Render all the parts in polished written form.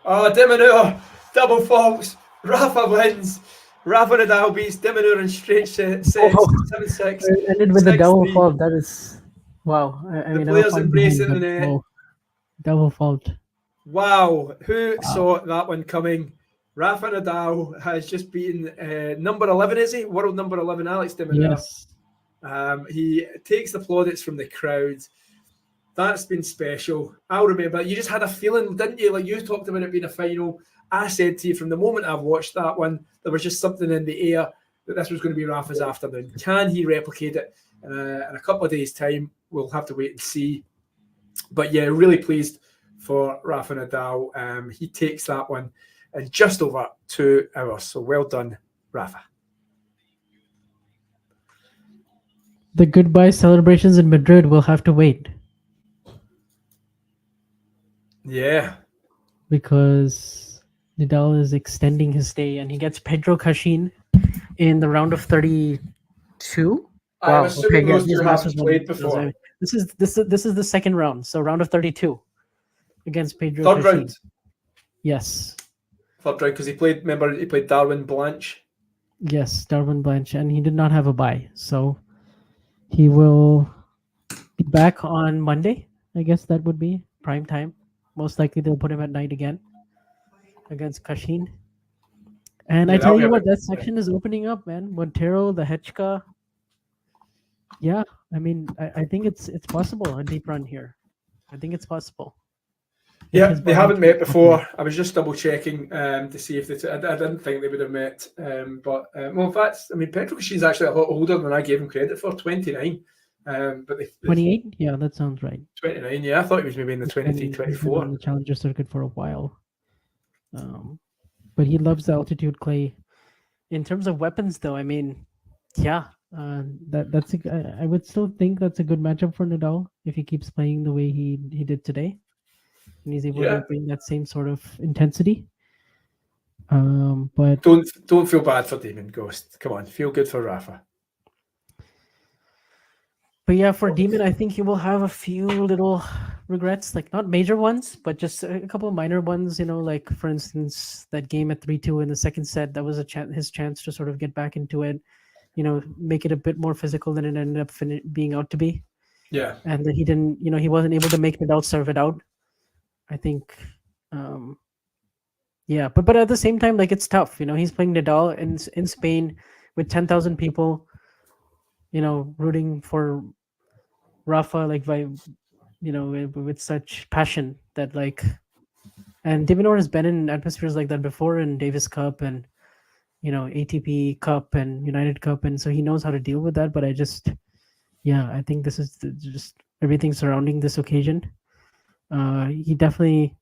Oh, Minaur, double faults. Rafa wins. Rafa Nadal beats Minaur in straight sets, Oh, 7-6, it ended with a double 6-3. fault. That is wow. I The mean, never players point embrace behind, it in but the net. oh, double fault. Wow, who Wow. saw that one coming? Rafa Nadal has just beaten number 11, is he? World number 11, Alex de Minaur. Yes. He takes the plaudits from the crowd. That's been special. I'll remember. You just had a feeling, didn't you? Like you talked about it being a final. I said to you from the moment I've watched that one, there was just something in the air that this was going to be Rafa's afternoon. Can he replicate it in a couple of days' time? We'll have to wait and see. But yeah, really pleased for Rafa Nadal. He takes that one in just over 2 hours. So well done, Rafa. The goodbye celebrations in Madrid will have to wait. Yeah. Because Nadal is extending his stay and he gets Pedro Cachin in the round of 32. I'm assuming those two haven't played before. This is the second round, so round of 32 against Pedro Third Cachin. round. Yes. Third round because he played Darwin Blanche. Yes, Darwin Blanche, and he did not have a bye, so he will be back on Monday. I guess that would be prime time. Most likely they'll put him at night again against Cachin. And I tell you what, that section is opening up, man. Montero, the Hechka. Yeah, I mean, I think it's possible a deep run here. I think it's possible. Yeah, they haven't met before. I was just double checking to see if I didn't think they would have met. But in fact, I mean, Pedro Cachin's actually a lot older than I gave him credit for, 29. But 28? Yeah, that sounds right. 29, yeah. I thought he was maybe in the 23, 24. On the Challenger circuit for a while. But he loves the altitude clay. In terms of weapons, though, I mean, yeah, that's I would still think that's a good matchup for Nadal if he keeps playing the way he did today, and he's able to bring that same sort of intensity. But don't feel bad for Demon Ghost. Come on, feel good for Rafa. But yeah, for Demon, I think he will have a few little regrets, like not major ones, but just a couple of minor ones. You know, like for instance, that game at 3-2 in the second set, that was his chance to sort of get back into it. You know, make it a bit more physical than it ended up being out to be. Yeah, and that he didn't, you know, he wasn't able to make Nadal serve it out. I think, yeah, but at the same time, like it's tough. You know, he's playing Nadal in Spain with 10,000 people. You know, rooting for Rafa, like by, you know, with such passion that like, and de Minaur has been in atmospheres like that before in Davis Cup and, you know, ATP Cup and United Cup, and so he knows how to deal with that. But I just, yeah, I think this is just everything surrounding this occasion. He definitely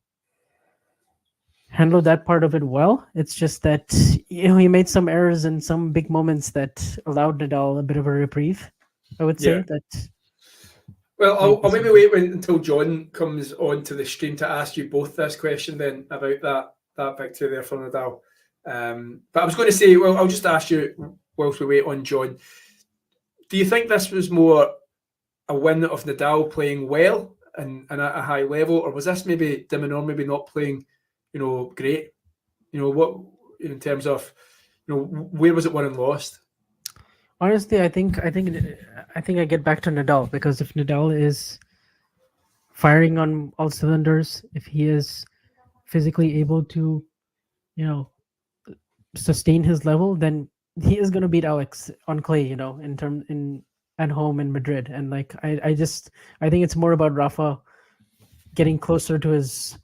handled that part of it well. It's just that, you know, he made some errors in some big moments that allowed Nadal a bit of a reprieve. I would say that. Well, I'll maybe wait until John comes on to the stream to ask you both this question then about that victory there for Nadal. But I was going to say, well, I'll just ask you whilst we wait on John. Do you think this was more a win of Nadal playing well and at a high level, or was this maybe de Minaur maybe not playing, you know, great? You know, what in terms of, you know, where was it won and lost? Honestly, I think I get back to Nadal, because if Nadal is firing on all cylinders, if he is physically able to, you know, sustain his level, then he is going to beat Alex on clay, you know, at home in Madrid. And like I think it's more about Rafa getting closer to his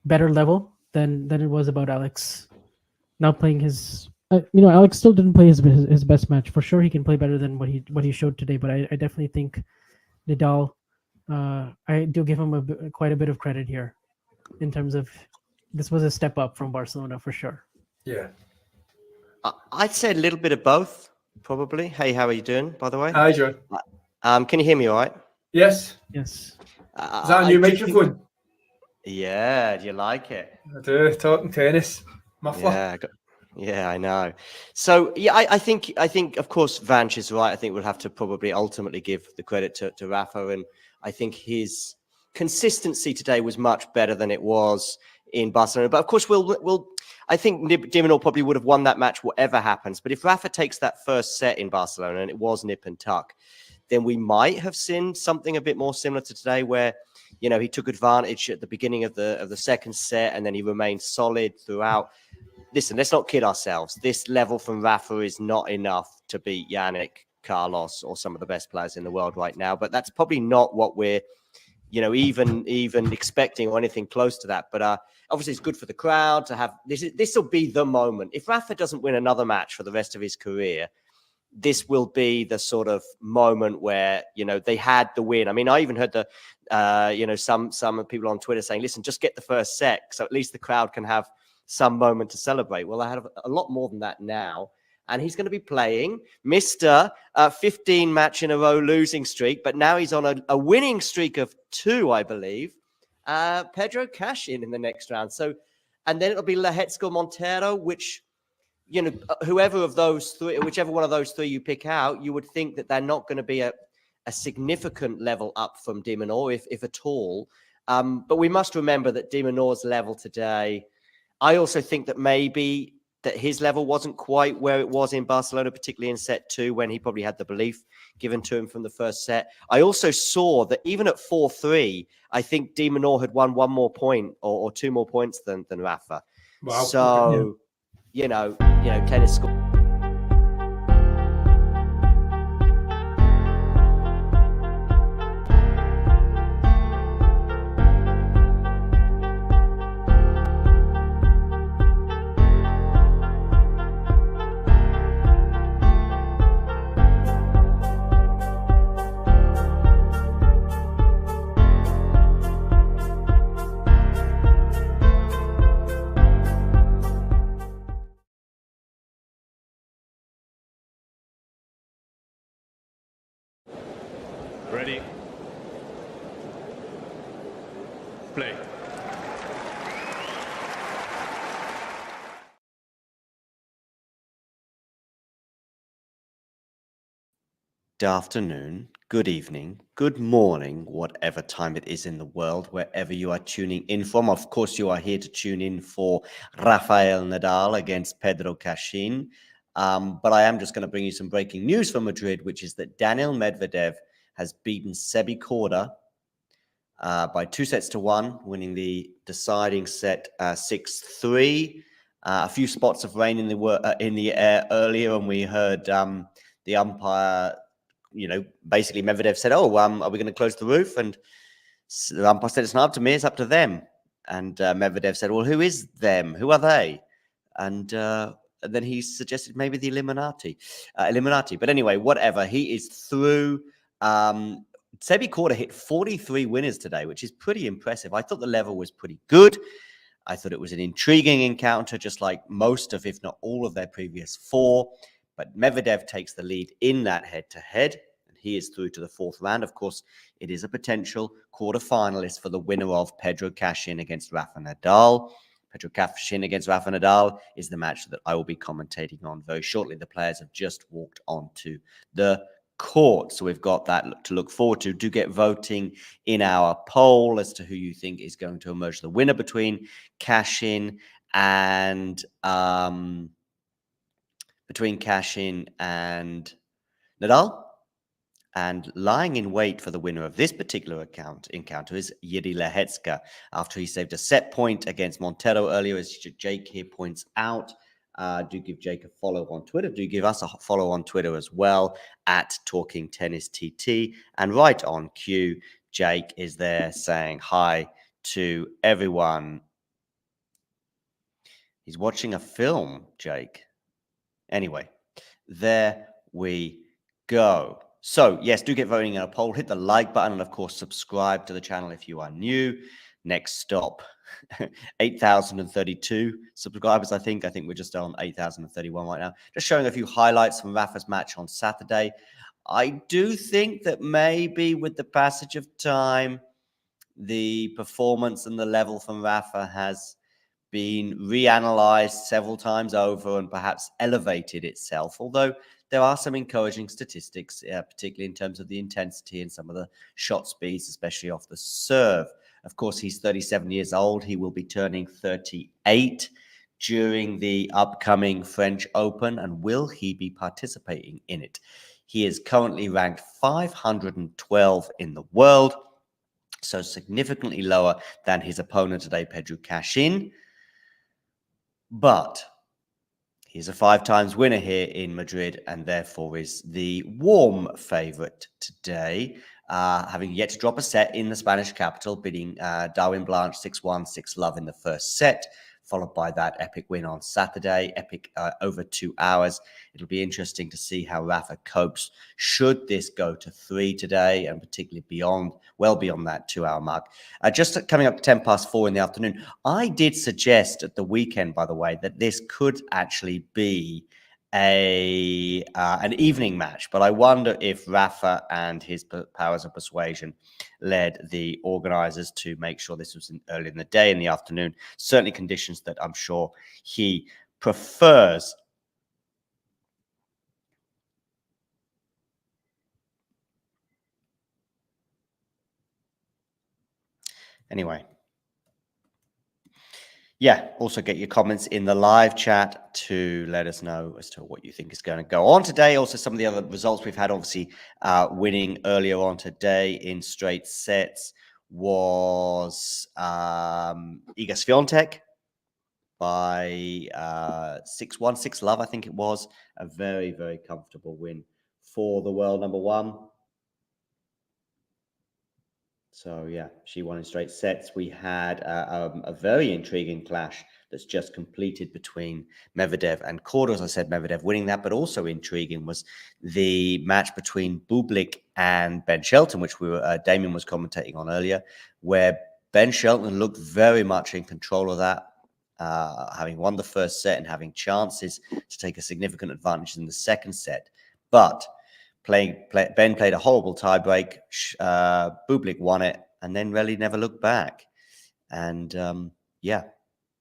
better level than it was about Alex now playing his. You know, Alex still didn't play his best match. For sure, he can play better than what he showed today. But I definitely think Nadal. I do give him quite a bit of credit here, in terms of this was a step up from Barcelona for sure. Yeah, I'd say a little bit of both, probably. Hey, how are you doing, by the way? Hi, John. Can you hear me all right? Yes. Yes. Is that a new microphone? Yeah. Do you like it? I do. Talking tennis. Muffler. Yeah, I know. So, yeah, I think, of course, Vanch is right. I think we'll have to probably ultimately give the credit to Rafa. And I think his consistency today was much better than it was in Barcelona. But of course, I think de Minaur probably would have won that match, whatever happens. But if Rafa takes that first set in Barcelona, and it was nip and tuck, then we might have seen something a bit more similar to today, where he took advantage at the beginning of the second set, and then he remained solid throughout. Listen, let's not kid ourselves. This level from Rafa is not enough to beat Yannick, Carlos, or some of the best players in the world right now. But that's probably not what we're even expecting or anything close to that. But obviously, it's good for the crowd to have this. This will be the moment. If Rafa doesn't win another match for the rest of his career, this will be the sort of moment where they had the win. I mean, I even heard some people on Twitter saying, "Listen, just get the first set, so at least the crowd can have some moment to celebrate." Well, I have a lot more than that now. And he's going to be playing Mr. 15 match in a row losing streak, but now he's on a winning streak of 2, I believe. Pedro Cachin in the next round. So, and then it'll be Lehecka Montero, which, whoever of those three, whichever one of those three you pick out, you would think that they're not going to be a significant level up from de Minaur, if at all. But we must remember that de Minaur's level today, I also think that maybe that his level wasn't quite where it was in Barcelona, particularly in set 2, when he probably had the belief given to him from the first set. I also saw that even at 4-3, I think de Minaur had won 1 more point or 2 more points than Rafa. Wow. So, tennis score. Ready? Play. Good afternoon, good evening, good morning, whatever time it is in the world, wherever you are tuning in from. Of course, you are here to tune in for Rafael Nadal against Pedro Cachin. But I am just going to bring you some breaking news from Madrid, which is that Daniil Medvedev has beaten Sebi Korda by 2-1, winning the deciding set 6-3. A few spots of rain in the air earlier, and we heard the umpire, basically Medvedev said, "Oh, are we going to close the roof?" And the umpire said, "It's not up to me, it's up to them." And Medvedev said, "Well, who is them? Who are they?" And then he suggested maybe the Illuminati. But anyway, whatever. He is through. Sebi Korda hit 43 winners today, which is pretty impressive. I thought the level was pretty good. I thought it was an intriguing encounter, just like most of, if not all of their previous 4. But Medvedev takes the lead in that head-to-head, and he is through to the 4th round. Of course, it is a potential quarterfinalist for the winner of Pedro Cachin against Rafa Nadal. Pedro Cachin against Rafa Nadal is the match that I will be commentating on very shortly. The players have just walked onto the court, so we've got that to look forward to. Do get voting in our poll as to who you think is going to emerge the winner between Cachin and Nadal. And lying in wait for the winner of this particular encounter is Jiří Lehecka, after he saved a set point against Montero earlier, as Jake here points out. Do give Jake a follow on Twitter. Do give us a follow on Twitter as well, at Talking Tennis TT. And right on cue, Jake is there saying hi to everyone. He's watching a film, Jake. Anyway, there we go. So, yes, do get voting in a poll. Hit the like button and, of course, subscribe to the channel if you are new. Next stop, 8,032 subscribers, I think. I think we're just on 8,031 right now. Just showing a few highlights from Rafa's match on Saturday. I do think that maybe with the passage of time, the performance and the level from Rafa has been reanalyzed several times over and perhaps elevated itself, although there are some encouraging statistics, particularly in terms of the intensity and some of the shot speeds, especially off the serve. Of course, he's 37 years old. He will be turning 38 during the upcoming French Open. And will he be participating in it? He is currently ranked 512 in the world, so significantly lower than his opponent today, Pedro Cachin. But he's a 5 times winner here in Madrid and therefore is the warm favorite today, having yet to drop a set in the Spanish capital, beating Darwin Blanche 6-1, 6-love in the first set, followed by that epic win on Saturday, epic over 2 hours. It'll be interesting to see how Rafa copes should this go to 3 today, and particularly well beyond that 2-hour mark. Just coming up to 10 past 4 in the afternoon, I did suggest at the weekend, by the way, that this could actually be an evening match, but I wonder if Rafa and his powers of persuasion led the organizers to make sure this was early in the day, in the afternoon. Certainly conditions that I'm sure he prefers. Anyway. Yeah, also get your comments in the live chat to let us know as to what you think is going to go on today. Also, some of the other results we've had, obviously, winning earlier on today in straight sets was Iga Swiatek by 6-1, 6-love, I think it was. A very, very comfortable win for the world number 1. So, yeah, she won in straight sets. We had a very intriguing clash that's just completed between Medvedev and Korda. As I said, Medvedev winning that, but also intriguing was the match between Bublik and Ben Shelton, which Damien was commentating on earlier, where Ben Shelton looked very much in control of that, having won the first set and having chances to take a significant advantage in the second set. But Ben played a horrible tiebreak. Bublik won it and then really never looked back. And yeah,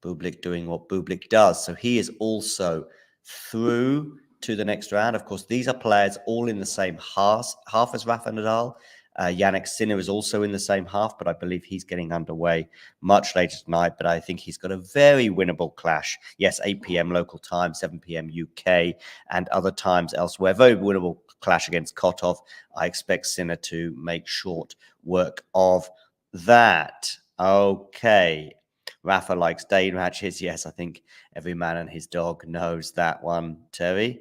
Bublik doing what Bublik does. So he is also through to the next round. Of course, these are players all in the same half as Rafa Nadal. Yannick Sinner is also in the same half, but I believe he's getting underway much later tonight. But I think he's got a very winnable clash. Yes, 8 p.m. local time, 7 p.m. UK, and other times elsewhere. Very winnable clash against Kotov. I expect Sinner to make short work of that. Okay. Rafa likes day matches. Yes, I think every man and his dog knows that one, Terry.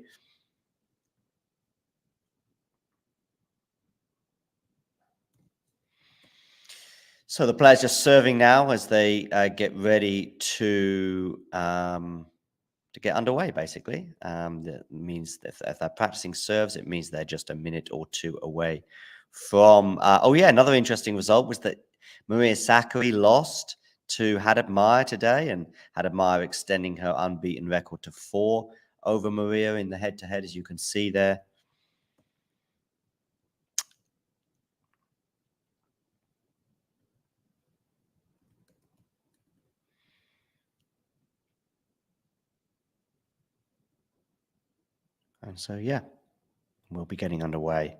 So the players just serving now as they get ready to get underway, basically. That means if they're practicing serves, it means they're just a minute or 2 away from... another interesting result was that Maria Sakkari lost to Hadad Maia today, and Hadad Maia extending her unbeaten record to 4 over Maria in the head-to-head, as you can see there. And so, yeah, we'll be getting underway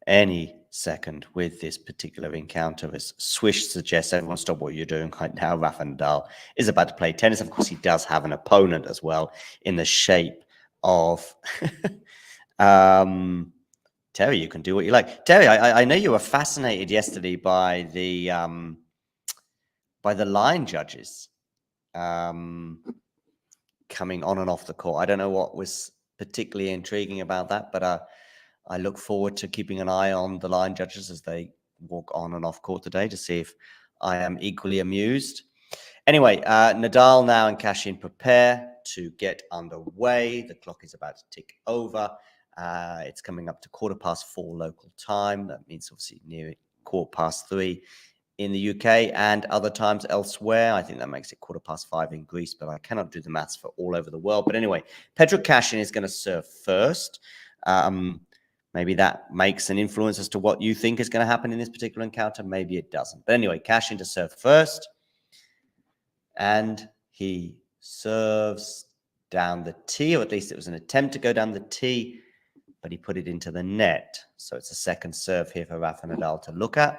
any second with this particular encounter. As Swish suggests, everyone stop what you're doing right now. Rafa Nadal is about to play tennis. Of course, he does have an opponent as well in the shape of Terry. You can do what you like. Terry, I know you were fascinated yesterday by the line judges coming on and off the court. I don't know what was particularly intriguing about that, but I look forward to keeping an eye on the line judges as they walk on and off court today to see if I am equally amused. Anyway, Nadal now and Cachin prepare to get underway. The clock is about to tick over. It's coming up to 4:15 local time. That means obviously near 3:15 in the UK and other times elsewhere. I think that makes it 5:15 in Greece, but I cannot do the maths for all over the world. But anyway, Pedro Cachin is going to serve first. Maybe that makes an influence as to what you think is going to happen in this particular encounter. Maybe it doesn't. But anyway, Cachin to serve first. And he serves down the tee, or at least it was an attempt to go down the tee, but he put it into the net. So it's a second serve here for Rafa Nadal to look at.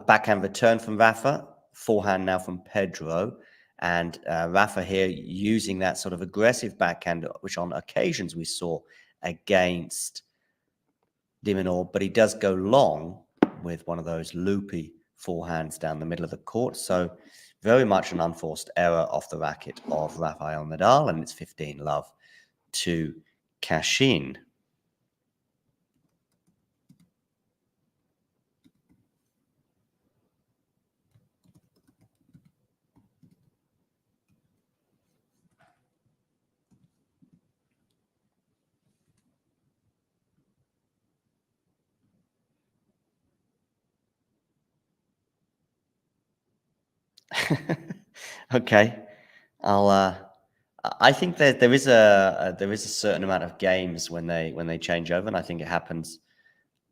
Backhand return from Rafa. Forehand now from Pedro. And Rafa here using that sort of aggressive backhand, which on occasions we saw against de Minaur, but he does go long with one of those loopy forehands down the middle of the court. So very much an unforced error off the racket of Rafael Nadal, and it's 15-love to Cachin. Okay, I think that there is a certain amount of games when they change over, and I think it happens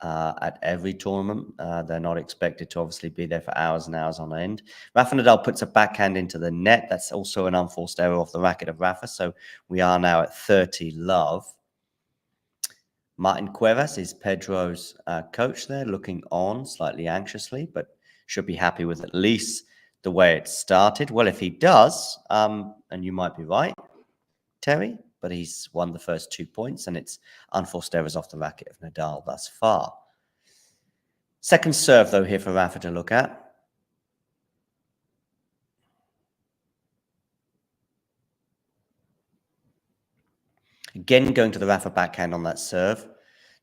at every tournament. They're not expected to obviously be there for hours and hours on end. Rafa Nadal puts a backhand into the net. That's also an unforced error off the racket of Rafa. So we are now at 30-love. Martin Cuevas is Pedro's coach there, looking on slightly anxiously, but should be happy with at least the way it started. Well, if he does, and you might be right, Terry, but he's won the first 2 points, and it's unforced errors off the racket of Nadal thus far. Second serve, though, here for Rafa to look at. Again, going to the Rafa backhand on that serve.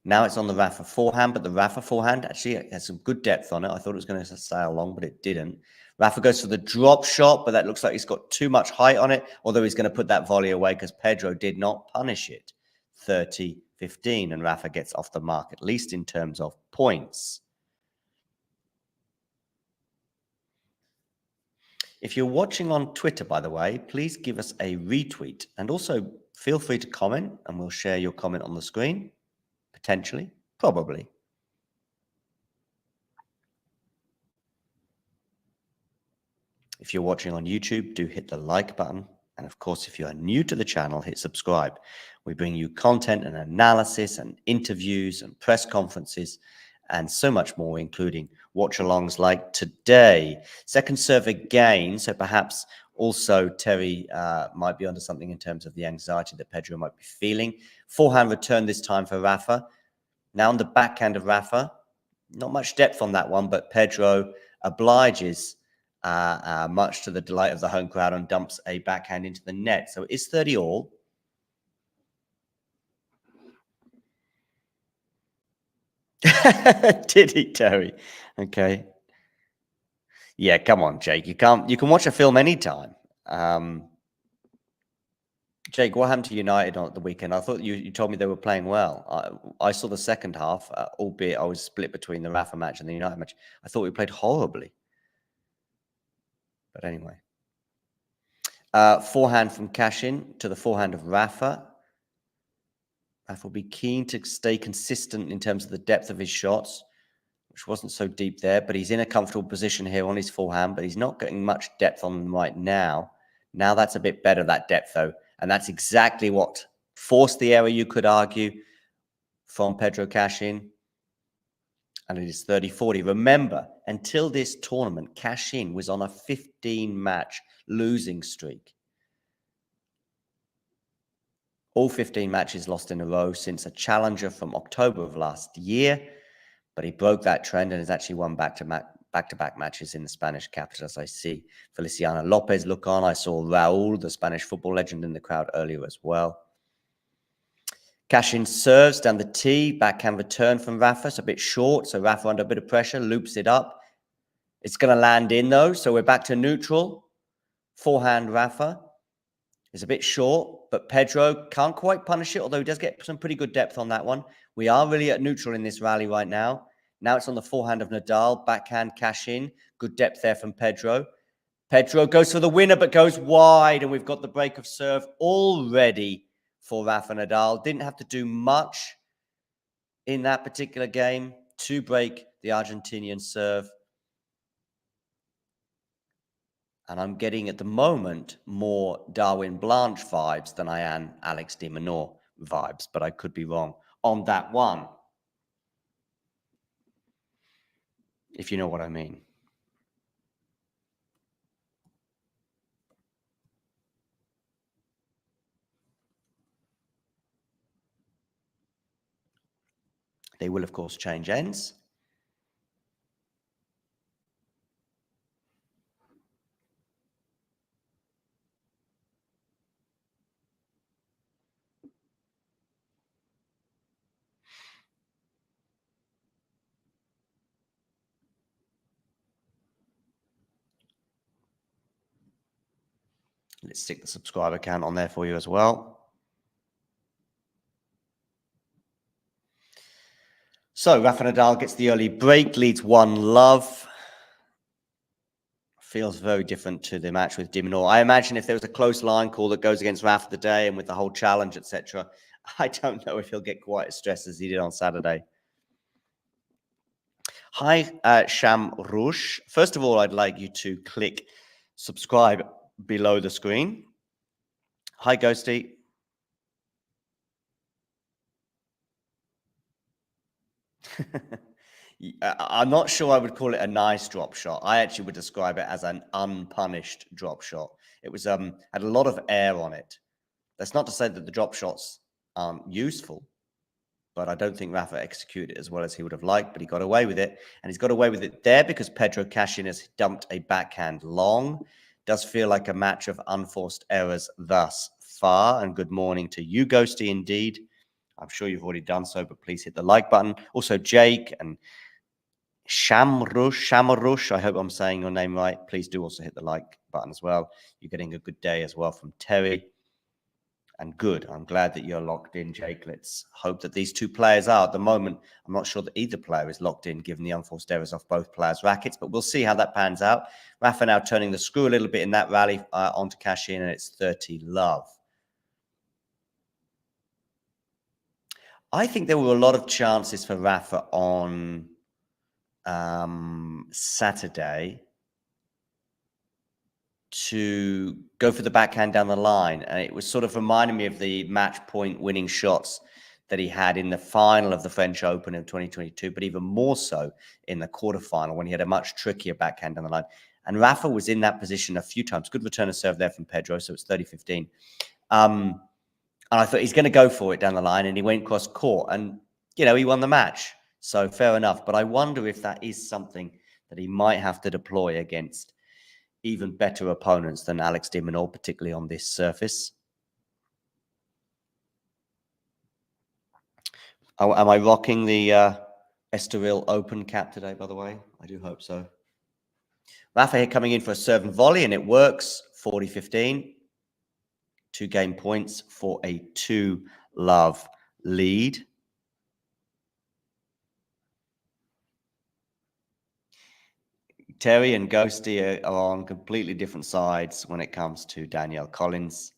Now it's on the Rafa forehand, but the Rafa forehand actually has some good depth on it. I thought it was going to sail long, but it didn't. Rafa goes for the drop shot, but that looks like he's got too much height on it, although he's going to put that volley away because Pedro did not punish it. 30-15, and Rafa gets off the mark, at least in terms of points. If you're watching on Twitter, by the way, please give us a retweet, and also feel free to comment, and we'll share your comment on the screen. Potentially, probably. If you're watching on YouTube, do hit the like button. And of course, if you are new to the channel, hit subscribe. We bring you content and analysis and interviews and press conferences and so much more, including watch-alongs like today. Second serve again, so perhaps also Terry might be onto something in terms of the anxiety that Pedro might be feeling. Forehand return this time for Rafa. Now on the backhand of Rafa, not much depth on that one, but Pedro obliges much to the delight of the home crowd and dumps a backhand into the net. So it is 30-all. Did he, Terry? Okay. Yeah, come on, Jake. You can watch a film anytime. Jake, what happened to United on the weekend? I thought you told me they were playing well. I saw the second half, albeit I was split between the Rafa match and the United match. I thought we played horribly. But anyway. Forehand from Cachin to the forehand of Rafa. Rafa will be keen to stay consistent in terms of the depth of his shots, which wasn't so deep there, but he's in a comfortable position here on his forehand, but he's not getting much depth on them right now. Now that's a bit better, that depth, though. And that's exactly what forced the error, you could argue, from Pedro Cachin. And it is 30-40. Remember, until this tournament, Cachin was on a 15-match losing streak. All 15 matches lost in a row since a challenger from October of last year. But he broke that trend and has actually won back-to-back matches in the Spanish capital, as I see Feliciano Lopez look on. I saw Raul, the Spanish football legend, in the crowd earlier as well. Cachin serves down the tee, backhand return from Rafa. It's a bit short, so Rafa under a bit of pressure, loops it up. It's going to land in, though, so we're back to neutral. Forehand Rafa is a bit short, but Pedro can't quite punish it, although he does get some pretty good depth on that one. We are really at neutral in this rally right now. Now it's on the forehand of Nadal, backhand Cachin. Good depth there from Pedro. Pedro goes for the winner, but goes wide, and we've got the break of serve already for Rafa Nadal. Didn't have to do much in that particular game to break the Argentinian serve. And I'm getting, at the moment, more Darwin Blanche vibes than I am Alex de Minaur vibes, but I could be wrong on that one. if you know what I mean. They will, of course, change ends. Let's stick the subscriber count on there for you as well. So Rafa Nadal gets the early break, leads 1-love. Feels very different to the match with de Minaur. I imagine if there was a close line call that goes against Rafa today and with the whole challenge, etc., I don't know if he'll get quite as stressed as he did on Saturday. Hi, Sham Rush. First of all, I'd like you to click subscribe below the screen. Hi, Ghosty. I'm not sure I would call it a nice drop shot. I actually would describe it as an unpunished drop shot. It was had a lot of air on it. That's not to say that the drop shots aren't useful, but I don't think Rafa executed it as well as he would have liked, but he got away with it. And he's got away with it there because Pedro Cachin has dumped a backhand long. Does feel like a match of unforced errors thus far. And good morning to you, Ghosty, indeed. I'm sure you've already done so, but please hit the like button. Also, Jake and Shamarush, I hope I'm saying your name right. Please do also hit the like button as well. You're getting a good day as well from Terry. And good. I'm glad that you're locked in, Jake. Let's hope that these two players are. At the moment, I'm not sure that either player is locked in, given the unforced errors off both players' rackets, but we'll see how that pans out. Rafa now turning the screw a little bit in that rally onto Cachin, and it's 30-love. I think there were a lot of chances for Rafa on Saturday to go for the backhand down the line. And it was sort of reminding me of the match point winning shots that he had in the final of the French Open in 2022, but even more so in the quarterfinal when he had a much trickier backhand down the line. And Rafa was in that position a few times. Good return of serve there from Pedro, so it's 30-15. And I thought he's going to go for it down the line, and he went cross court. And, you know, he won the match. So fair enough. But I wonder if that is something that he might have to deploy against even better opponents than Alex de Minaur, particularly on this surface. Oh, am I rocking the Estoril Open cap today, by the way? I do hope so. Rafa here coming in for a serve and volley, and it works. 40-15. 2 game points for a 2-love lead. Terry and Ghosty are on completely different sides when it comes to Danielle Collins.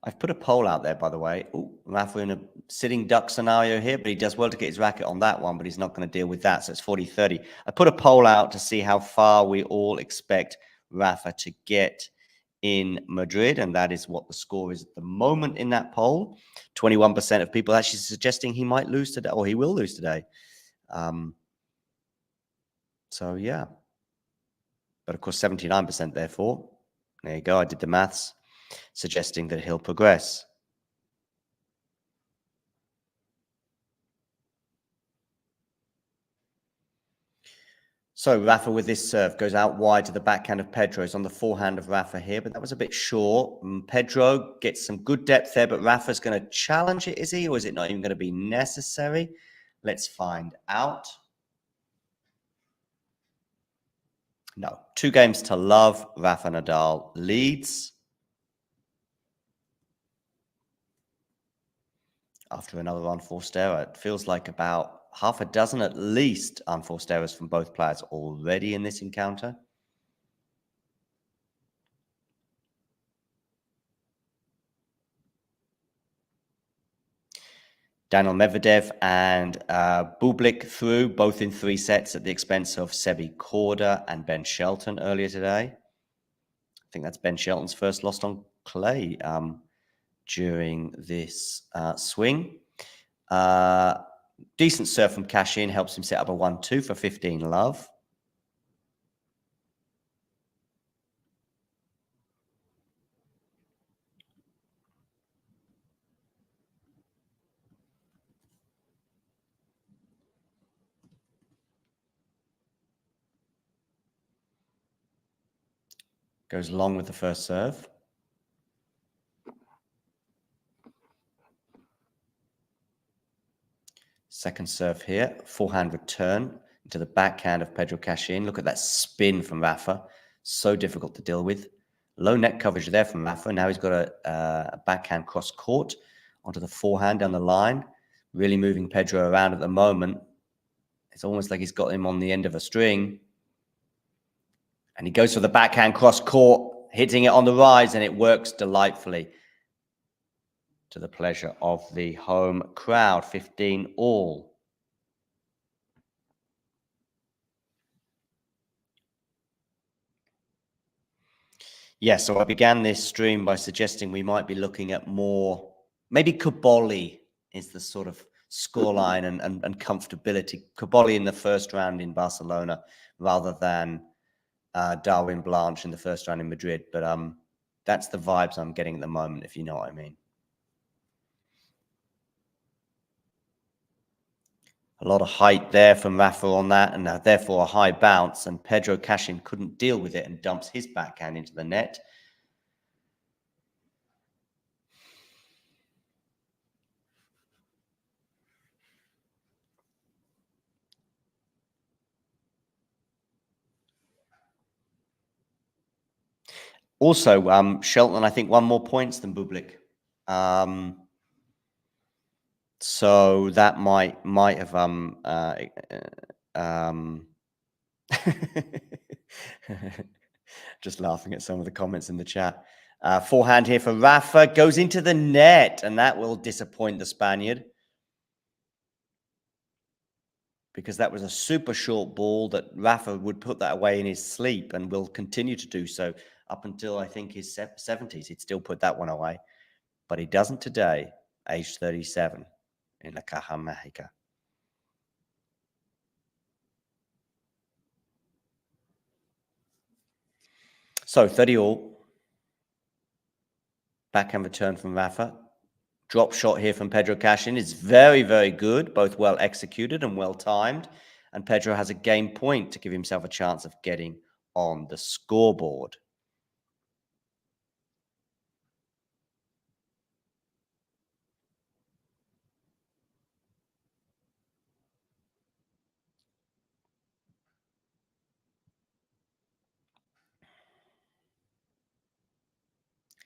I've put a poll out there, by the way. Ooh, Rafa in a sitting duck scenario here, but he does well to get his racket on that one, but he's not going to deal with that. So it's 40-30. I put a poll out to see how far we all expect Rafa to get in Madrid, and that is what the score is at the moment in that poll. 21% of people actually suggesting he might lose today, or he will lose today. So, yeah. But, of course, 79% therefore. There you go. I did the maths, suggesting that he'll progress. So Rafa with this serve goes out wide to the backhand of Pedro. It's on the forehand of Rafa here, but that was a bit short. Pedro gets some good depth there, but Rafa's going to challenge it, is he? Or is it not even going to be necessary? Let's find out. No. 2 games to love. Rafa Nadal leads. After another unforced error. It feels like about half a dozen at least unforced errors from both players already in this encounter. Daniel Medvedev and Bublik through, both in 3 sets at the expense of Sebi Korda and Ben Shelton earlier today. I think that's Ben Shelton's first loss on clay during this swing. Decent serve from Cachin helps him set up a 1-2 for 15 love. Goes long with the first serve. Second serve here, forehand return into the backhand of Pedro Cachin. Look at that spin from Rafa. So difficult to deal with. Low net coverage there from Rafa. Now he's got a backhand cross court onto the forehand down the line. Really moving Pedro around at the moment. It's almost like he's got him on the end of a string. And he goes for the backhand cross court, hitting it on the rise, and it works delightfully to the pleasure of the home crowd. 15 all. Yeah, so I began this stream by suggesting we might be looking at more, maybe Caboli is the sort of scoreline and comfortability. Caboli in the first round in Barcelona rather than Darwin Blanche in the first round in Madrid. But that's the vibes I'm getting at the moment, if you know what I mean. A lot of height there from Rafa on that, and therefore a high bounce. And Pedro Cachin couldn't deal with it and dumps his backhand into the net. Also, Shelton, I think, won more points than Bublik. So that might have just laughing at some of the comments in the chat. Forehand here for Rafa, goes into the net, and that will disappoint the Spaniard, because that was a super short ball that Rafa would put that away in his sleep and will continue to do so up until, I think, his 70s. He'd still put that one away, but he doesn't today, age 37 in La Caja Mágica. So 30 all. Backhand return from Rafa. Drop shot here from Pedro Cachin is very, very good, both well executed and well timed. And Pedro has a game point to give himself a chance of getting on the scoreboard.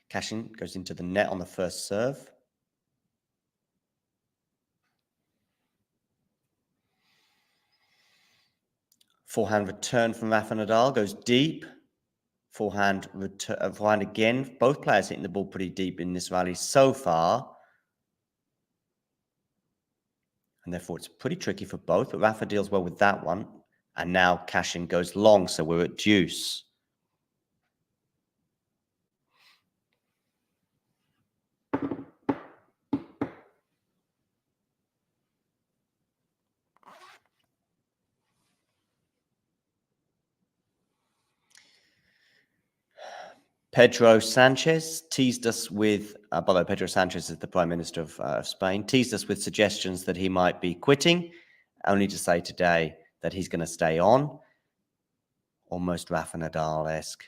Cachin goes into the net on the first serve. Forehand return from Rafa Nadal goes deep. Forehand again. Both players hitting the ball pretty deep in this rally so far. And therefore it's pretty tricky for both. But Rafa deals well with that one. And now Cachin goes long, so we're at deuce. Pedro Sanchez teased us with, by the way, Pedro Sanchez is the Prime Minister of Spain, teased us with suggestions that he might be quitting, only to say today that he's going to stay on. Almost Rafa Nadal-esque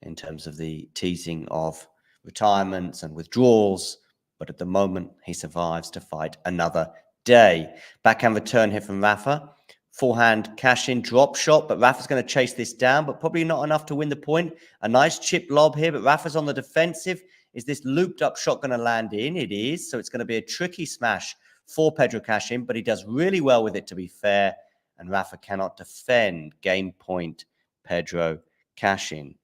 in terms of the teasing of retirements and withdrawals, but at the moment he survives to fight another day. Backhand return here from Rafa. Forehand Cachin drop shot, but Rafa's going to chase this down, but probably not enough to win the point. A nice chip lob here, but Rafa's on the defensive. Is this looped up shot going to land in? It is, so it's going to be a tricky smash for Pedro Cachin, but he does really well with it, to be fair, and Rafa cannot defend. Game point, Pedro Cachin.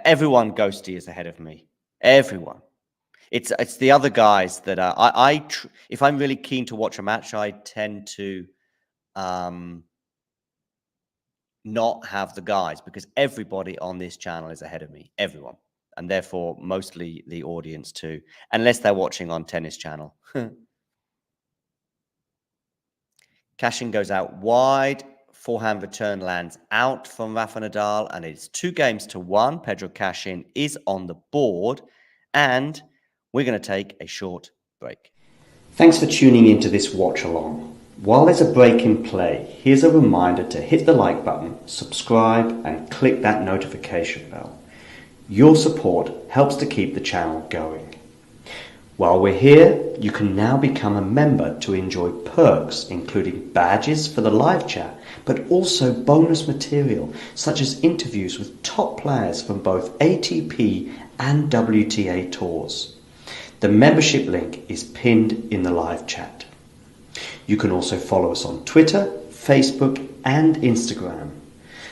Everyone ghosty is ahead of me. Everyone. It's the other guys that if I'm really keen to watch a match, I tend to not have the guys, because everybody on this channel is ahead of me, everyone, and therefore mostly the audience too, unless they're watching on Tennis Channel. Cachin goes out wide. Forehand return lands out from Rafa Nadal, and it's 2-1. Pedro Cachin is on the board, and we're going to take a short break. Thanks for tuning into this watch along. While there's a break in play, here's a reminder to hit the like button, subscribe, and click that notification bell. Your support helps to keep the channel going. While we're here, you can now become a member to enjoy perks, including badges for the live chat, but also bonus material such as interviews with top players from both ATP and WTA tours. The membership link is pinned in the live chat. You can also follow us on Twitter, Facebook, and Instagram.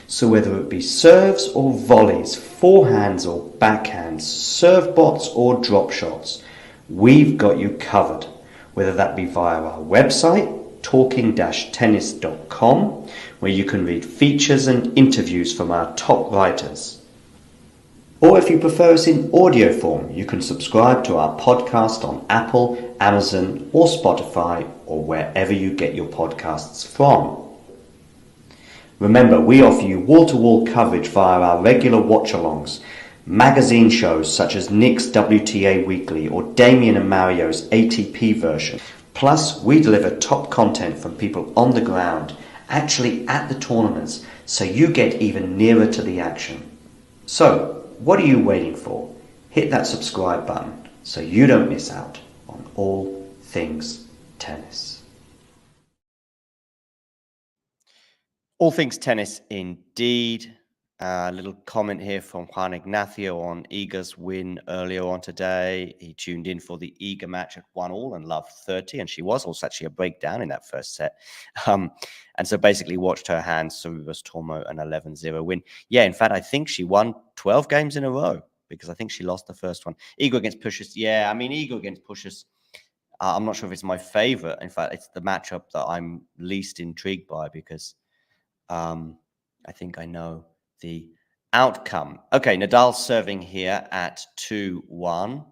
So whether it be serves or volleys, forehands or backhands, serve bots or drop shots, we've got you covered, whether that be via our website, talking-tennis.com, where you can read features and interviews from our top writers. Or if you prefer us in audio form, you can subscribe to our podcast on Apple, Amazon, or Spotify, or wherever you get your podcasts from. Remember, we offer you wall-to-wall coverage via our regular watch-alongs, magazine shows such as Nick's WTA Weekly or Damien and Mario's ATP version. Plus, we deliver top content from people on the ground, actually at the tournaments, so you get even nearer to the action. So, what are you waiting for? Hit that subscribe button so you don't miss out on all things tennis. All things tennis indeed. A little comment here from Juan Ignacio on Iga's win earlier on today. He tuned in for the Iga match at 1-all and loved 30, and she was also actually a breakdown in that first set. And so basically watched her hands, Sorribes Tormo, an 11-0 win. Yeah, in fact, I think she won 12 games in a row, because I think she lost the first one. Iga against Pushas. Yeah, I mean, Iga against Pushas, I'm not sure if it's my favorite. In fact, it's the matchup that I'm least intrigued by, because I think I know the outcome. Okay, Nadal serving here at 2-1.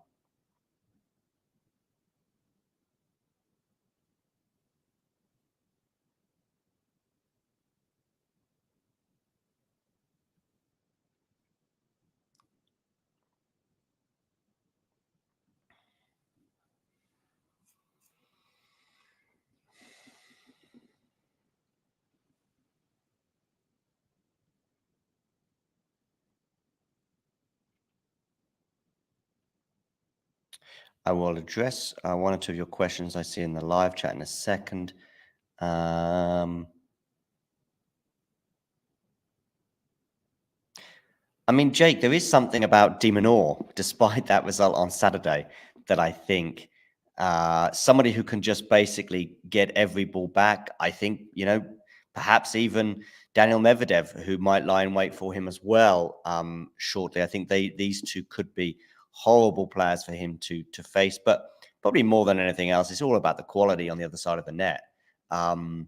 I will address one or two of your questions I see in the live chat in a second. I mean, Jake, there is something about Minaur, despite that result on Saturday, that I think somebody who can just basically get every ball back. I think, perhaps even Daniel Medvedev, who might lie in wait for him as well shortly. I think these two could be horrible players for him to face, but probably more than anything else, it's all about the quality on the other side of the net. I'm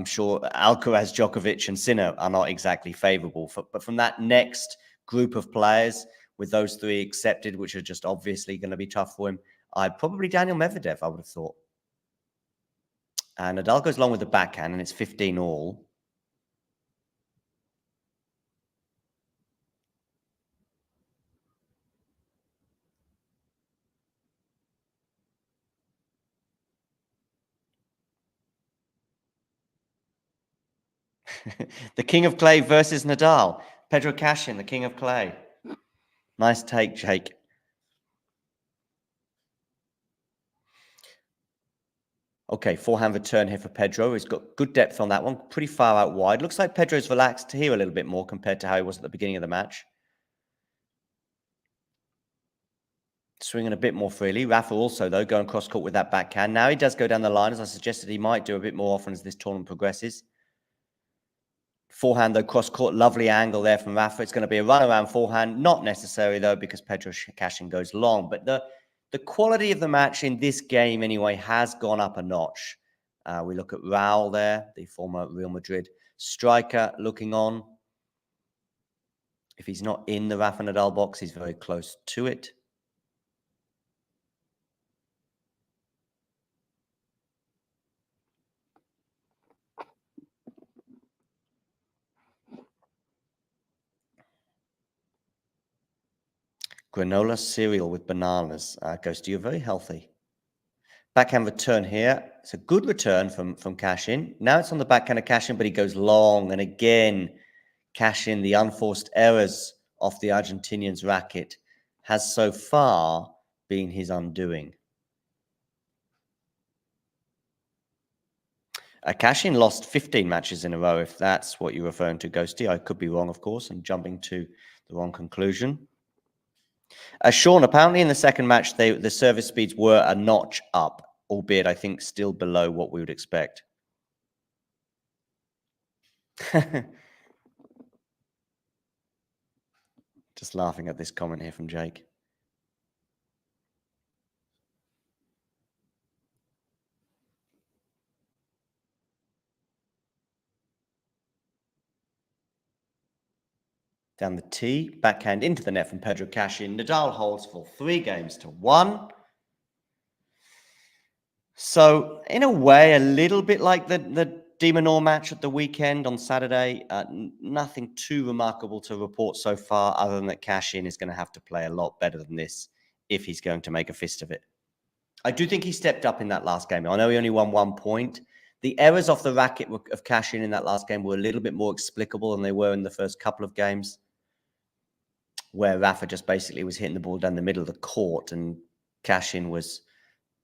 sure Alcaraz, Djokovic, and Sinner are not exactly favorable, but from that next group of players, with those three accepted, which are just obviously going to be tough for him, I'd probably Daniel Medvedev, I would have thought. And Nadal goes along with the backhand, and it's 15-all. The King of Clay versus Nadal. Pedro Cachin, the King of Clay. Nice take, Jake. Okay, forehand return here for Pedro. He's got good depth on that one. Pretty far out wide. Looks like Pedro's relaxed here a little bit more compared to how he was at the beginning of the match. Swinging a bit more freely. Rafa also, though, going cross-court with that backhand. Now he does go down the line, as I suggested he might do a bit more often as this tournament progresses. Forehand, though, cross-court, lovely angle there from Rafa. It's going to be a run-around forehand. Not necessary, though, because Pedro Cachin goes long. But the quality of the match in this game, anyway, has gone up a notch. We look at Rafael there, the former Real Madrid striker, looking on. If he's not in the Rafa Nadal box, he's very close to it. Granola cereal with bananas. Goes to you, very healthy. Backhand return here. It's a good return from Cachin. Now it's on the backhand of Cachin, but he goes long. And again, Cachin, the unforced errors off the Argentinian's racket, has so far been his undoing. Cachin lost 15 matches in a row, if that's what you're referring to, Ghosty. I could be wrong, of course, and jumping to the wrong conclusion. Sean, apparently in the second match, the service speeds were a notch up, albeit I think still below what we would expect. Just laughing at this comment here from Jake. Down the tee, backhand into the net from Pedro Cachin. Nadal holds for 3-1. So, in a way, a little bit like the Minaur match at the weekend on Saturday. Nothing too remarkable to report so far, other than that Cachin is going to have to play a lot better than this if he's going to make a fist of it. I do think he stepped up in that last game. I know he only won 1 point. The errors off the racket of Cachin in that last game were a little bit more explicable than they were in the first couple of games, where Rafa just basically was hitting the ball down the middle of the court and Cachin was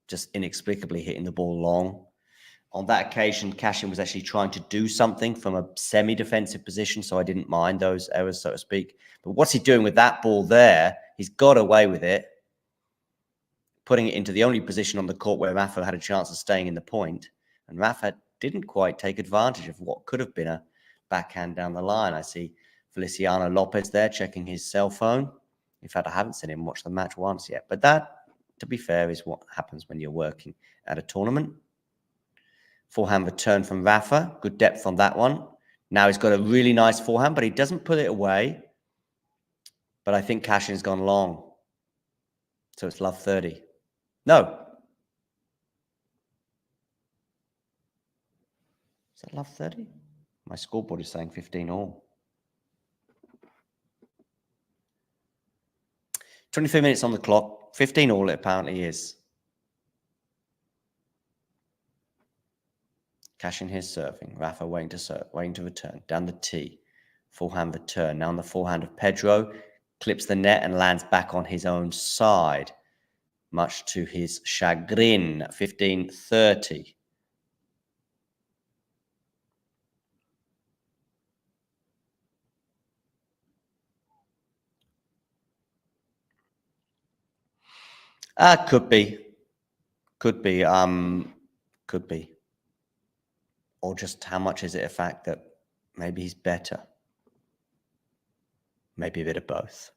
just inexplicably hitting the ball long. On that occasion, Cachin was actually trying to do something from a semi-defensive position, so I didn't mind those errors, so to speak. But what's he doing with that ball there? He's got away with it, putting it into the only position on the court where Rafa had a chance of staying in the point. And Rafa didn't quite take advantage of what could have been a backhand down the line. I see Feliciano Lopez there checking his cell phone. In fact, I haven't seen him watch the match once yet. But that, to be fair, is what happens when you're working at a tournament. Forehand return from Rafa. Good depth on that one. Now he's got a really nice forehand, but he doesn't put it away. But I think Cachin's gone long. So it's love 30. No. Is that love 30? My scoreboard is saying 15 all. 23 minutes on the clock. 15 all it apparently is. Cachin here serving. Rafa waiting to serve, waiting to return. Down the tee. Forehand return. Now on the forehand of Pedro. Clips the net and lands back on his own side. Much to his chagrin. 15-30. Could be. Could be. Could be. Or just how much is it a fact that maybe he's better? Maybe a bit of both.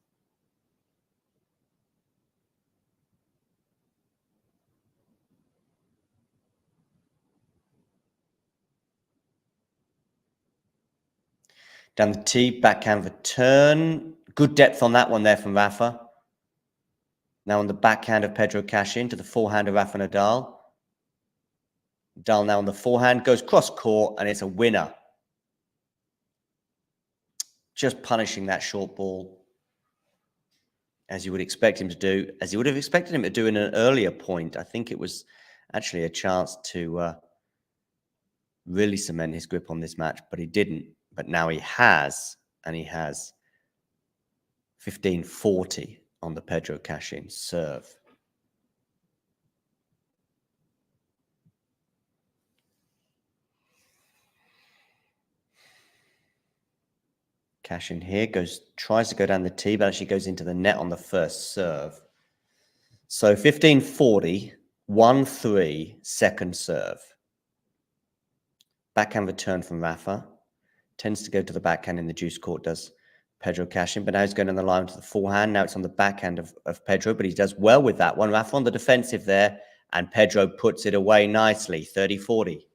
Down the tee, backhand return. Good depth on that one there from Rafa. Now on the backhand of Pedro Cachin to the forehand of Rafa Nadal. Nadal now on the forehand, goes cross court, and it's a winner. Just punishing that short ball as you would expect him to do, as you would have expected him to do in an earlier point. I think it was actually a chance to really cement his grip on this match, but he didn't. But now he has, and he has 15-40 on the Pedro Cachin serve. Cachin here tries to go down the tee, but actually goes into the net on the first serve. So 15-40, 1-3, second serve. Backhand return from Rafa. Tends to go to the backhand in the juice court, does Pedro Cachin. But now he's going on the line to the forehand. Now it's on the backhand of Pedro, but he does well with that one. Rafa on the defensive there, and Pedro puts it away nicely, 30-40.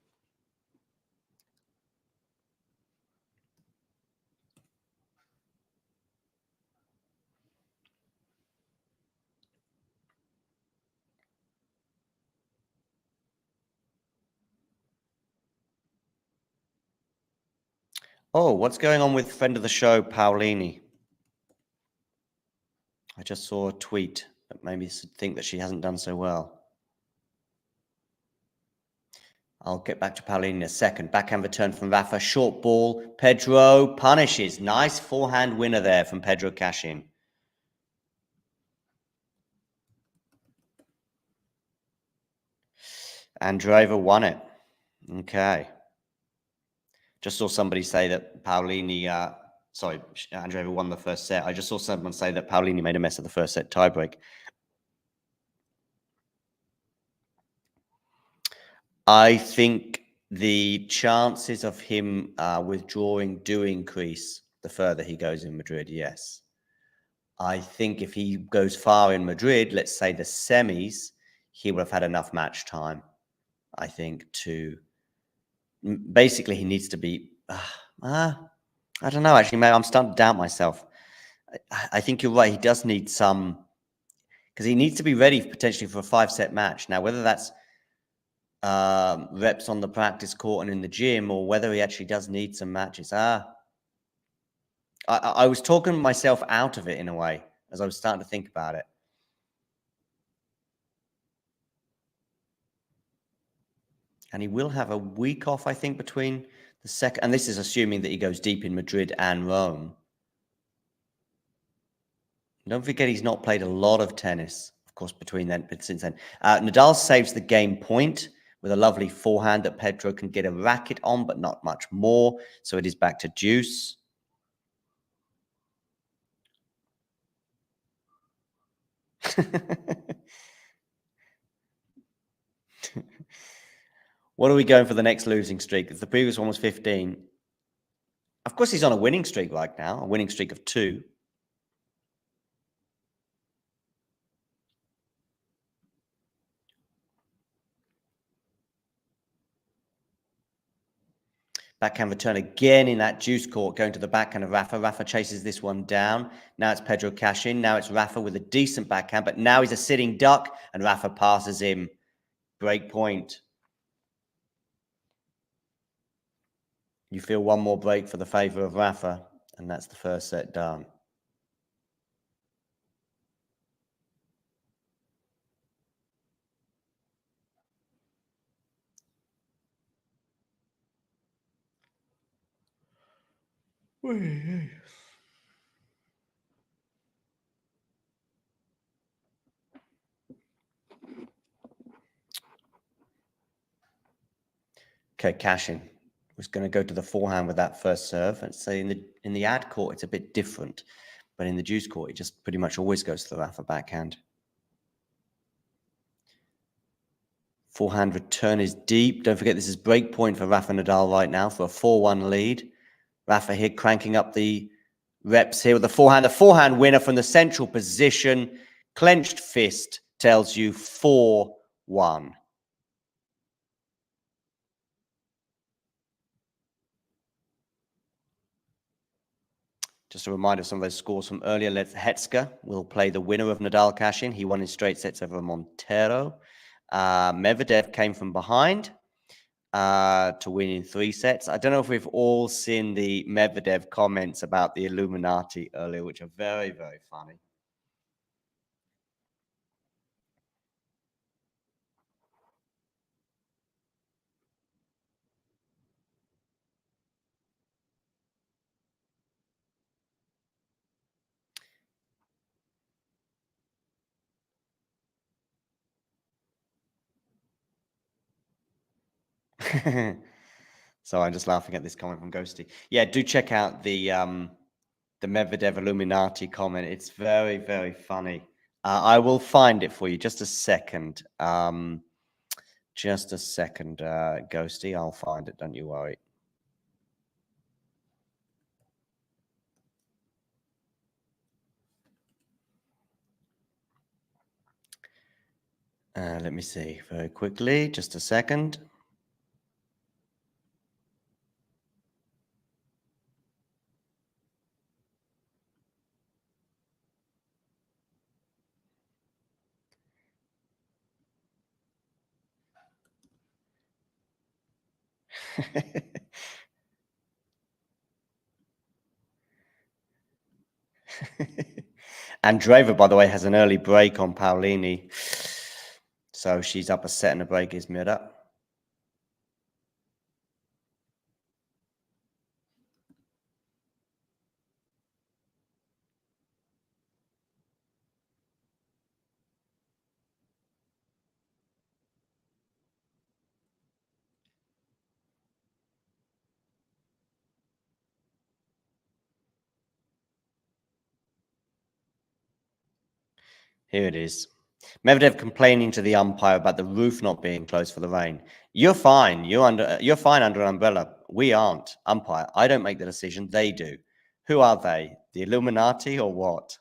Oh, what's going on with friend of the show, Paolini? I just saw a tweet that made me think that she hasn't done so well. I'll get back to Paolini in a second. Backhand return from Rafa. Short ball. Pedro punishes. Nice forehand winner there from Pedro Cachin. Andreeva won it. Okay. Just saw somebody say that Paolini, Andreeva won the first set. I just saw someone say that Paolini made a mess of the first set tiebreak. I think the chances of him withdrawing do increase the further he goes in Madrid, yes. I think if he goes far in Madrid, let's say the semis, he would have had enough match time, I think, to... Basically, he needs to be... I don't know, actually, mate. I'm starting to doubt myself. I think you're right. He does need some... Because he needs to be ready potentially for a 5-set match. Now, whether that's reps on the practice court and in the gym, or whether he actually does need some matches. I was talking myself out of it in a way as I was starting to think about it. And he will have a week off, I think, between the second, and this is assuming that he goes deep in Madrid and Rome. Don't forget he's not played a lot of tennis, of course, between then, but since then. Nadal saves the game point with a lovely forehand that Pedro can get a racket on, but not much more. So it is back to deuce. What are we going for the next losing streak? If the previous one was 15. Of course, he's on a winning streak right now, a winning streak of 2. Backhand return again in that juice court, going to the backhand of Rafa. Rafa chases this one down. Now it's Pedro Cachin. Now it's Rafa with a decent backhand, but now he's a sitting duck, and Rafa passes him. Break point. You feel one more break for the favor of Rafa, and that's the first set done. Okay, Cachin was going to go to the forehand with that first serve. And say in the ad court, it's a bit different. But in the juice court, it just pretty much always goes to the Rafa backhand. Forehand return is deep. Don't forget, this is break point for Rafa Nadal right now for a 4-1 lead. Rafa here cranking up the reps here with the forehand. The forehand winner from the central position. Clenched fist tells you 4-1. Just a reminder of some of those scores from earlier. Hetzka will play the winner of Nadal Cachin. He won in straight sets over Montero. Medvedev came from behind to win in 3 sets. I don't know if we've all seen the Medvedev comments about the Illuminati earlier, which are very, very funny. So I'm just laughing at this comment from Ghosty. Yeah, do check out the Medvedev Illuminati comment. It's very, very funny. I will find it for you. Just a second. Ghosty. I'll find it. Don't you worry. Let me see very quickly. Just a second. Andreeva, by the way, has an early break on Paolini. So she's up a set and a break is Mira. Here it is. Medvedev complaining to the umpire about the roof not being closed for the rain. You're fine. You're fine under an umbrella. We aren't. Umpire. I don't make the decision. They do. Who are they? The Illuminati or what?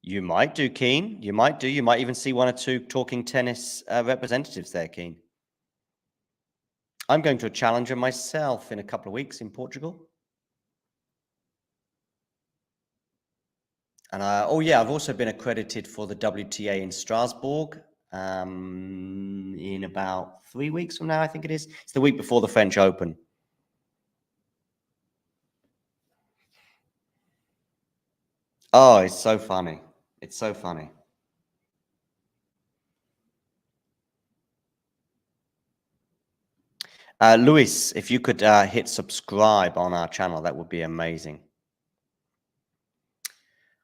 You might do, Keen. You might do. You might even see one or two talking tennis representatives there, Keen. I'm going to a challenger myself in a couple of weeks in Portugal. And I've also been accredited for the WTA in Strasbourg in about 3 weeks from now, I think it is. It's the week before the French Open. Oh, it's so funny. It's so funny. Luis, if you could hit subscribe on our channel, that would be amazing.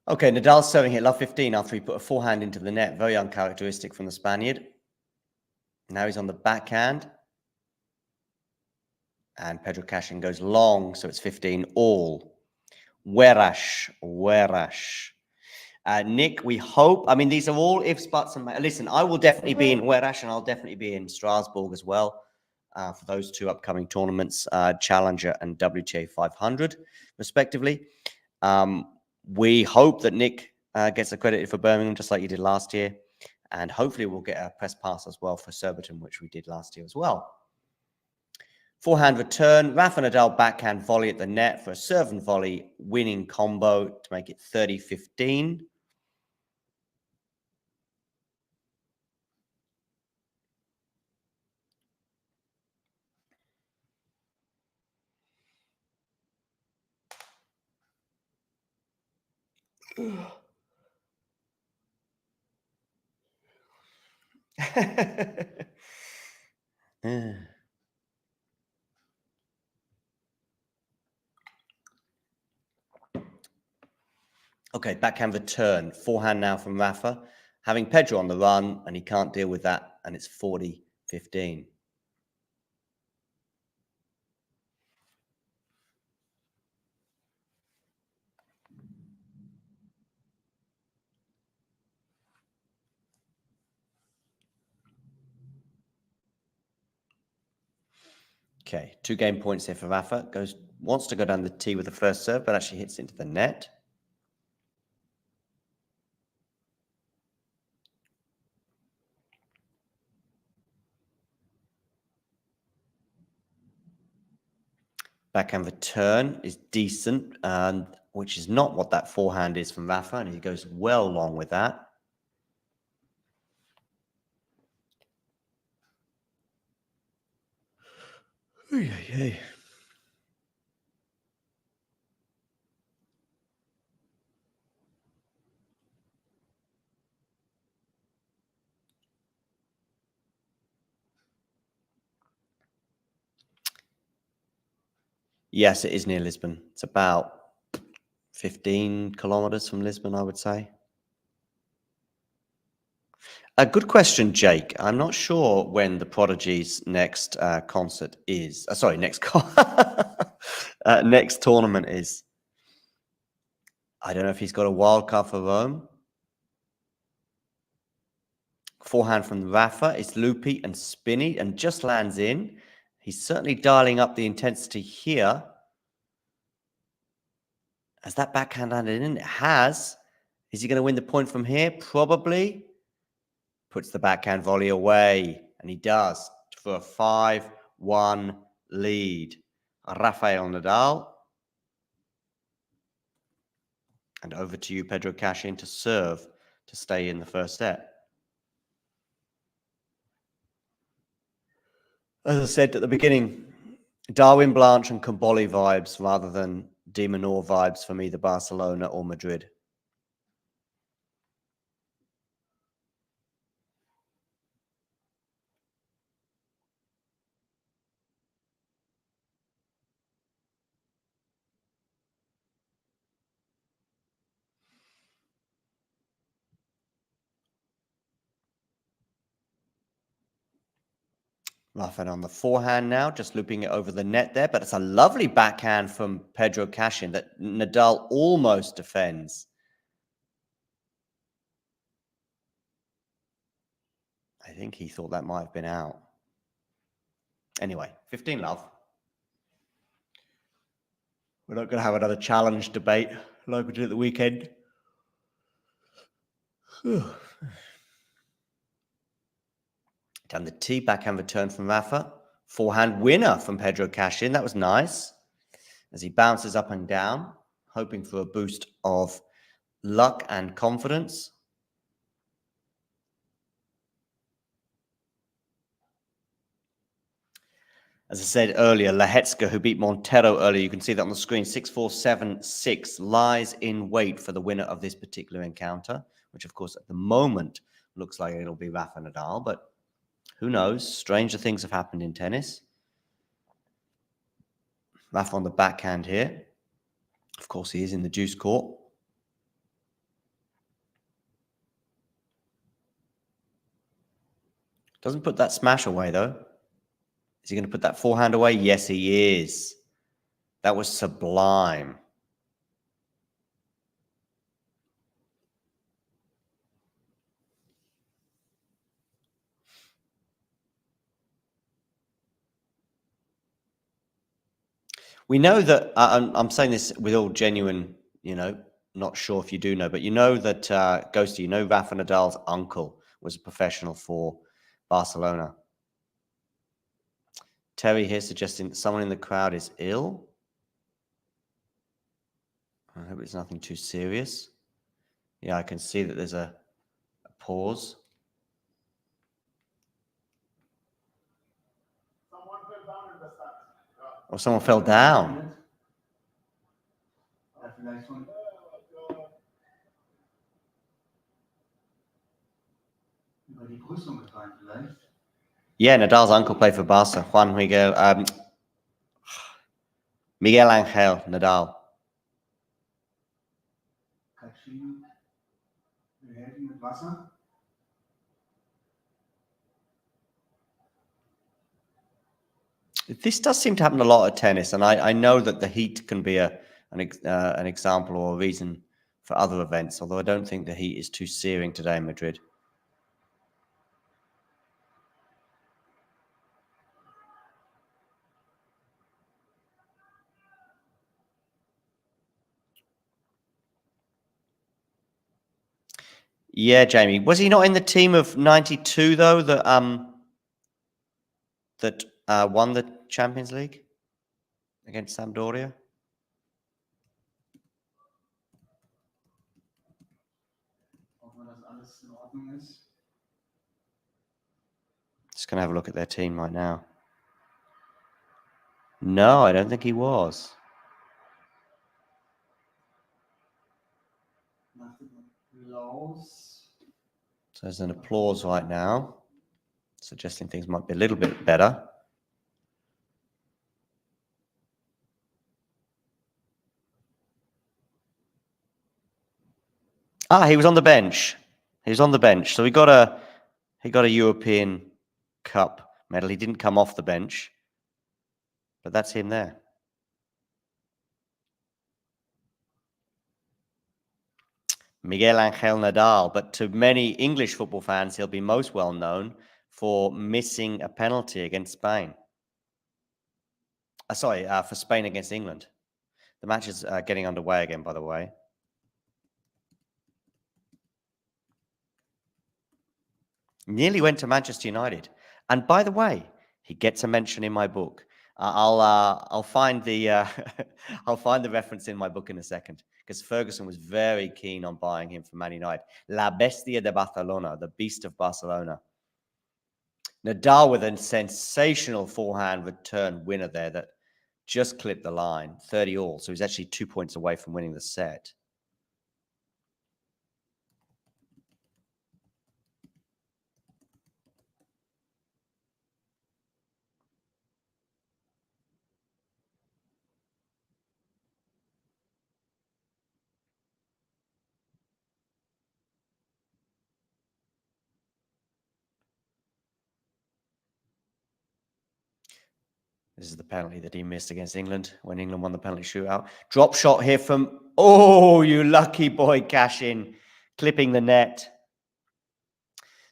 Okay, Nadal serving hit love 15 after he put a forehand into the net. Very uncharacteristic from the Spaniard. Now he's on the backhand. And Pedro Cachin goes long, so it's 15 all. Werash. Nick, we hope. I mean, these are all ifs, buts, and listen, I will definitely be in Werash and I'll definitely be in Strasbourg as well for those two upcoming tournaments, Challenger and WTA 500, respectively. We hope that Nick gets accredited for Birmingham, just like you did last year. And hopefully we'll get a press pass as well for Surbiton, which we did last year as well. Forehand return, Rafa Nadal backhand volley at the net for a serve and volley winning combo to make it 30-15. Okay, backhand return. Forehand now from Rafa. Having Pedro on the run, and he can't deal with that, and it's 40-15. Okay, 2 game points here for Rafa. Wants to go down the tee with the first serve, but actually hits into the net. Backhand return is decent, and which is not what that forehand is from Rafa, and he goes well long with that. Yes, it is near Lisbon. It's about 15 kilometers from Lisbon, I would say. A good question, Jake. I'm not sure when the Prodigy's next concert is. Sorry, next next tournament is. I don't know if he's got a wild card for Rome. Forehand from Rafa. It's loopy and spinny and just lands in. He's certainly dialing up the intensity here. Has that backhand landed in? It has. Is he going to win the point from here? Probably. Puts the backhand volley away. And he does for a 5-1 lead. Rafael Nadal. And over to you, Pedro Cachin, to serve to stay in the first set. As I said at the beginning, Darwin Blanche and Kamboli vibes rather than Minaur vibes from either Barcelona or Madrid. Rafa on the forehand now, just looping it over the net there. But it's a lovely backhand from Pedro Cachin that Nadal almost defends. I think he thought that might have been out. Anyway, 15-love. We're not going to have another challenge debate like we did at the weekend. Down the tee, backhand return from Rafa. Forehand winner from Pedro Cachin. That was nice. As he bounces up and down, hoping for a boost of luck and confidence. As I said earlier, Lehecka, who beat Montero earlier, you can see that on the screen, 6-4, 7-6, lies in wait for the winner of this particular encounter, which, of course, at the moment looks like it'll be Rafa Nadal, but who knows? Stranger things have happened in tennis. Rafa on the backhand here. Of course, he is in the deuce court. Doesn't put that smash away, though. Is he going to put that forehand away? Yes, he is. That was sublime. We know that, I'm saying this with all genuine, not sure if you do know, but you know that, Ghosty, you know Rafa Nadal's uncle was a professional for Barcelona. Terry here suggesting that someone in the crowd is ill. I hope it's nothing too serious. Yeah, I can see that there's a pause. Or someone fell down. Yeah, Nadal's uncle played for Barca, Miguel Angel Nadal. This does seem to happen a lot at tennis, and I know that the heat can be an example or a reason for other events, although I don't think the heat is too searing today in Madrid. Yeah, Jamie. Was he not in the team of 92, though, that won the Champions League against Sampdoria? Just going to have a look at their team right now. No, I don't think he was. So there's an applause right now, suggesting things might be a little bit better. He was on the bench. He was on the bench. So he got a European Cup medal. He didn't come off the bench, but that's him there. Miguel Angel Nadal. But to many English football fans, he'll be most well known for missing a penalty against Spain. For Spain against England. The match is getting underway again, by the way. Nearly went to Manchester United. And by the way, he gets a mention in my book. I'll find the I'll find the reference in my book in a second, because Ferguson was very keen on buying him from Man United. La Bestia de Barcelona, the Beast of Barcelona. Nadal with a sensational forehand return winner there that just clipped the line, 30-all. So he's actually 2 points away from winning the set. This is the penalty that he missed against England when England won the penalty shootout. Drop shot here from, oh, you lucky boy, Cachin, clipping the net.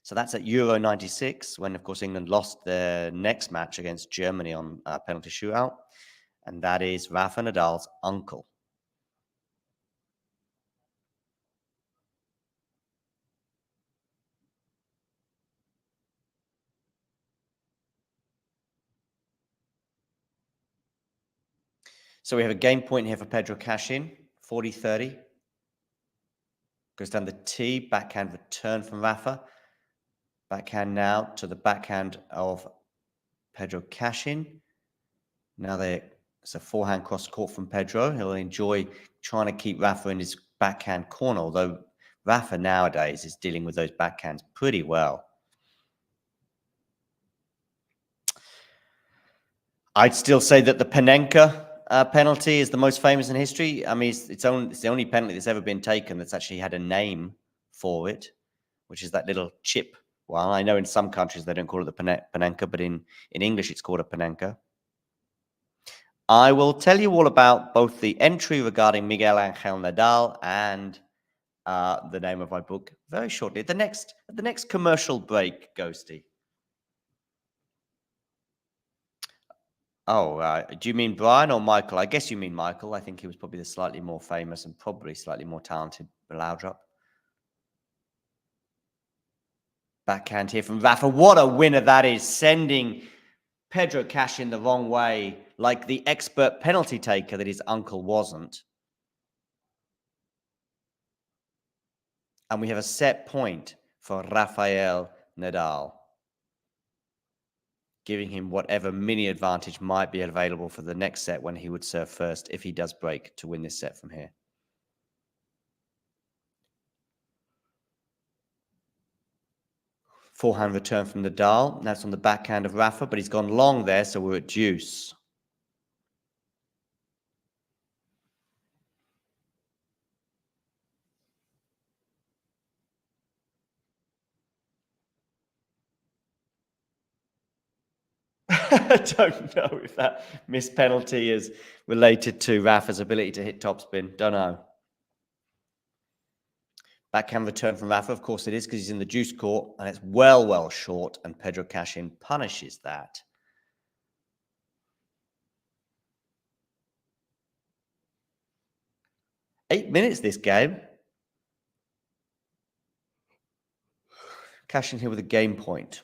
So that's at Euro 96, when, of course, England lost their next match against Germany on penalty shootout. And that is Rafa Nadal's uncle. So we have a game point here for Pedro Cachin, 40-30. Goes down the tee, backhand return from Rafa. Backhand now to the backhand of Pedro Cachin. Now it's a forehand cross court from Pedro. He'll enjoy trying to keep Rafa in his backhand corner, although Rafa nowadays is dealing with those backhands pretty well. I'd still say that the Panenka penalty is the most famous in history. I mean, it's the only penalty that's ever been taken that's actually had a name for it, which is that little chip. Well, I know in some countries they don't call it the Panenka, but in English it's called a Panenka. I will tell you all about both the entry regarding Miguel Angel Nadal and the name of my book very shortly. At the next commercial break, Ghosty. Oh, do you mean Brian or Michael? I guess you mean Michael. I think he was probably the slightly more famous and probably slightly more talented Balaudrup. Backhand here from Rafa. What a winner that is, sending Pedro Cachin the wrong way, like the expert penalty taker that his uncle wasn't. And we have a set point for Rafael Nadal, giving him whatever mini advantage might be available for the next set when he would serve first, if he does break, to win this set from here. Forehand return from Nadal. That's on the backhand of Rafa, but he's gone long there, so we're at deuce. I don't know if that missed penalty is related to Rafa's ability to hit topspin. Don't know. Backhand return from Rafa. Of course it is, because he's in the deuce court, and it's well short, and Pedro Cachin punishes that. Eight minutes this game. Cachin here with a game point.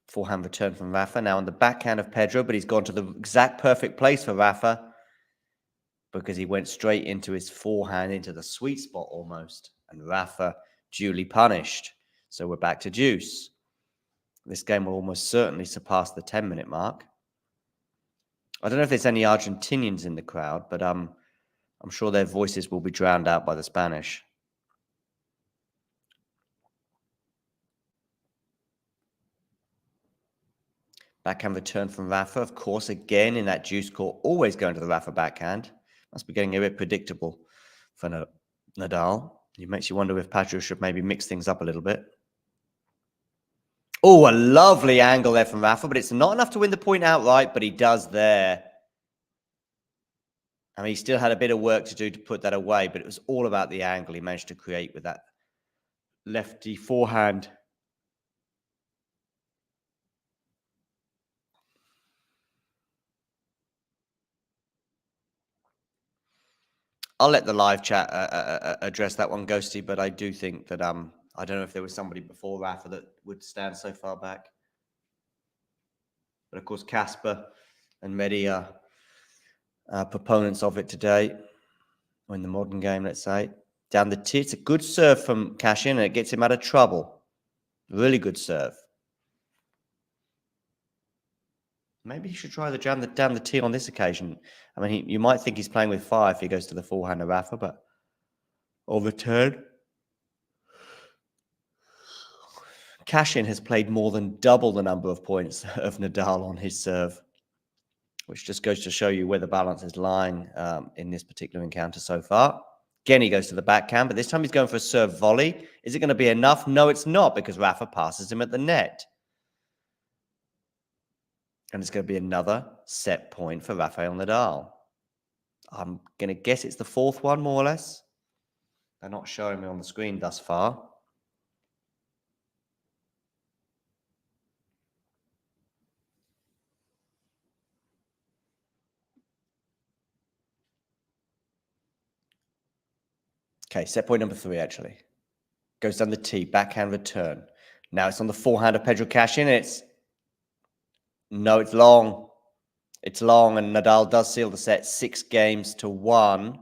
Forehand return from Rafa. Now on the backhand of Pedro, but he's gone to the exact perfect place for Rafa, because he went straight into his forehand, into the sweet spot almost. And Rafa duly punished. So we're back to deuce. This game will almost certainly surpass the 10-minute mark. I don't know if there's any Argentinians in the crowd, but I'm sure their voices will be drowned out by the Spanish. Backhand return from Rafa, of course, again in that deuce court, always going to the Rafa backhand. Must be getting a bit predictable for Nadal. It makes you wonder if Pedro should maybe mix things up a little bit. Oh, a lovely angle there from Rafa, but it's not enough to win the point outright, but he does there. I mean, he still had a bit of work to do to put that away, but it was all about the angle he managed to create with that lefty forehand. I'll let the live chat address that one, Ghosty, but I do think that I don't know if there was somebody before Rafa that would stand so far back. But of course, Casper and Mehdi are proponents of it today, or in the modern game, let's say. Down the tee, it's a good serve from Cachin, and it gets him out of trouble. Really good serve. Maybe he should try the down the tee on this occasion. I mean, you might think he's playing with fire if he goes to the forehand of Rafa, but over turn. Cachin has played more than double the number of points of Nadal on his serve, which just goes to show you where the balance is lying in this particular encounter so far. Again, he goes to the backhand, but this time he's going for a serve volley. Is it going to be enough? No, it's not, because Rafa passes him at the net. And it's going to be another set point for Rafael Nadal. I'm going to guess it's the fourth one, more or less. They're not showing me on the screen thus far. Okay, set point number 3, actually. Goes down the tee, backhand return. Now it's on the forehand of Pedro Cachin. No, it's long. It's long, and Nadal does seal the set 6-1.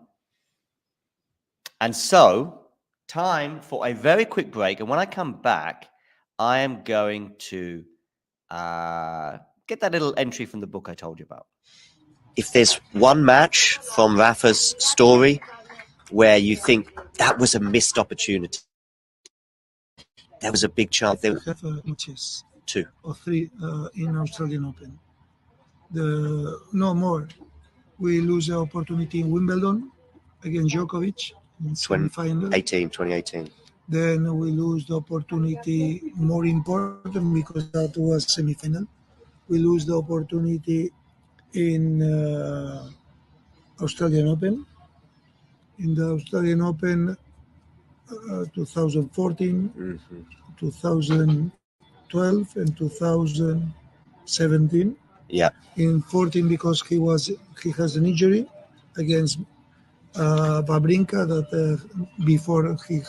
And so, time for a very quick break. And when I come back, I am going to get that little entry from the book I told you about. If there's one match from Rafa's story where you think that was a missed opportunity, there was a big chance. There have matches, 2 or 3 in Australian Open. No more. We lose the opportunity in Wimbledon against Djokovic in semi-final. 2018. Then we lose the opportunity, more important because that was semi-final. We lose the opportunity in Australian Open. In the Australian Open 2014, 2012 and 2017. Yeah. In 14 because he has an injury against Babrinka that before he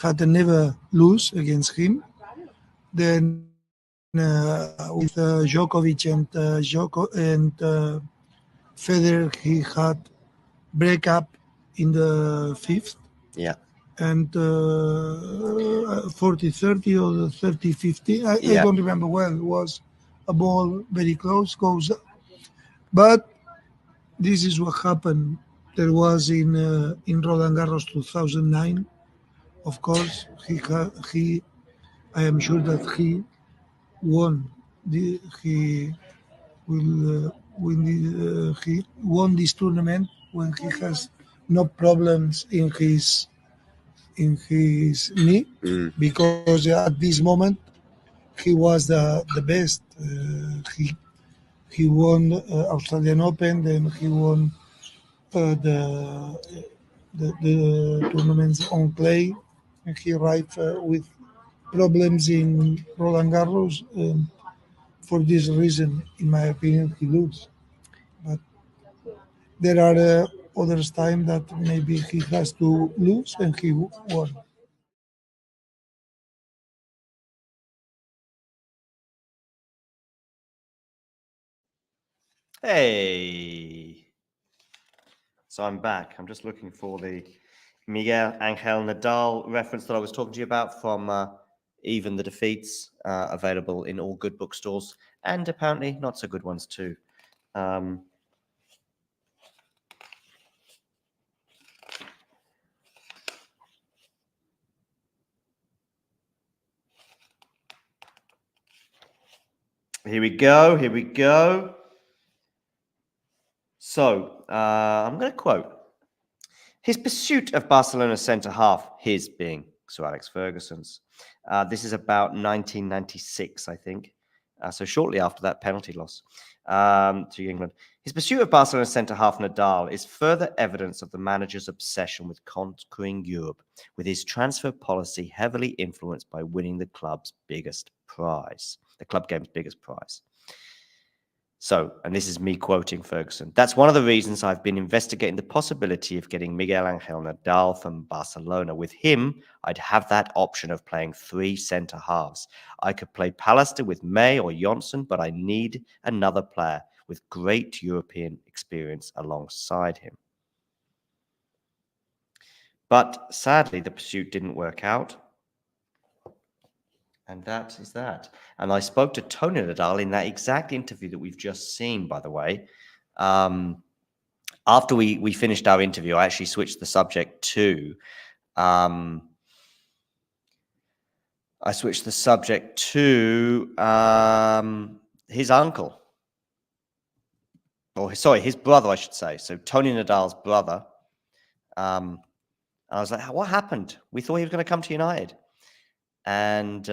had never lose against him. Then with Djokovic and Federer, he had breakup in the 5th. Yeah. And 40-30 or 30-50. I don't remember well. It was a ball very close, goes up. But this is what happened. There was in Roland Garros 2009. Of course, he I am sure that he won. He will win. He won this tournament when he has no problems in his knee, because at this moment he was the best. He won Australian Open, then he won the tournaments on clay, and he arrived with problems in Roland Garros. For this reason, in my opinion, he lose. But there are others time that maybe he has to lose and he won. Hey. So I'm back. I'm just looking for the Miguel Angel Nadal reference that I was talking to you about from Even the Defeats, available in all good bookstores and apparently not so good ones too. Here we go. So I'm going to quote. His pursuit of Barcelona's centre half, his being Sir Alex Ferguson's. This is about 1996, I think. So shortly after that penalty loss to England. His pursuit of Barcelona centre-half Nadal is further evidence of the manager's obsession with conquering Europe, with his transfer policy heavily influenced by winning the club game's biggest prize. So, and this is me quoting Ferguson, that's one of the reasons I've been investigating the possibility of getting Miguel Angel Nadal from Barcelona. With him, I'd have that option of playing 3 centre halves. I could play Pallister with May or Johnson, but I need another player with great European experience alongside him. But sadly, the pursuit didn't work out. And that is that. And I spoke to Tony Nadal in that exact interview that we've just seen, by the way. After we finished our interview, I actually switched the subject to his uncle. Or sorry, his brother, I should say. So Tony Nadal's brother. And I was like, what happened? We thought he was going to come to United. And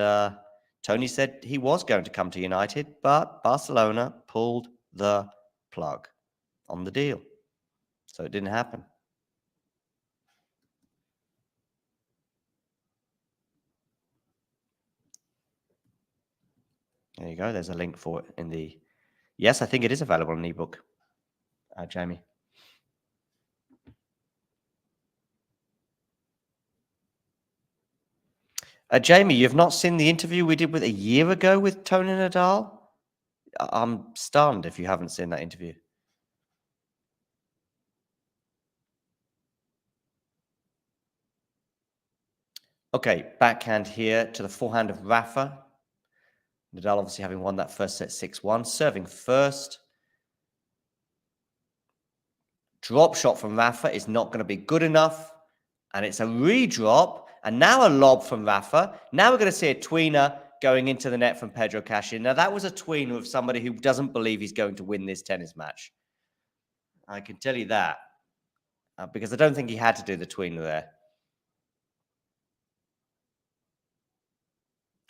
Tony said he was going to come to United, but Barcelona pulled the plug on the deal. So it didn't happen. There you go. There's a link for it in the... Yes, I think it is available in ebook, Jamie. Jamie, you've not seen the interview we did with a year ago with Tony Nadal? I'm stunned if you haven't seen that interview. Okay, backhand here to the forehand of Rafa. Nadal obviously having won that first set 6-1. Serving first. Drop shot from Rafa is not going to be good enough. And it's a redrop. And now a lob from Rafa. Now we're going to see a tweener going into the net from Pedro Cachin. Now that was a tweener of somebody who doesn't believe he's going to win this tennis match. I can tell you that. Because I don't think he had to do the tweener there.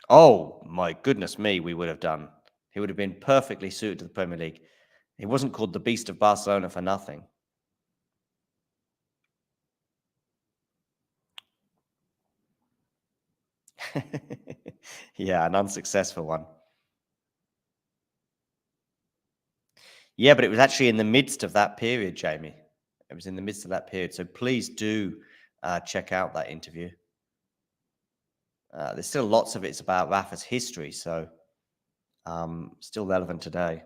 Oh, my goodness me, we would have done. He would have been perfectly suited to the Premier League. He wasn't called the Beast of Barcelona for nothing. Yeah, an unsuccessful one. Yeah, but it was actually in the midst of that period, Jamie. It was in the midst of that period. So please do check out that interview. There's still lots of it's about Rafa's history, so still relevant today.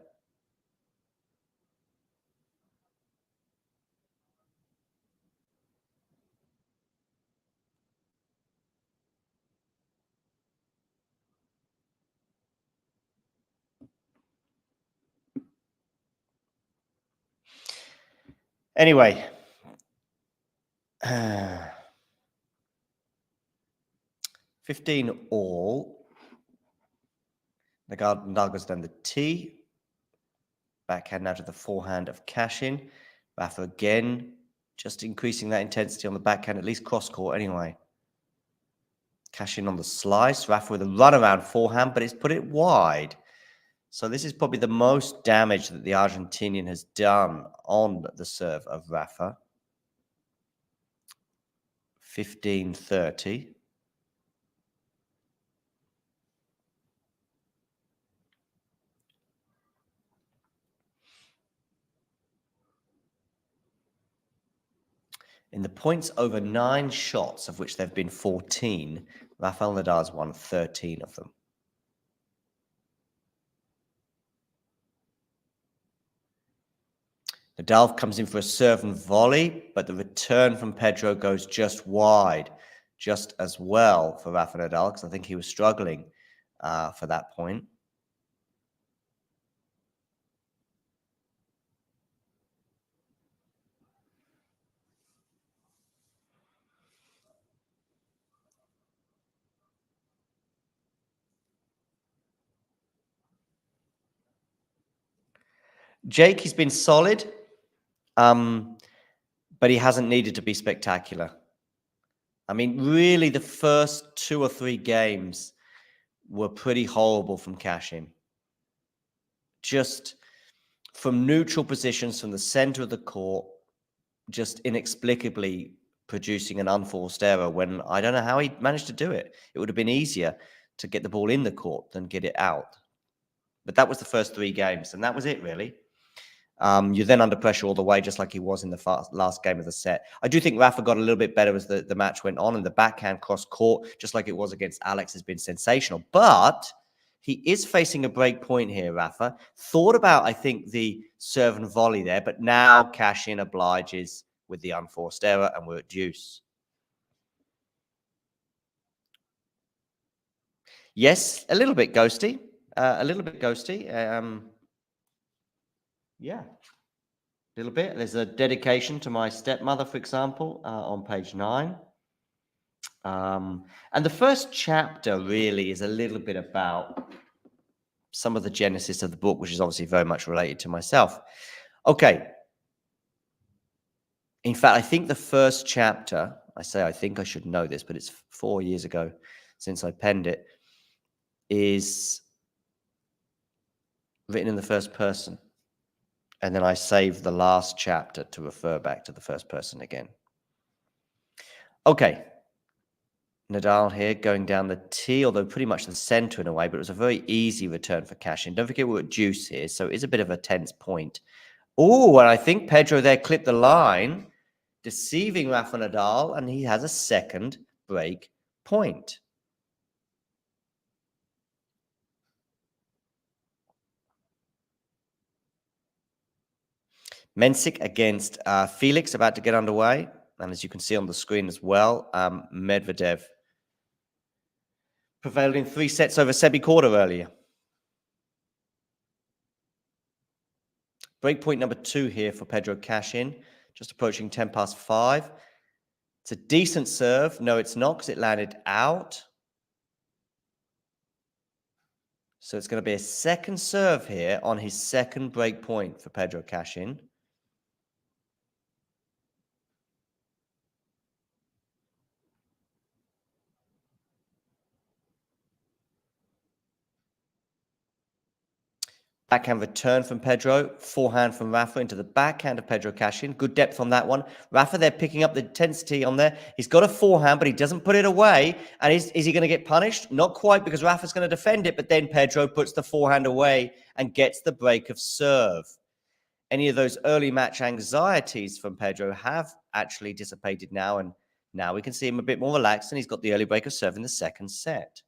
Anyway, 15 all. Nadal goes down the tee. Backhand now to the forehand of Cachin. Rafa again, just increasing that intensity on the backhand, at least cross court anyway. Cachin on the slice. Rafa with a runaround forehand, but it's put it wide. So this is probably the most damage that the Argentinian has done on the serve of Rafa. 15-30. In the points over 9 shots, of which there have been 14, Rafael Nadal has won 13 of them. Nadal comes in for a serve and volley, but the return from Pedro goes just wide, just as well for Rafa Nadal, because I think he was struggling for that point. Jake, he's been solid, but he hasn't needed to be spectacular. I mean, really, the first 2 or 3 games were pretty horrible from Cachin. Just from neutral positions from the center of the court, just inexplicably producing an unforced error when I don't know how he managed to do it. It would have been easier to get the ball in the court than get it out. But that was the first 3 games, and that was it, really. You're then under pressure all the way, just like he was in the last game of the set. I do think Rafa got a little bit better as the match went on, and the backhand cross court, just like it was against Alex, has been sensational. But he is facing a break point here, Rafa. Thought about, I think, the serve and volley there, but now Cachin obliges with the unforced error, and we're at deuce. Yes, a little bit ghosty. Yeah, a little bit. There's a dedication to my stepmother, for example, on page 9. And the first chapter really is a little bit about some of the genesis of the book, which is obviously very much related to myself. Okay. In fact, I think the first chapter, I think I should know this, but it's 4 years ago since I penned it, is written in the first person. And then I saved the last chapter to refer back to the first person again. Okay. Nadal here going down the tee, although pretty much the center in a way, but it was a very easy return for Cachin. Don't forget we're at deuce here, so it is a bit of a tense point. Oh, and I think Pedro there clipped the line, deceiving Rafa Nadal, and he has a second break point. Mensik against Felix about to get underway. And as you can see on the screen as well, Medvedev prevailed in 3 sets over Sebi Korda earlier. Breakpoint number 2 here for Pedro Cachin, just approaching 10 past 5. It's a decent serve. No, it's not, because it landed out. So it's going to be a second serve here on his second breakpoint for Pedro Cachin. Backhand return from Pedro. Forehand from Rafa into the backhand of Pedro Cachin. Good depth on that one. Rafa there picking up the intensity on there. He's got a forehand, but he doesn't put it away. And is he going to get punished? Not quite, because Rafa's going to defend it. But then Pedro puts the forehand away and gets the break of serve. Any of those early match anxieties from Pedro have actually dissipated now. And now we can see him a bit more relaxed. And he's got the early break of serve in the second set.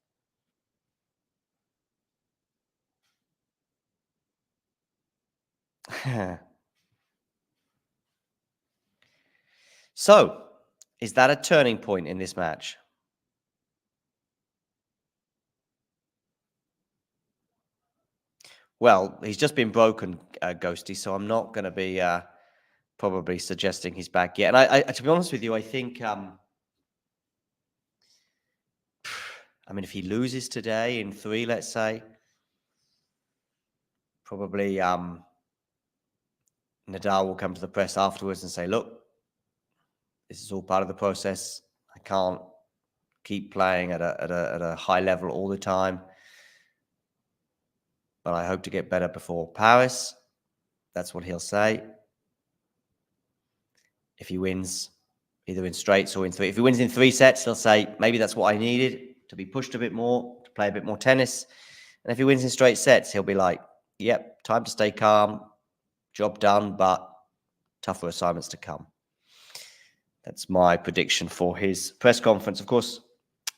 So, is that a turning point in this match? Well, he's just been broken, Ghosty, so I'm not going to be probably suggesting he's back yet. And I, to be honest with you, I think, I mean, if he loses today in 3, let's say, probably Nadal will come to the press afterwards and say, look, this is all part of the process. I can't keep playing at a high level all the time, but I hope to get better before Paris. That's what he'll say. If he wins either in straights or in 3. If he wins in 3 sets, he'll say, maybe that's what I needed, to be pushed a bit more, to play a bit more tennis. And if he wins in straight sets, he'll be like, yep, time to stay calm, job done, but tougher assignments to come. That's my prediction for his press conference. Of course,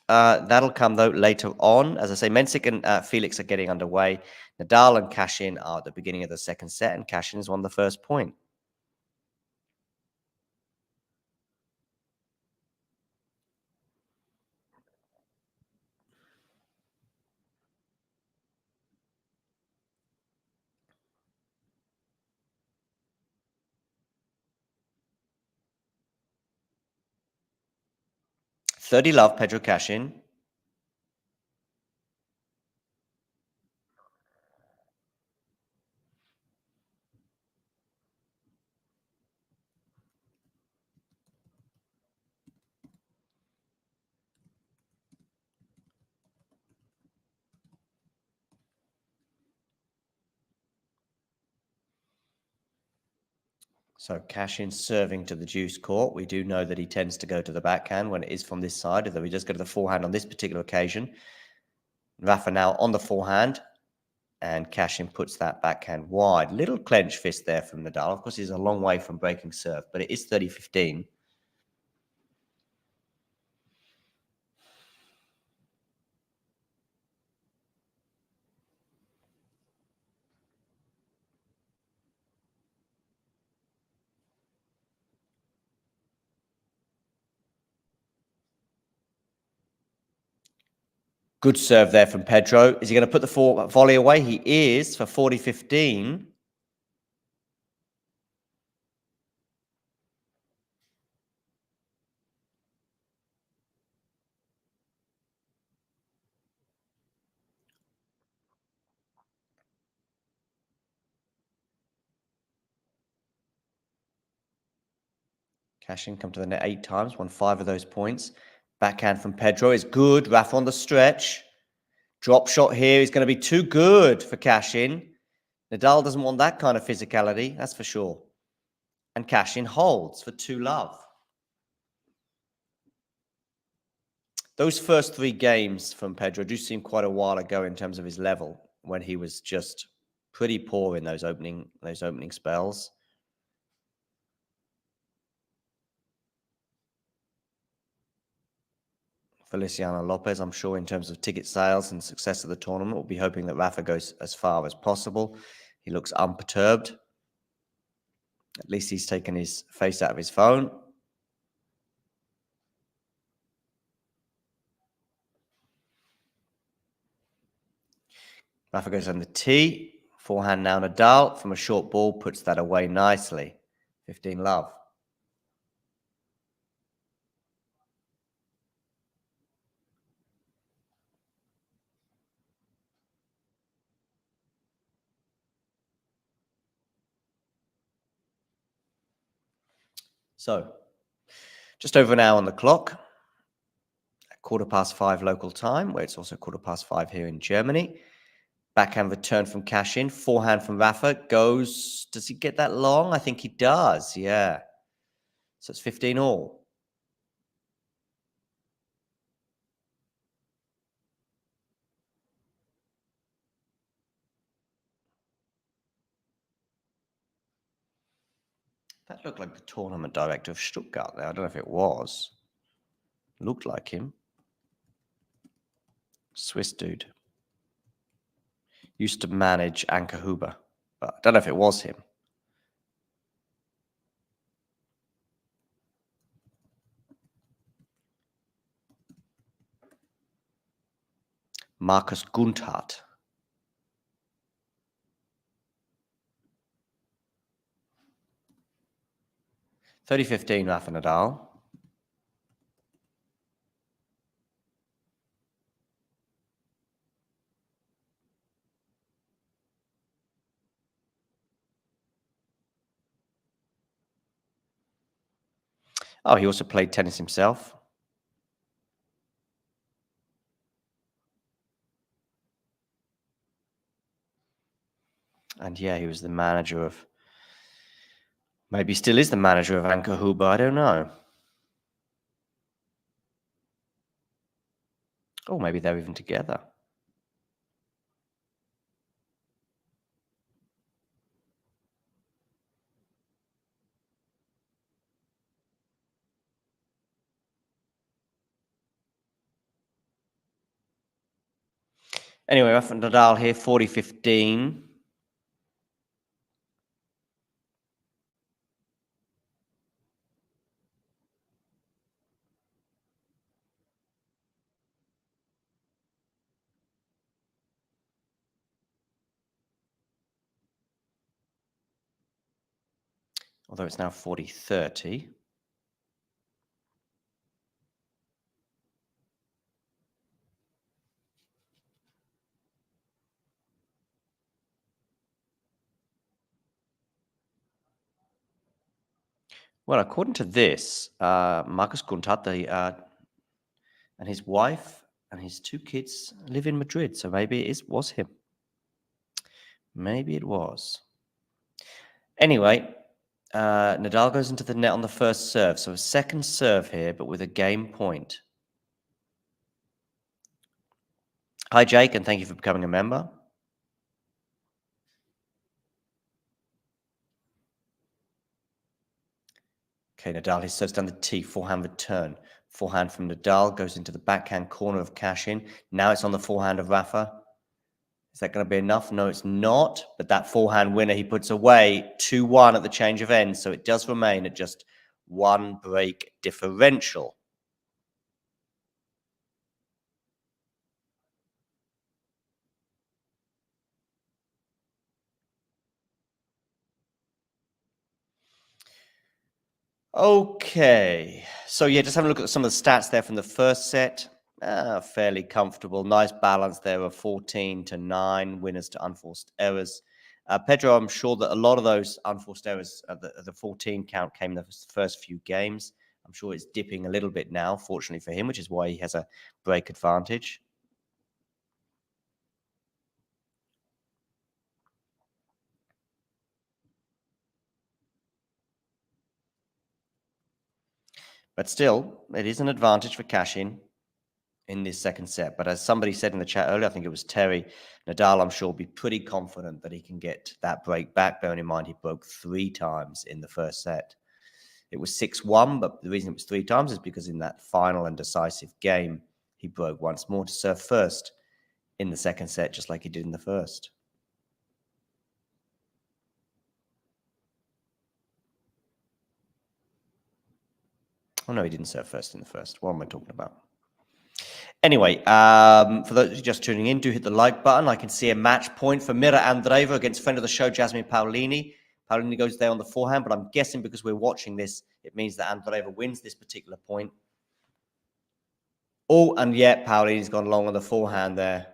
that'll come, though, later on. As I say, Mensik and Felix are getting underway. Nadal and Cachin are at the beginning of the second set, and Cachin has won the first point. .30 love, Pedro Cachin. So Cachin serving to the deuce court. We do know that he tends to go to the backhand when it is from this side, although he does go to the forehand on this particular occasion. Rafa now on the forehand, and Cachin puts that backhand wide. Little clenched fist there from Nadal. Of course, he's a long way from breaking serve, but it is 30-15. Good serve there from Pedro. Is he going to put the volley away? He is for 40-15. Cachin come to the net 8 times, won 5 of those points. Backhand from Pedro is good. Rafa on the stretch. Drop shot here is going to be too good for Cachin. Nadal doesn't want that kind of physicality, that's for sure. And Cachin holds for 2-love. Those first 3 games from Pedro do seem quite a while ago in terms of his level, when he was just pretty poor in those opening spells. Feliciano Lopez, I'm sure, in terms of ticket sales and success of the tournament, will be hoping that Rafa goes as far as possible. He looks unperturbed. At least he's taken his face out of his phone. Rafa goes on the tee. Forehand now Nadal from a short ball, puts that away nicely. 15-love. So, just over an hour on the clock. 5:15 local time, where it's also 5:15 here in Germany. Backhand return from Cachin. Forehand from Rafa goes. Does he get that long? I think he does, yeah. So it's 15 all. That looked like the tournament director of Stuttgart there. I don't know if it was. Looked like him. Swiss dude. Used to manage Anke Huber, but I don't know if it was him. Markus Gunthardt. (30-15) Rafa Nadal. Oh, he also played tennis himself. And yeah, he was the manager of, maybe still is the manager of Anke Huber, I don't know. Oh, maybe they're even together. Anyway, Rafa Nadal here, 40-15. Although it's now 40-30. Well, according to this, Markus Gunthardt and his wife and his 2 kids live in Madrid, so maybe it was him. Maybe it was. Anyway, Nadal goes into the net on the first serve. So a second serve here, but with a game point. Hi, Jake, and thank you for becoming a member. Okay, Nadal, he serves down the tee, forehand return. Forehand from Nadal goes into the backhand corner of Cachin. Now it's on the forehand of Rafa. Is that going to be enough? No, it's not. But that forehand winner he puts away 2-1 at the change of ends. So it does remain at just 1 break differential. Okay. So yeah, just having a look at some of the stats there from the first set. Fairly comfortable. Nice balance there of 14-9, winners to unforced errors. Pedro, I'm sure that a lot of those unforced errors, the 14 count came in the first few games. I'm sure it's dipping a little bit now, fortunately for him, which is why he has a break advantage. But still, it is an advantage for Cachin in this second set. But as somebody said in the chat earlier, I think it was Terry, Nadal, I'm sure, will be pretty confident that he can get that break back, bearing in mind he broke 3 times in the first set. It was 6-1, but the reason it was 3 times is because in that final and decisive game, he broke once more to serve first in the second set, just like he did in the first. Oh, no, he didn't serve first in the first. What am I talking about? Anyway, for those just tuning in, do hit the like button. I can see a match point for Mira Andreeva against friend of the show, Jasmine Paolini. Paolini goes there on the forehand, but I'm guessing because we're watching this, it means that Andreeva wins this particular point. Oh, and yet Paolini's gone long on the forehand there.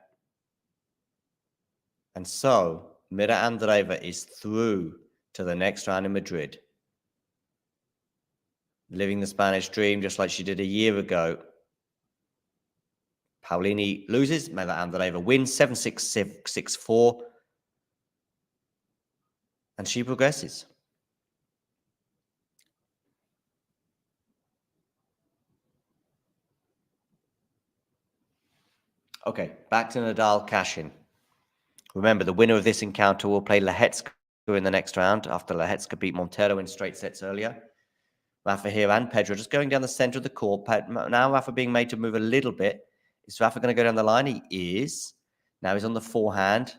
And so Mira Andreeva is through to the next round in Madrid. Living the Spanish dream just like she did a year ago. Paolini loses. Mira Andreeva wins 7-6, 6-4. And she progresses. Okay, back to Nadal Cachin. Remember, the winner of this encounter will play Lehecka in the next round after Lehecka beat Montero in straight sets earlier. Rafa here and Pedro just going down the center of the court. Now Rafa being made to move a little bit. Is Rafa going to go down the line? He is. Now he's on the forehand.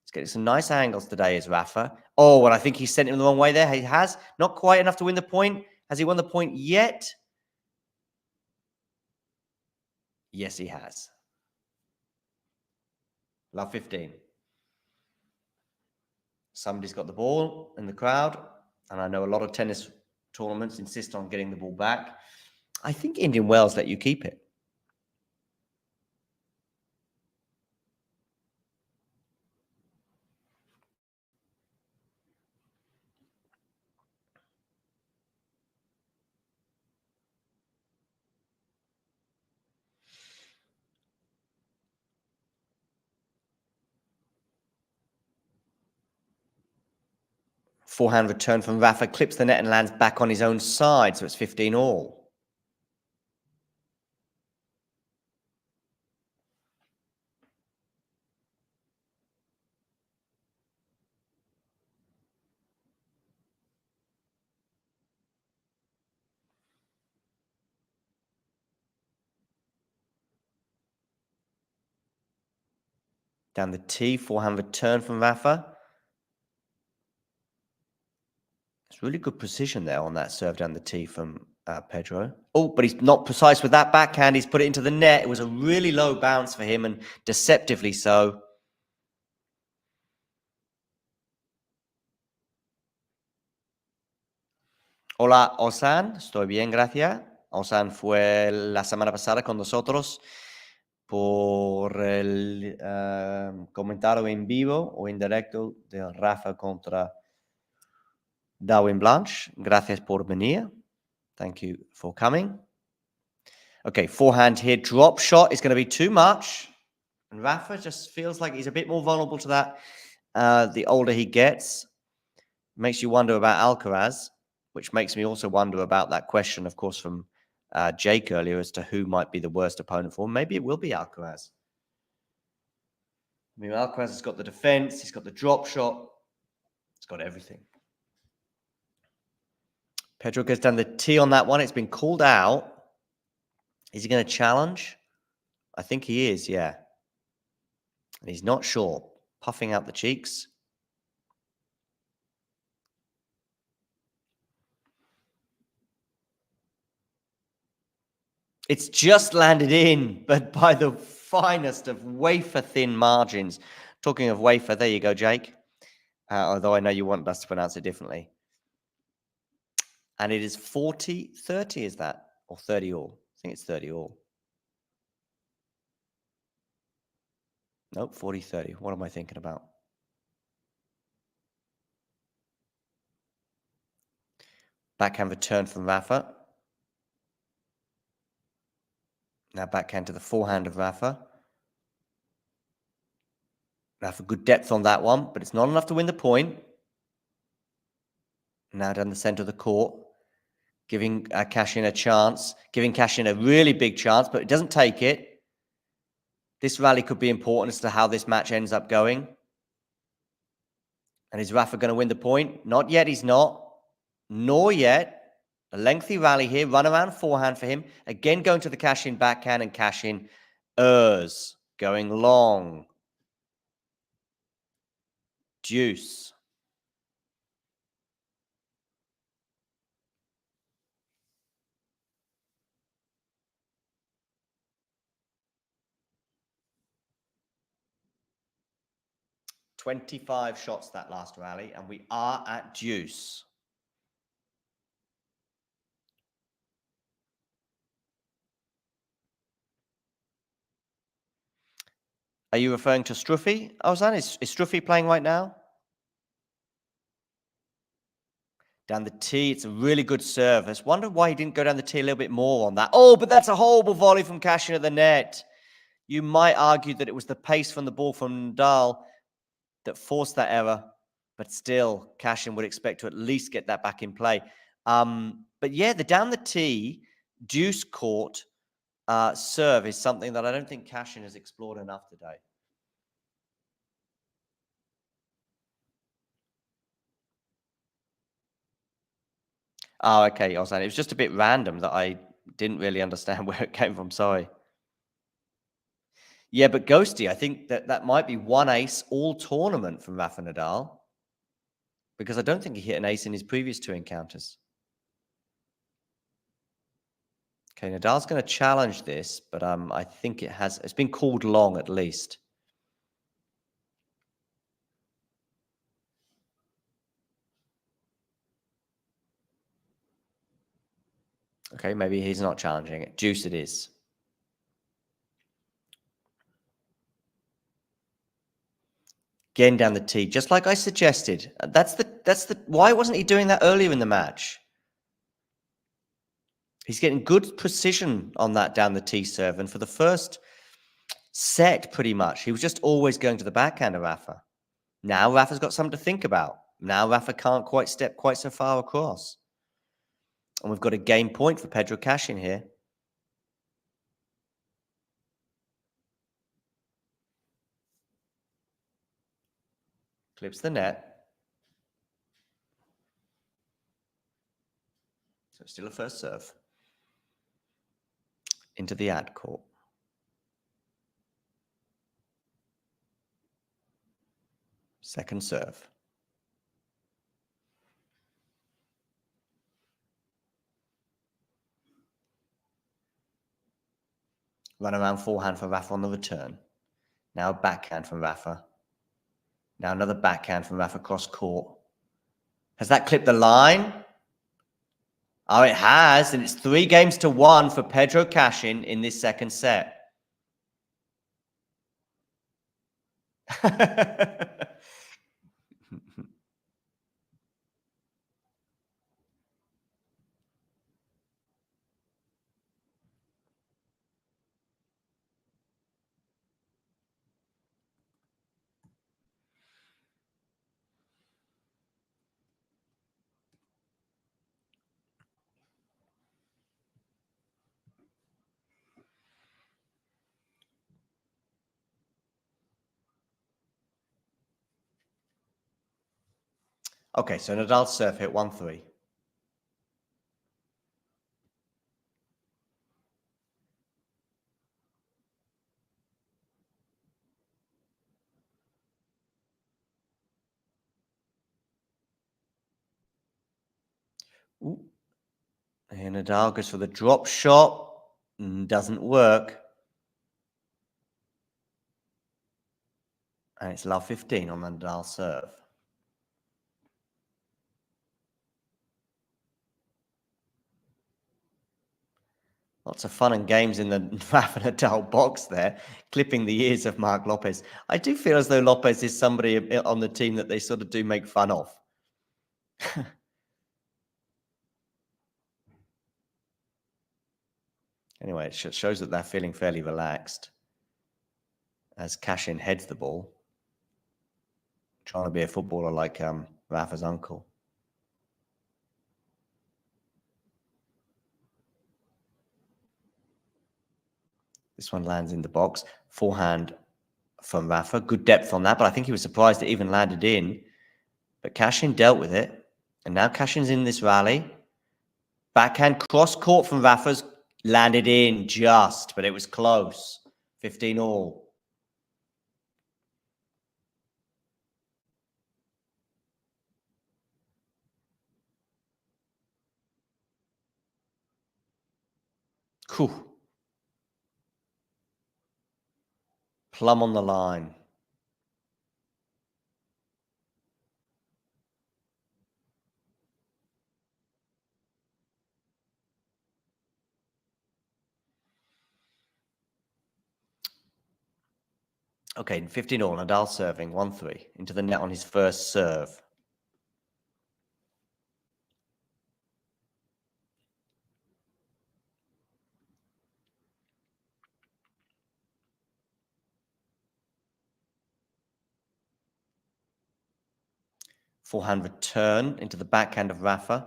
He's getting some nice angles today, is Rafa. Oh, and I think he sent him the wrong way there. He has. Not quite enough to win the point. Has he won the point yet? Yes, he has. Love 15. Somebody's got the ball in the crowd. And I know a lot of tennis tournaments insist on getting the ball back. I think Indian Wells let you keep it. Forehand return from Rafa, clips the net and lands back on his own side, so it's 15 all. Down the tee, forehand return from Rafa. It's really good precision there on that serve down the tee from Pedro. Oh, but he's not precise with that backhand. He's put it into the net. It was a really low bounce for him and deceptively so. Hola, Osan. Estoy bien, gracias. Osan fue la semana pasada con nosotros por el comentario en vivo o en directo de Rafa contra Darwin Blanche. Gracias por venir. Thank you for coming. Okay, forehand here. Drop shot is going to be too much. And Rafa just feels like he's a bit more vulnerable to that the older he gets. Makes you wonder about Alcaraz. which makes me also wonder about that question, of course, from Jake earlier as to who might be the worst opponent for him. Maybe it will be Alcaraz. I mean, Alcaraz has got the defense, he's got the drop shot, he's got everything. Pedro goes down the tee on that one. It's been called out. Is he going to challenge? I think he is, yeah. And he's not sure. Puffing out the cheeks. It's just landed in, but by the finest of wafer-thin margins. Talking of wafer, there you go, Jake. Although I know you want us to pronounce it differently. And it is 40-30, is that? Or 30 all? I think it's 30 all. Nope, 40-30. What am I thinking about? Backhand return from Rafa. Now backhand to the forehand of Rafa. Rafa, good depth on that one, but it's not enough to win the point. Now down the center of the court. Giving Cachin a chance. Giving Cachin a really big chance, but it doesn't take it. This rally could be important as to how this match ends up going. And is Rafa going to win the point? Not yet, he's not. Nor yet. A lengthy rally here. Run around forehand for him. Again, going to the Cachin backhand, and Cachin errs. Going long. Deuce. "25 shots that last rally, and we are at deuce." Are you referring to Struffy, Ozan? Is Struffy playing right now? Down the tee, it's a really good service. Wonder why he didn't go down the tee a little bit more on that. Oh, but that's a horrible volley from Cachin at the net. You might argue that it was the pace from the ball from Nadal that forced that error, but still, Cachin would expect to at least get that back in play. But yeah, the down the tee, deuce court serve is something that I don't think Cachin has explored enough today. Oh, okay, Ozan. It was just a bit random that I didn't really understand where it came from. Sorry. Yeah, but Ghosty, I think that might be one ace all tournament from Rafa Nadal, because I don't think he hit an ace in his previous two encounters. Okay, Nadal's going to challenge this, but I think it's been called long at least. Okay, maybe he's not challenging it. Deuce it is. Again down the tee, just like I suggested. That's the why wasn't he doing that earlier in the match? He's getting good precision on that down the tee serve, and for the first set, pretty much, he was just always going to the backhand of Rafa. Now Rafa's got something to think about. Now Rafa can't quite step quite so far across. And we've got a game point for Pedro Cachin here. Clips the net. So still a first serve. Into the ad court. Second serve. Run around forehand for Rafa on the return. Now a backhand from Rafa. Now another backhand from Rafa cross court. Has that clipped the line? Oh, it has, and it's 3-1 for Pedro Cachin in this second set. Okay, so Nadal's serve hit 1-3. Ooh. Here Nadal goes for the drop shot. Doesn't work. And it's love 15 on the Nadal serve. Lots of fun and games in the Rafa Nadal box there, clipping the ears of Marc Lopez. I do feel as though Lopez is somebody on the team that they sort of do make fun of. Anyway, it shows that they're feeling fairly relaxed as Cachin heads the ball, trying to be a footballer like Rafa's uncle. This one lands in the box. Forehand from Rafa. Good depth on that, but I think he was surprised it even landed in. But Cachin dealt with it. And now Cachin's in this rally. Backhand cross court from Rafa's landed in just, but it was close. 15 all. Whew. Plumb on the line. Okay, 15 all. Nadal serving 1-3 into the net on his first serve. Forehand return into the backhand of Rafa.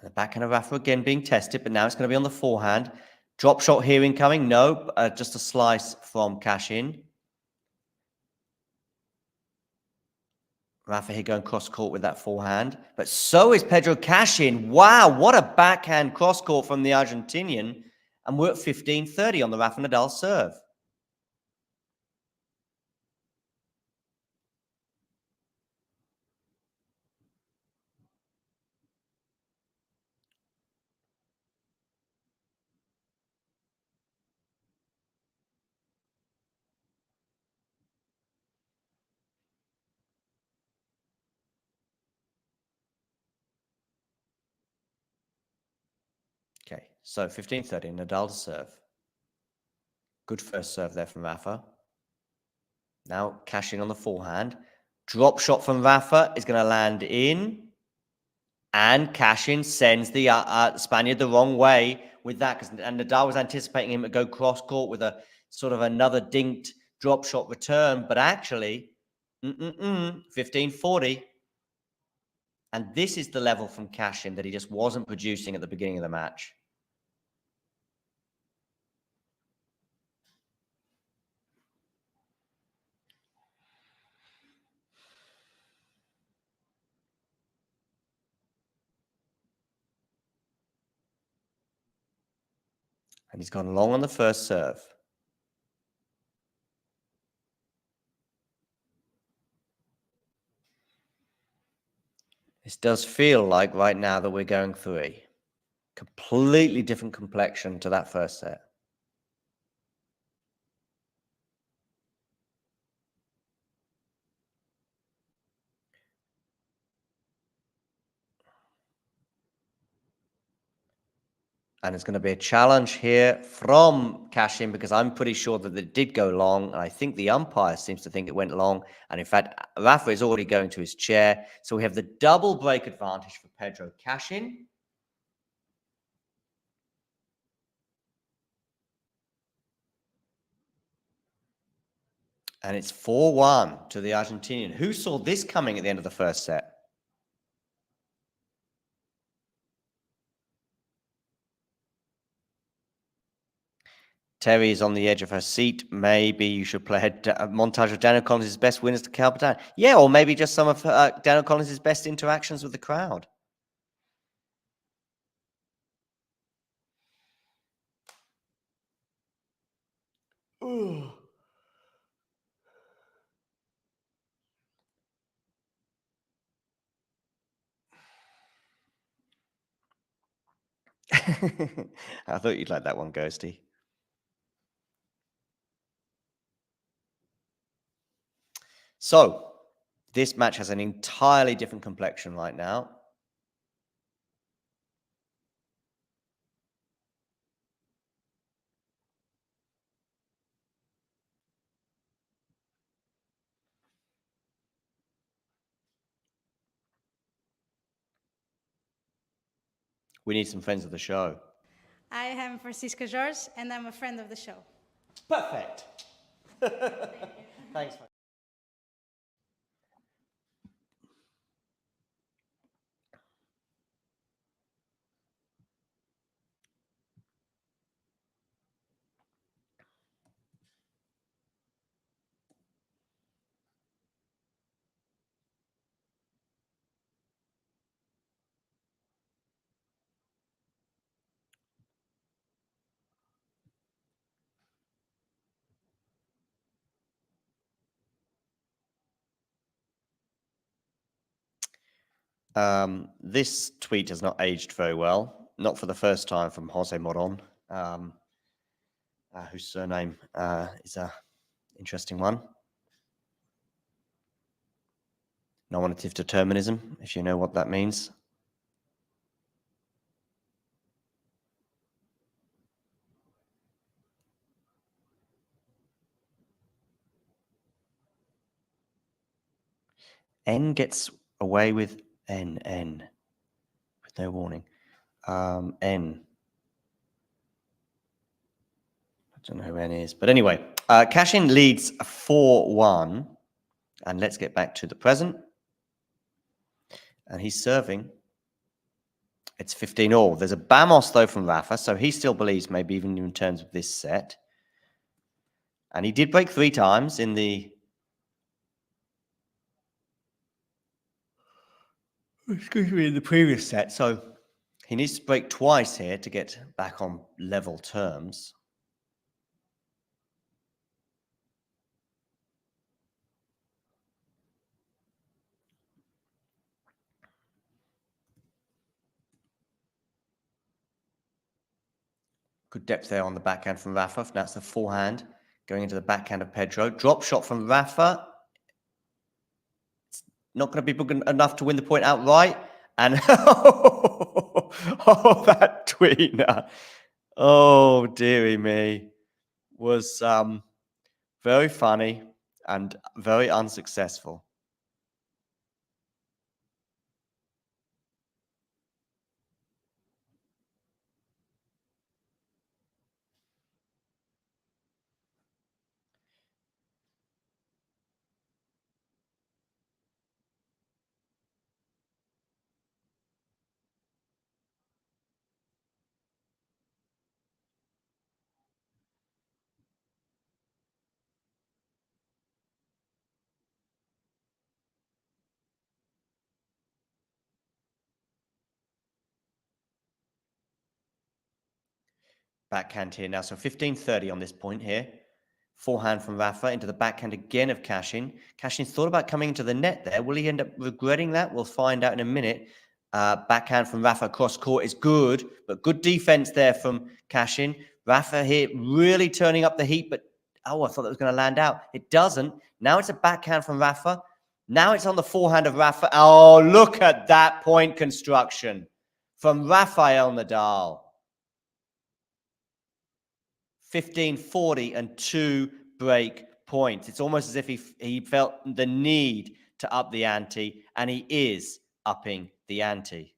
And the backhand of Rafa again being tested, but now it's going to be on the forehand. Drop shot here incoming. No, just a slice from Cachin. Rafa here going cross court with that forehand. But so is Pedro Cachin. Wow, what a backhand cross court from the Argentinian. And we're at 15-30 on the Rafa Nadal serve. Okay, so 15-30, Nadal to serve. Good first serve there from Rafa. Now Cachin on the forehand. Drop shot from Rafa is going to land in. And Cachin sends the Spaniard the wrong way with that. And Nadal was anticipating him to go cross court with a sort of another dinked drop shot return. But actually, 15-40. And this is the level from Cachin that he just wasn't producing at the beginning of the match. And he's gone long on the first serve. This does feel like right now that we're going 3. Completely different complexion to that first set. And it's going to be a challenge here from Cachin because I'm pretty sure that it did go long. And I think the umpire seems to think it went long. And in fact, Rafa is already going to his chair. So we have the double break advantage for Pedro Cachin. And it's 4-1 to the Argentinian. Who saw this coming at the end of the first set? Terry is on the edge of her seat. Maybe you should play a montage of Daniel Collins' best winners to help down. Yeah, or maybe just some of Daniel Collins' best interactions with the crowd. Ooh. I thought you'd like that one, Ghosty. So, this match has an entirely different complexion right now. We need some friends of the show. I am Francisca George, and I'm a friend of the show. Perfect. Thanks. This tweet has not aged very well. Not for the first time from Jose Moron, whose surname is a interesting one. Nominative determinism, if you know what that means. N gets away with N with no warning. N. I don't know who N is, but anyway, Cachin leads 4-1, and let's get back to the present. And he's serving. It's 15-all. There's a Bamos though from Rafa, so he still believes maybe even in terms of this set. And he did break 3 times in the previous set, so he needs to break twice here to get back on level terms. Good depth there on the backhand from Rafa. That's the forehand going into the backhand of Pedro. Drop shot from Rafa. It's not going to be good enough to win the point outright. And oh, that tweener. Oh, dearie me. Was very funny and very unsuccessful. Backhand here now. So 15-30 on this point here. Forehand from Rafa into the backhand again of Cachin. Cachin thought about coming into the net there. Will he end up regretting that? We'll find out in a minute. Backhand from Rafa cross court is good, but good defense there from Cachin. Rafa here really turning up the heat, but oh, I thought that was going to land out. It doesn't. Now it's a backhand from Rafa. Now it's on the forehand of Rafa. Oh, look at that point construction from Rafael Nadal. 15-40 and 2 break points. It's almost as if he felt the need to up the ante, and he is upping the ante.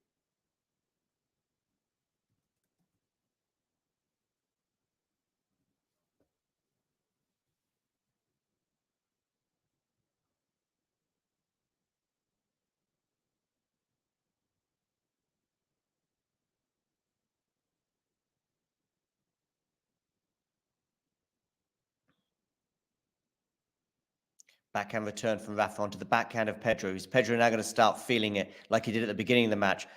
Backhand return from Rafa onto the backhand of Pedro. Is Pedro now going to start feeling it like he did at the beginning of the match?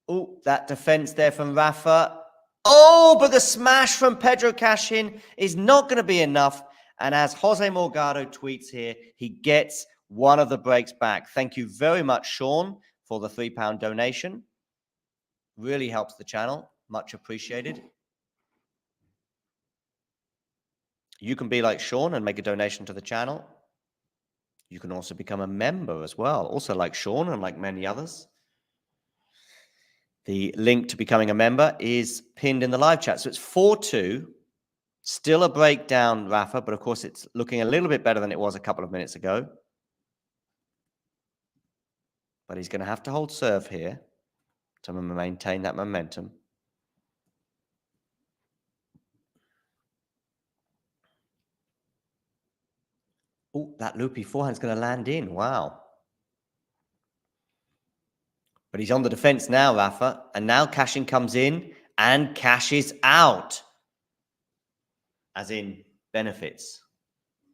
Oh, that defense there from Rafa. Oh, but the smash from Pedro Cachin is not going to be enough. And as Jose Morgado tweets here, he gets one of the breaks back. Thank you very much, Sean, for the £3 donation. Really helps the channel. Much appreciated. You can be like Sean and make a donation to the channel. You can also become a member as well, also like Sean and like many others. The link to becoming a member is pinned in the live chat. So it's 4-2. Still a breakdown, Rafa, but of course it's looking a little bit better than it was a couple of minutes ago. But he's going to have to hold serve here to maintain that momentum. Oh, that loopy forehand's going to land in. Wow. But he's on the defense now, Rafa. And now Cachin comes in and cashes out. As in benefits.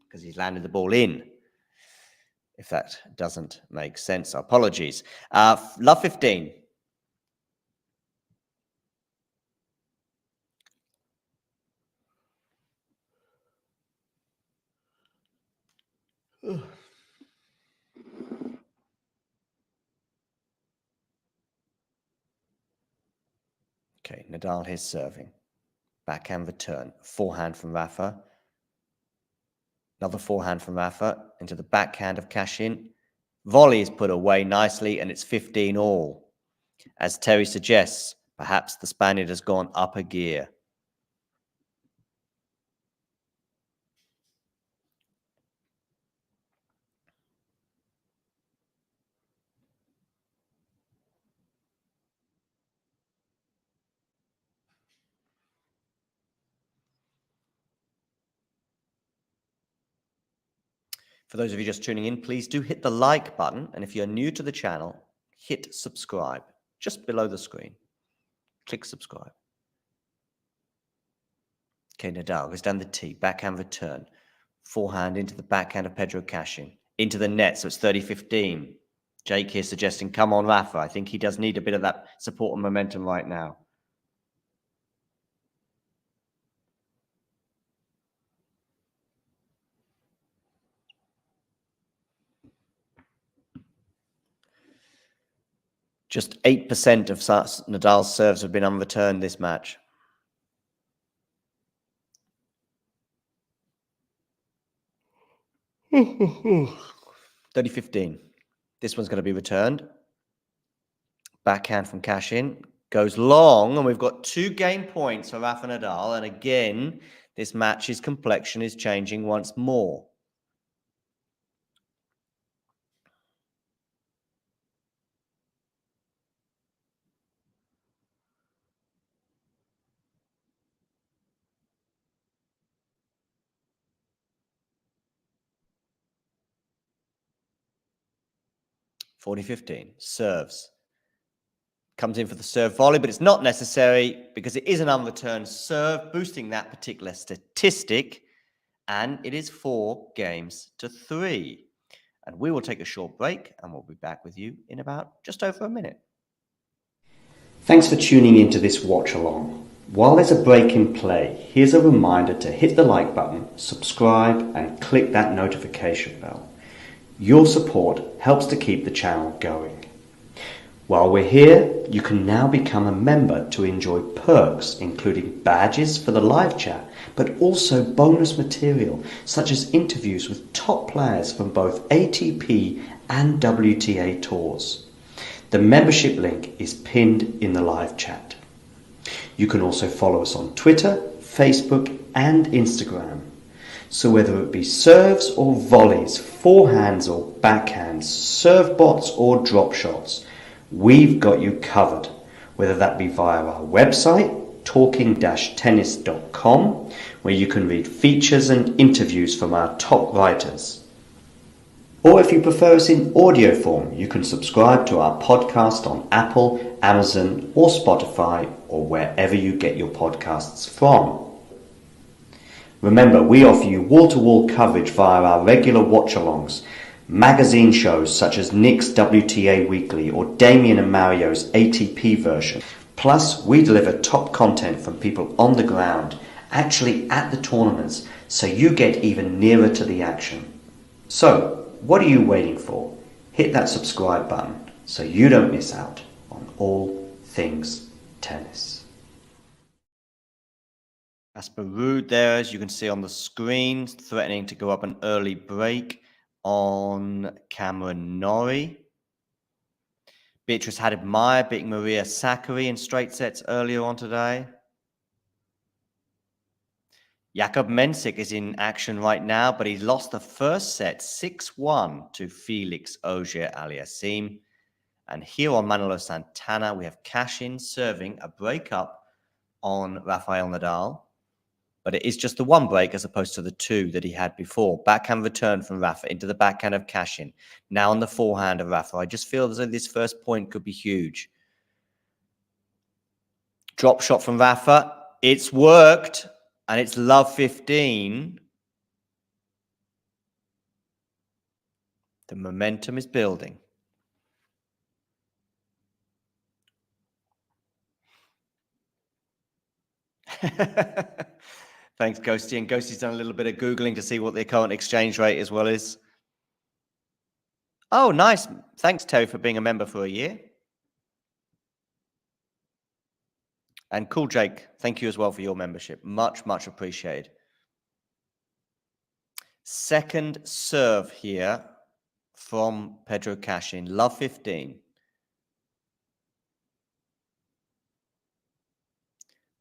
Because he's landed the ball in. If that doesn't make sense, apologies. Love 15. Okay, Nadal here's serving. Backhand return. Forehand from Rafa. Another forehand from Rafa into the backhand of Cachin. Volley is put away nicely, and it's 15 all. As Terry suggests, perhaps the Spaniard has gone up a gear. For those of you just tuning in, please do hit the like button. And if you're new to the channel, hit subscribe just below the screen. Click subscribe. Okay, Nadal goes down the tee, backhand return. Forehand into the backhand of Pedro Cachin. Into the net, so it's 30-15. Jake here suggesting, come on, Rafa. I think he does need a bit of that support and momentum right now. Just 8% of Nadal's serves have been unreturned this match. $30-15. This one's going to be returned. Backhand from Cachin goes long, and we've got 2 game points for Rafa Nadal. And again, this match's complexion is changing once more. $40-15. Serves. Comes in for the serve volley, but it's not necessary because it is an unreturned serve, boosting that particular statistic. And it is 4-3. And we will take a short break, and we'll be back with you in about just over a minute. Thanks for tuning into this watch along. While there's a break in play, here's a reminder to hit the like button, subscribe, and click that notification bell. Your support helps to keep the channel going. While we're here, you can now become a member to enjoy perks, including badges for the live chat, but also bonus material such as interviews with top players from both ATP and WTA tours. The membership link is pinned in the live chat. You can also follow us on Twitter, Facebook, and Instagram. So whether it be serves or volleys, forehands or backhands, serve bots or drop shots, we've got you covered, whether that be via our website, talking-tennis.com, where you can read features and interviews from our top writers. Or if you prefer us in audio form, you can subscribe to our podcast on Apple, Amazon, or Spotify, or wherever you get your podcasts from. Remember, we offer you wall-to-wall coverage via our regular watch-alongs, magazine shows such as Nick's WTA Weekly or Damien and Mario's ATP version. Plus, we deliver top content from people on the ground, actually at the tournaments, so you get even nearer to the action. So, what are you waiting for? Hit that subscribe button so you don't miss out on all things tennis. Casper Ruud there, as you can see on the screen, threatening to go up an early break on Cameron Norrie. Beatrice Haddad-Maia beating Maria Sakkari in straight sets earlier on today. Jakub Mensik is in action right now, but he lost the first set 6-1 to Felix Auger-Aliassime. And here on Manolo Santana, we have Cachin serving a breakup on Rafael Nadal. But it is just the one break as opposed to the two that he had before. Backhand return from Rafa into the backhand of Cachin. Now on the forehand of Rafa. I just feel as though this first point could be huge. Drop shot from Rafa. It's worked. And it's love 15. The momentum is building. Thanks, Ghosty. And Ghosty's done a little bit of Googling to see what the current exchange rate as well is. Oh, nice. Thanks, Terry, for being a member for a year. And Cool Jake, thank you as well for your membership. Much, much appreciated. Second serve here from Pedro Cachin. Love 15.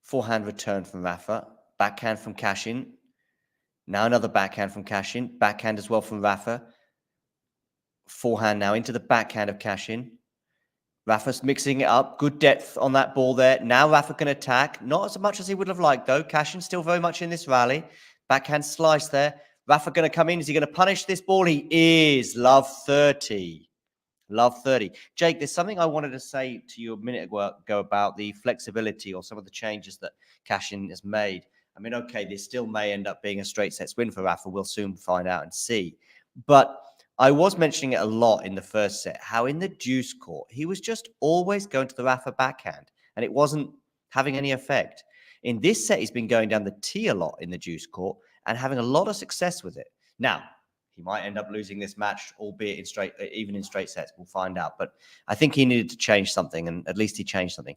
Forehand return from Rafa. Backhand from Cachin. Now another backhand from Cachin. Backhand as well from Rafa. Forehand now into the backhand of Cachin. Rafa's mixing it up. Good depth on that ball there. Now Rafa can attack. Not as much as he would have liked, though. Cachin still very much in this rally. Backhand slice there. Rafa going to come in. Is he going to punish this ball? He is. Love 30. Love 30. Jake, there's something I wanted to say to you a minute ago about the flexibility or some of the changes that Cachin has made. I mean, okay, this still may end up being a straight sets win for Rafa. We'll soon find out and see. But I was mentioning it a lot in the first set, how in the deuce court, he was just always going to the Rafa backhand, and it wasn't having any effect. In this set, he's been going down the tee a lot in the deuce court and having a lot of success with it. Now, he might end up losing this match, albeit even in straight sets. We'll find out. But I think he needed to change something, and at least he changed something.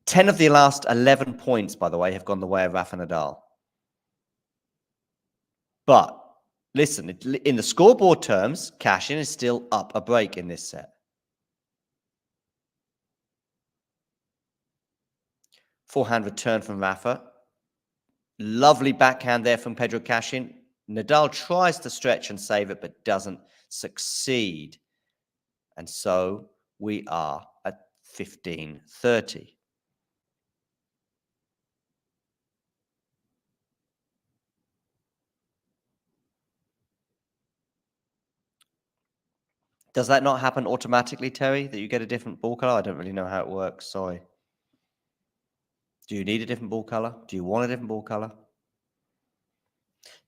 10 of the last 11 points, by the way, have gone the way of Rafa Nadal. But listen, in the scoreboard terms, Cachin is still up a break in this set. Forehand return from Rafa. Lovely backhand there from Pedro Cachin. Nadal tries to stretch and save it, but doesn't succeed. And so we are at 15-30. Does that not happen automatically, Terry, that you get a different ball color? I don't really know how it works. Sorry. Do you need a different ball color? Do you want a different ball color?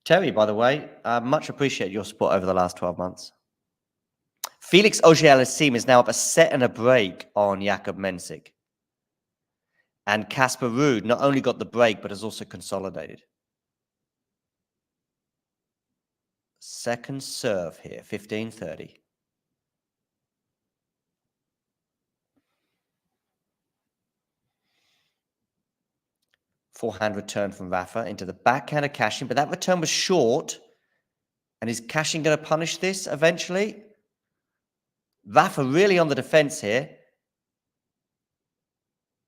Terry, by the way, much appreciate your support over the last 12 months. Felix Auger-Aliassime is now up a set and a break on Jakub Mensik. And Casper Ruud not only got the break, but has also consolidated. Second serve here, 15-30. Forehand return from Rafa into the backhand of Cachin, but that return was short. And is Cachin going to punish this eventually? Rafa really on the defense here.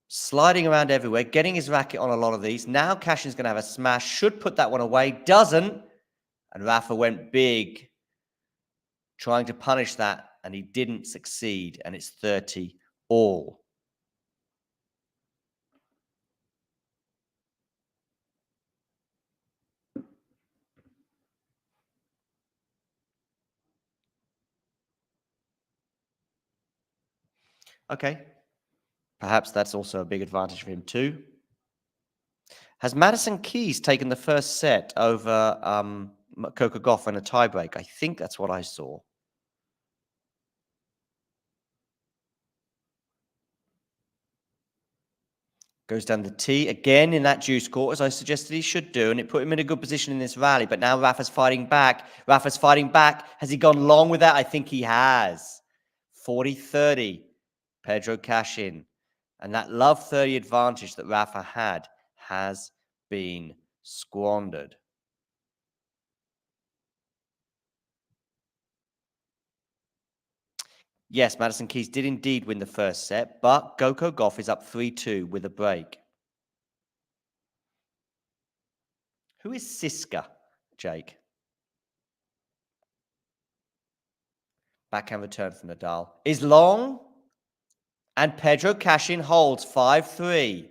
Sliding around everywhere, getting his racket on a lot of these. Now Cachin's going to have a smash. Should put that one away. Doesn't. And Rafa went big, trying to punish that. And he didn't succeed. And it's 30 all. Okay. Perhaps that's also a big advantage for him too. Has Madison Keys taken the first set over Coco Gauff in a tiebreak. I think that's what I saw. Goes down the tee again in that juice court, as I suggested he should do, and it put him in a good position in this rally. But now Rafa's fighting back. Rafa's fighting back. Has he gone long with that? I think he has. 40-30. Pedro Cachin. And that love 30 advantage that Rafa had has been squandered. Yes, Madison Keys did indeed win the first set, but Coco Gauff is up 3-2 with a break. Who is Siska, Jake? Backhand return from Nadal. Is long, and Pedro Cachin holds 5-3.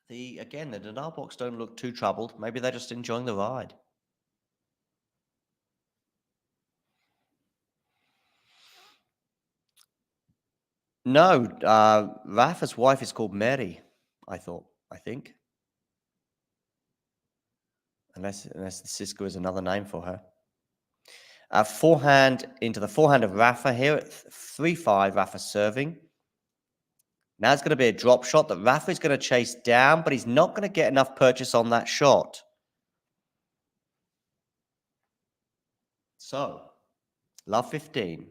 The Nadal box don't look too troubled. Maybe they're just enjoying the ride. No, Rafa's wife is called Mary, I think. Unless the Cisco is another name for her. Forehand into the forehand of Rafa here at 3-5, Rafa serving. Now it's going to be a drop shot that Rafa is going to chase down, but he's not going to get enough purchase on that shot. So, love 15.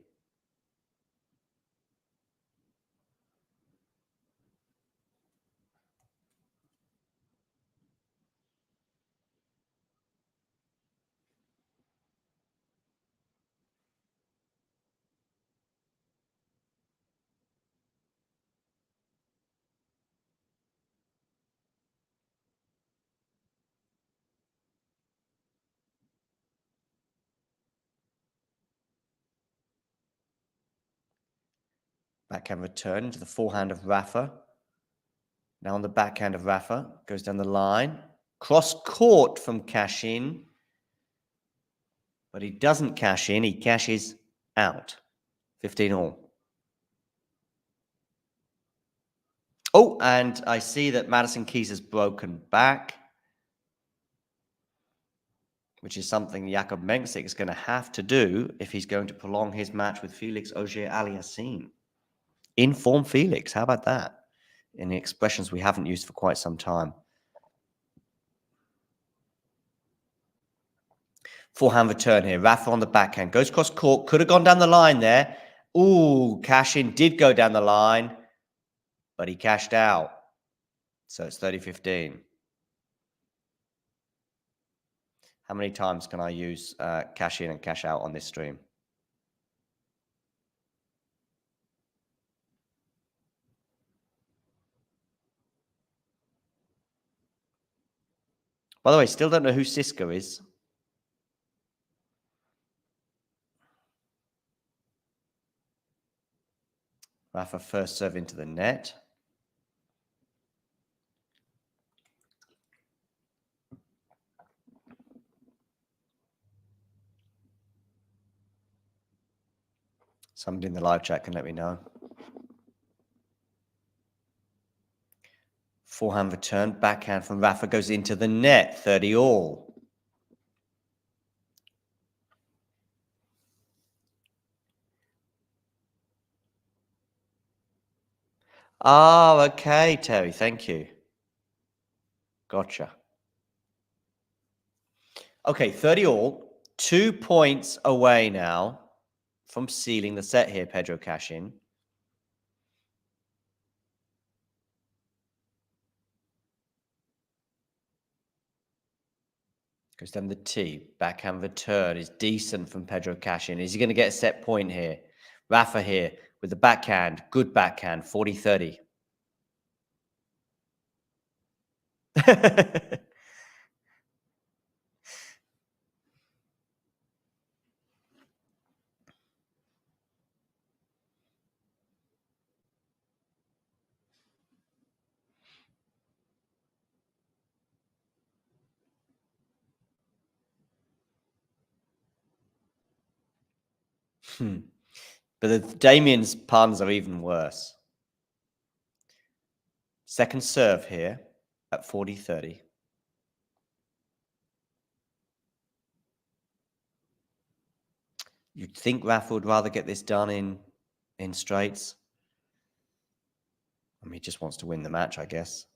Backhand return into the forehand of Rafa. Now on the backhand of Rafa, goes down the line. Cross court from Cachin. But he doesn't cash in, he cashes out. 15 all. Oh, and I see that Madison Keys has broken back, which is something Jakub Mensik is going to have to do if he's going to prolong his match with Felix Auger-Aliassime. In-form Felix, how about that? In the expressions we haven't used for quite some time. Forehand return here. Rafa on the backhand. Goes cross court. Could have gone down the line there. Ooh, Cachin did go down the line, but he cashed out. So it's 30-15. How many times can I use cash in and cash out on this stream? By the way, still don't know who Siska is. Rafa first serve into the net. Somebody in the live chat can let me know. Forehand return, backhand from Rafa goes into the net, 30 all. Oh, okay, Terry, thank you. Gotcha. Okay, 30 all. 2 points away now from sealing the set here, Pedro Cachin. Goes down the tee. Backhand return is decent from Pedro Cachin. Is he going to get a set point here? Rafa here with the backhand. Good backhand, 40-30. But the Damien's puns are even worse. Second serve here at 40-30. You'd think Rafa would rather get this done in straights. I mean, he just wants to win the match, I guess.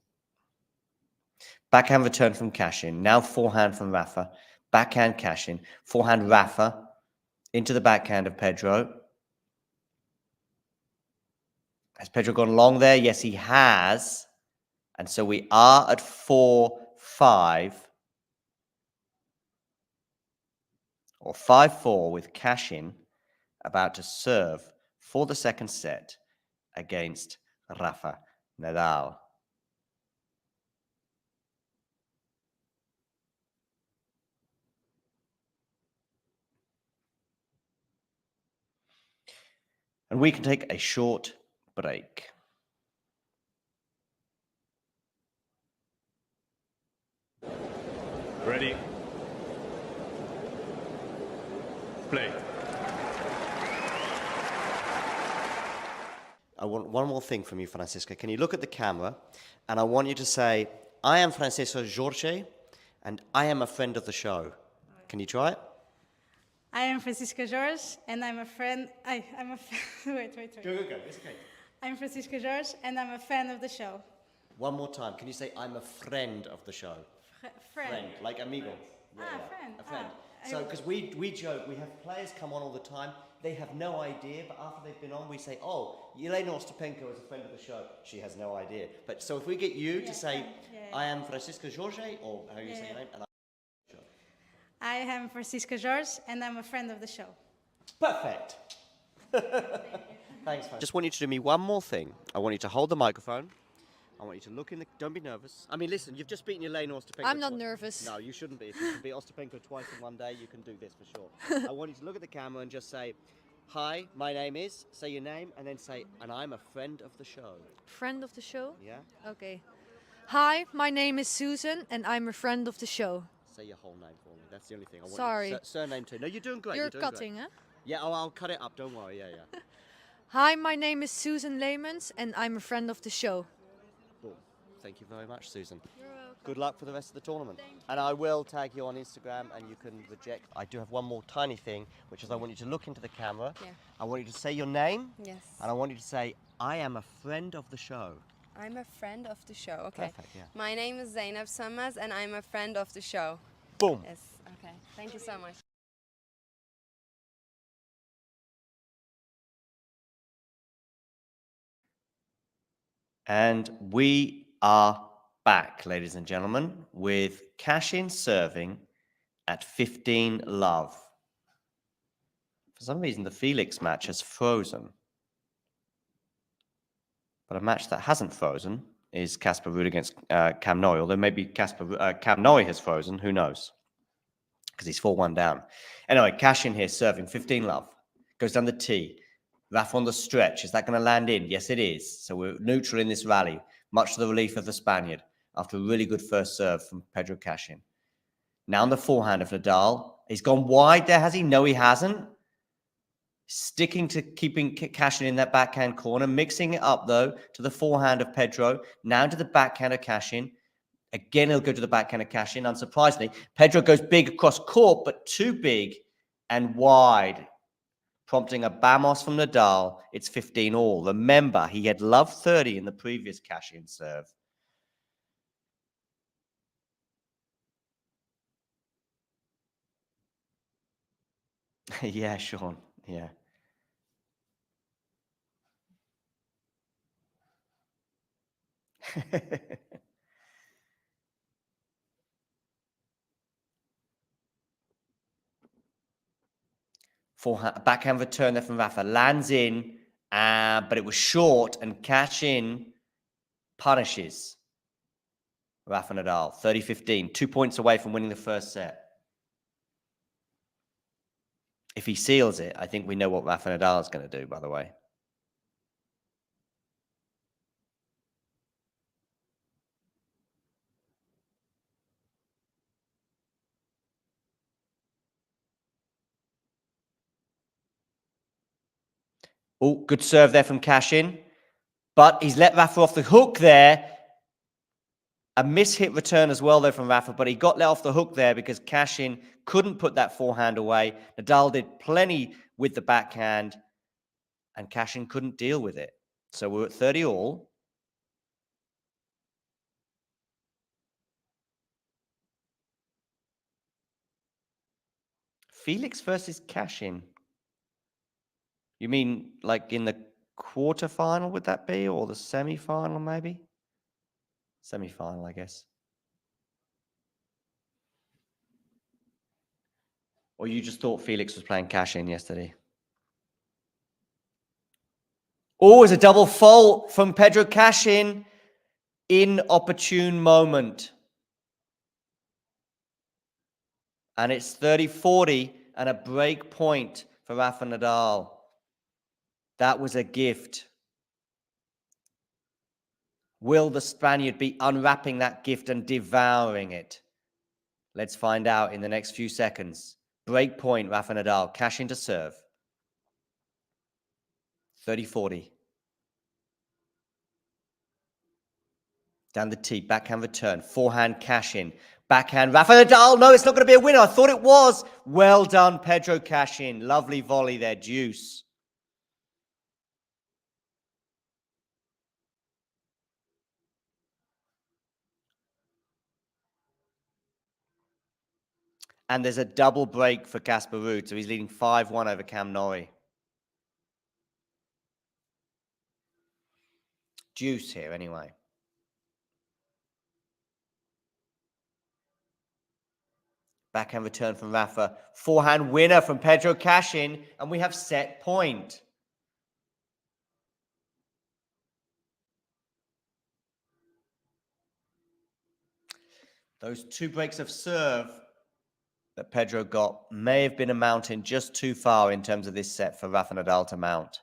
Backhand return from Cachin. Now forehand from Rafa. Backhand Cachin. Forehand Rafa. Into the backhand of Pedro. Has Pedro gone long there? Yes, he has. And so we are at 4-5. Or 5-4 with Cachin about to serve for the second set against Rafa Nadal. And we can take a short break. Ready. Play. I want one more thing from you, Francisca. Can you look at the camera? And I want you to say, I am Francisco Jorge, and I am a friend of the show. Can you try it? I am Francisca Jorge, and I'm a friend. I'm a wait. Go. It's okay. I'm Francisca Jorge, and I'm a fan of the show. One more time. Can you say, I'm a friend of the show? Friend. Like amigo. Friend. A friend. So, because we joke, we have players come on all the time. They have no idea, but after they've been on, we say, oh, Yelena Ostapenko is a friend of the show. She has no idea. But so if we get you to say, I am Francisca Jorge, or how you say your name, and I am Francisca Jorge, and I'm a friend of the show. Perfect. Thanks, man. Just want you to do me one more thing. I want you to hold the microphone. I want you to look in the... Don't be nervous. I mean, listen, you've just beaten Yelena Ostapenko. I'm not nervous. No, you shouldn't be. If you can beat Ostapenko twice in one day, you can do this for sure. I want you to look at the camera and just say, hi, my name is, say your name, and then say, and I'm a friend of the show. Friend of the show? Yeah? Okay. Hi, my name is Susan, and I'm a friend of the show. Say your whole name for me. That's the only thing I want. Sorry. Surname too. No, you're doing great. You're doing cutting, great. huh? Yeah, I'll cut it up. Don't worry. Yeah. Hi, my name is Susan Leemans, and I'm a friend of the show. Cool. Thank you very much, Susan. You're welcome. Good luck for the rest of the tournament. And I will tag you on Instagram, and you can reject. I do have one more tiny thing, which is I want you to look into the camera. Yeah. I want you to say your name. Yes. And I want you to say, I am a friend of the show. I'm a friend of the show. Okay. Perfect, yeah. My name is Zainab Sammaz, and I'm a friend of the show. Boom. Yes. Okay. Thank you so much. And we are back, ladies and gentlemen, with Cachin serving at 15-love. For some reason, the Felix match has frozen. But a match that hasn't frozen is Casper Ruud against Cam Norrie, although maybe Cam Norrie has frozen, who knows? Because he's 4-1 down. Anyway, Cachin here serving 15-love. Goes down the tee. Rafa on the stretch. Is that going to land in? Yes, it is. So we're neutral in this rally, much to the relief of the Spaniard, after a really good first serve from Pedro Cachin. Now on the forehand of Nadal. He's gone wide there, has he? No, he hasn't. Sticking to keeping Cachin in that backhand corner, mixing it up, though, to the forehand of Pedro. Now to the backhand of Cachin. Again, he'll go to the backhand of Cachin. Unsurprisingly, Pedro goes big across court, but too big and wide, prompting a Bamos from Nadal. It's 15-all. Remember, he had love 30 in the previous Cachin serve. Yeah, Sean. Yeah. Forehand, backhand return there from Rafa. Lands in, but it was short, and Cachin punishes Rafa Nadal. 30-15. 2 points away from winning the first set. If he seals it, I think we know what Rafa Nadal is going to do, by the way. Oh, good serve there from Cachin. But he's let Rafa off the hook there. A miss-hit return as well, though, from Rafa, but he got let off the hook there because Cachin couldn't put that forehand away. Nadal did plenty with the backhand, and Cachin couldn't deal with it. So we're at 30 all. Felix versus Cachin. You mean like in the quarterfinal, would that be? Or the semi-final, maybe? Semi-final, I guess. Or you just thought Felix was playing Cachin yesterday? Oh, it's a double fault from Pedro Cachin. Inopportune moment. And it's 30-40 and a break point for Rafa Nadal. That was a gift. Will the Spaniard be unwrapping that gift and devouring it? Let's find out in the next few seconds. Break point, Rafa Nadal. Cachin to serve. 30-40. Down the tee, backhand return. Forehand Cachin. Backhand Rafa Nadal. No, it's not going to be a winner. I thought it was. Well done, Pedro Cachin. Lovely volley there, deuce. And there's a double break for Casper Ruud, so he's leading 5-1 over Cam Norrie. Deuce here, anyway. Backhand return from Rafa. Forehand winner from Pedro Cachin, and we have set point. Those two breaks of serve that Pedro got may have been a mountain just too far in terms of this set for Rafa Nadal to mount.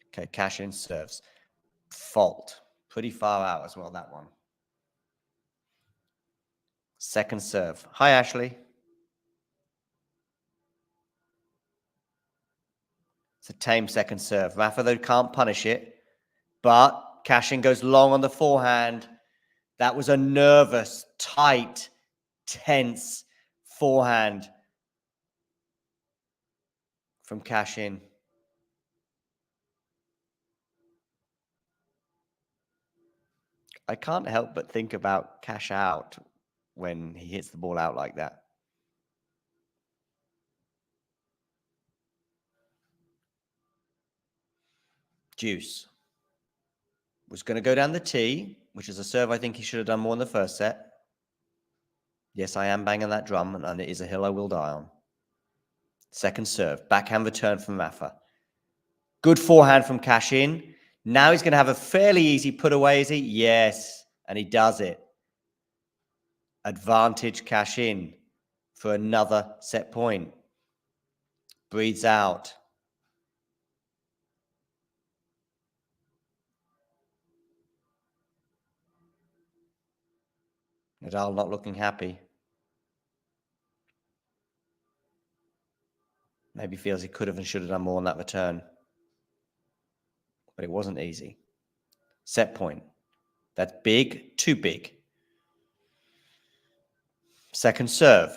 Okay, Cachin serves. Fault. Pretty far out as well, that one. Second serve. Hi, Ashley. It's a tame second serve. Rafa, though, can't punish it. But Cachin goes long on the forehand. That was a nervous, tight, tense forehand from Cachin. I can't help but think about cash out when he hits the ball out like that. Deuce. Was going to go down the tee, which is a serve I think he should have done more in the first set. Yes, I am banging that drum, and it is a hill I will die on. Second serve. Backhand return from Rafa. Good forehand from Cachin. Now he's going to have a fairly easy put away, is he? Yes, and he does it. Advantage Cachin for another set point. Breathes out. Nadal not looking happy. Maybe feels he could have and should have done more on that return. But it wasn't easy. Set point. That's big, too big. Second serve.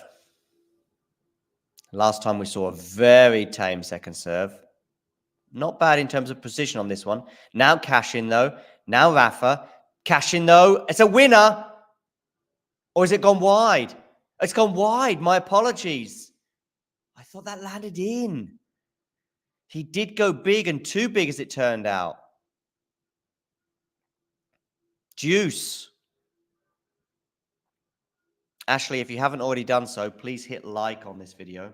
Last time we saw a very tame second serve. Not bad in terms of position on this one. Now Cachin, though. Now Rafa. Cachin, though. It's a winner. Or has it gone wide? It's gone wide. My apologies. I thought that landed in. He did go big, and too big as it turned out. Deuce. Ashley, if you haven't already done so, please hit like on this video.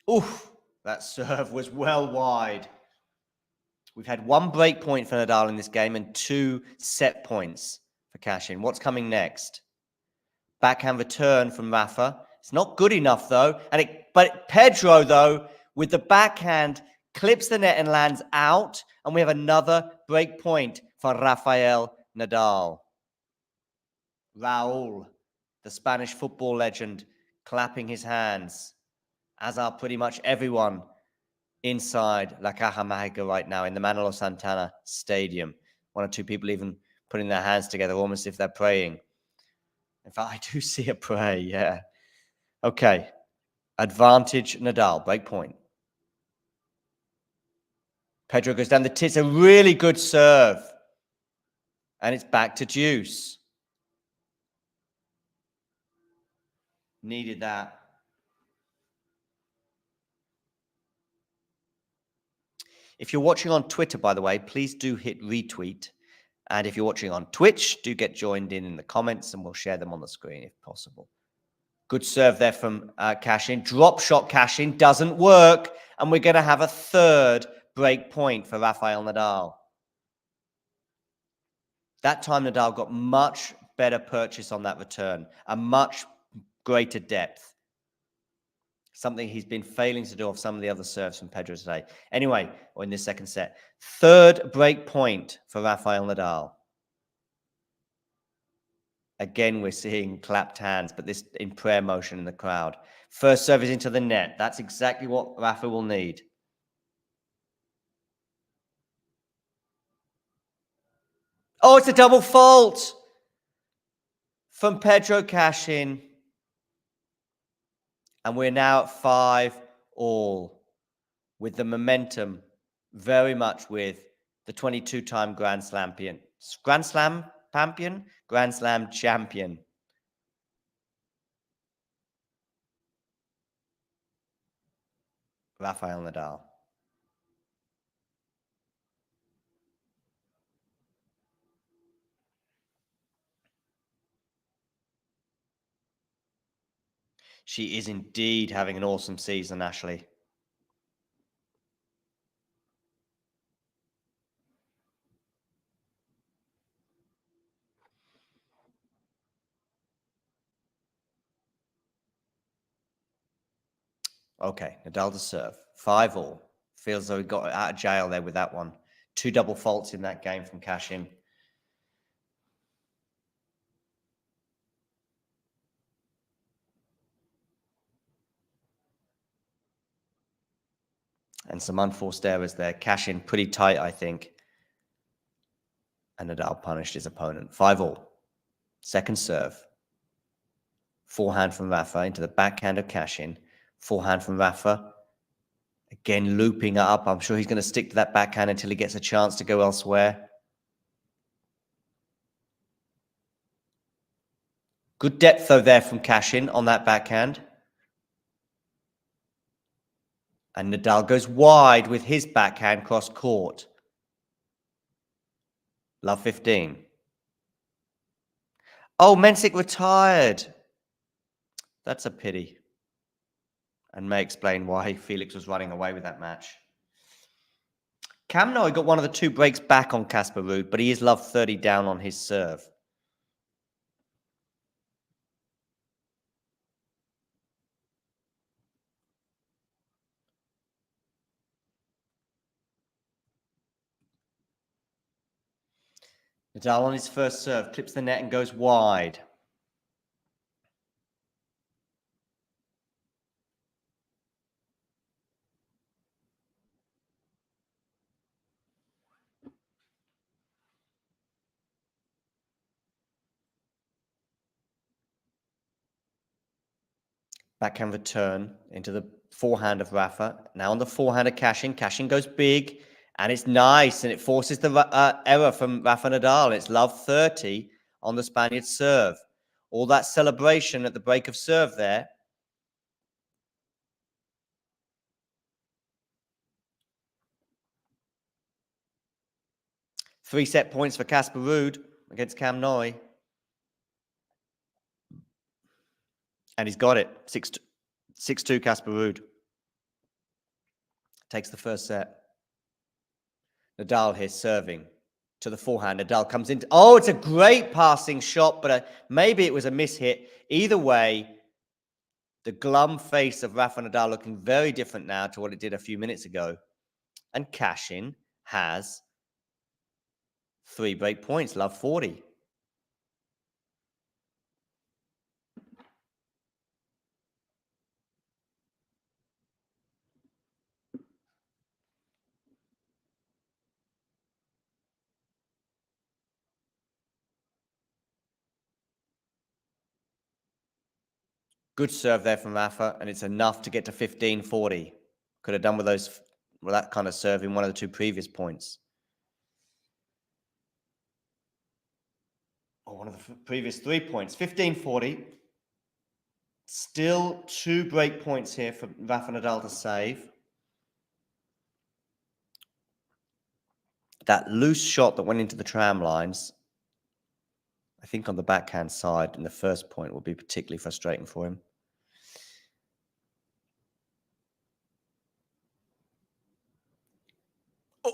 Oof, that serve was well wide. We've had one break point for Nadal in this game and 2 set points for Cachin. What's coming next? Backhand return from Rafa. It's not good enough, though. But Pedro, though, with the backhand, clips the net and lands out. And we have another break point for Rafael Nadal. Raul, the Spanish football legend, clapping his hands, as are pretty much everyone inside La Caja Mágica right now in the Manolo Santana Stadium. One or two people even putting their hands together, almost if they're praying. In fact, I do see a prayer, yeah. Okay. Advantage Nadal, break point. Pedro goes down the tits, a really good serve. And it's back to deuce. Needed that. If you're watching on Twitter, by the way, please do hit retweet. And if you're watching on Twitch, do get joined in the comments and we'll share them on the screen if possible. Good serve there from Cachin. Drop shot Cachin doesn't work. And we're going to have a third break point for Rafael Nadal. That time Nadal got much better purchase on that return. A much greater depth. Something he's been failing to do off some of the other serves from Pedro today. Anyway, or in this second set. Third break point for Rafael Nadal. Again, we're seeing clapped hands, but this in prayer motion in the crowd. First serve is into the net. That's exactly what Rafa will need. Oh, it's a double fault from Pedro Cachin. And we're now at 5-all with the momentum very much with the 22-time Grand Slam champion. Rafael Nadal. She is indeed having an awesome season, Ashley. Okay, Nadal to serve. 5-all. Feels though he got out of jail there with that one. 2 double faults in that game from Cachin. And some unforced errors there. Cachin pretty tight, I think. And Nadal punished his opponent. 5-all. Second serve. Forehand from Rafa into the backhand of Cachin. Forehand from Rafa. Again, looping it up. I'm sure he's going to stick to that backhand until he gets a chance to go elsewhere. Good depth, though, there from Cachin on that backhand. And Nadal goes wide with his backhand cross court. Love 15. Oh, Mensik retired. That's a pity. And may explain why Felix was running away with that match. Minaur got one of the 2 breaks back on Casper Ruud, but he is love 30 down on his serve. Nadal on his first serve, clips the net and goes wide. Backhand return into the forehand of Rafa. Now on the forehand of Cachin. Cachin goes big and it's nice and it forces the error from Rafa Nadal. It's love 30 on the Spaniard's serve. All that celebration at the break of serve there. Three set points for Casper Ruud against Minaur. And he's got it. 6-2 Casper Ruud. Takes the first set. Nadal here serving to the forehand. Nadal comes into... Oh, it's a great passing shot, but maybe it was a mishit. Either way, The glum face of Rafa Nadal looking very different now to what it did a few minutes ago. And Cachin has 3 break points, love 40. Good serve there from Rafa, and it's enough to get to 15-40. Could have done with that kind of serve in one of the 2 previous points. Or one of the previous 3 points. 15-40. Still 2 break points here for Rafa Nadal to save. That loose shot that went into the tram lines, I think on the backhand side in the first point, will be particularly frustrating for him.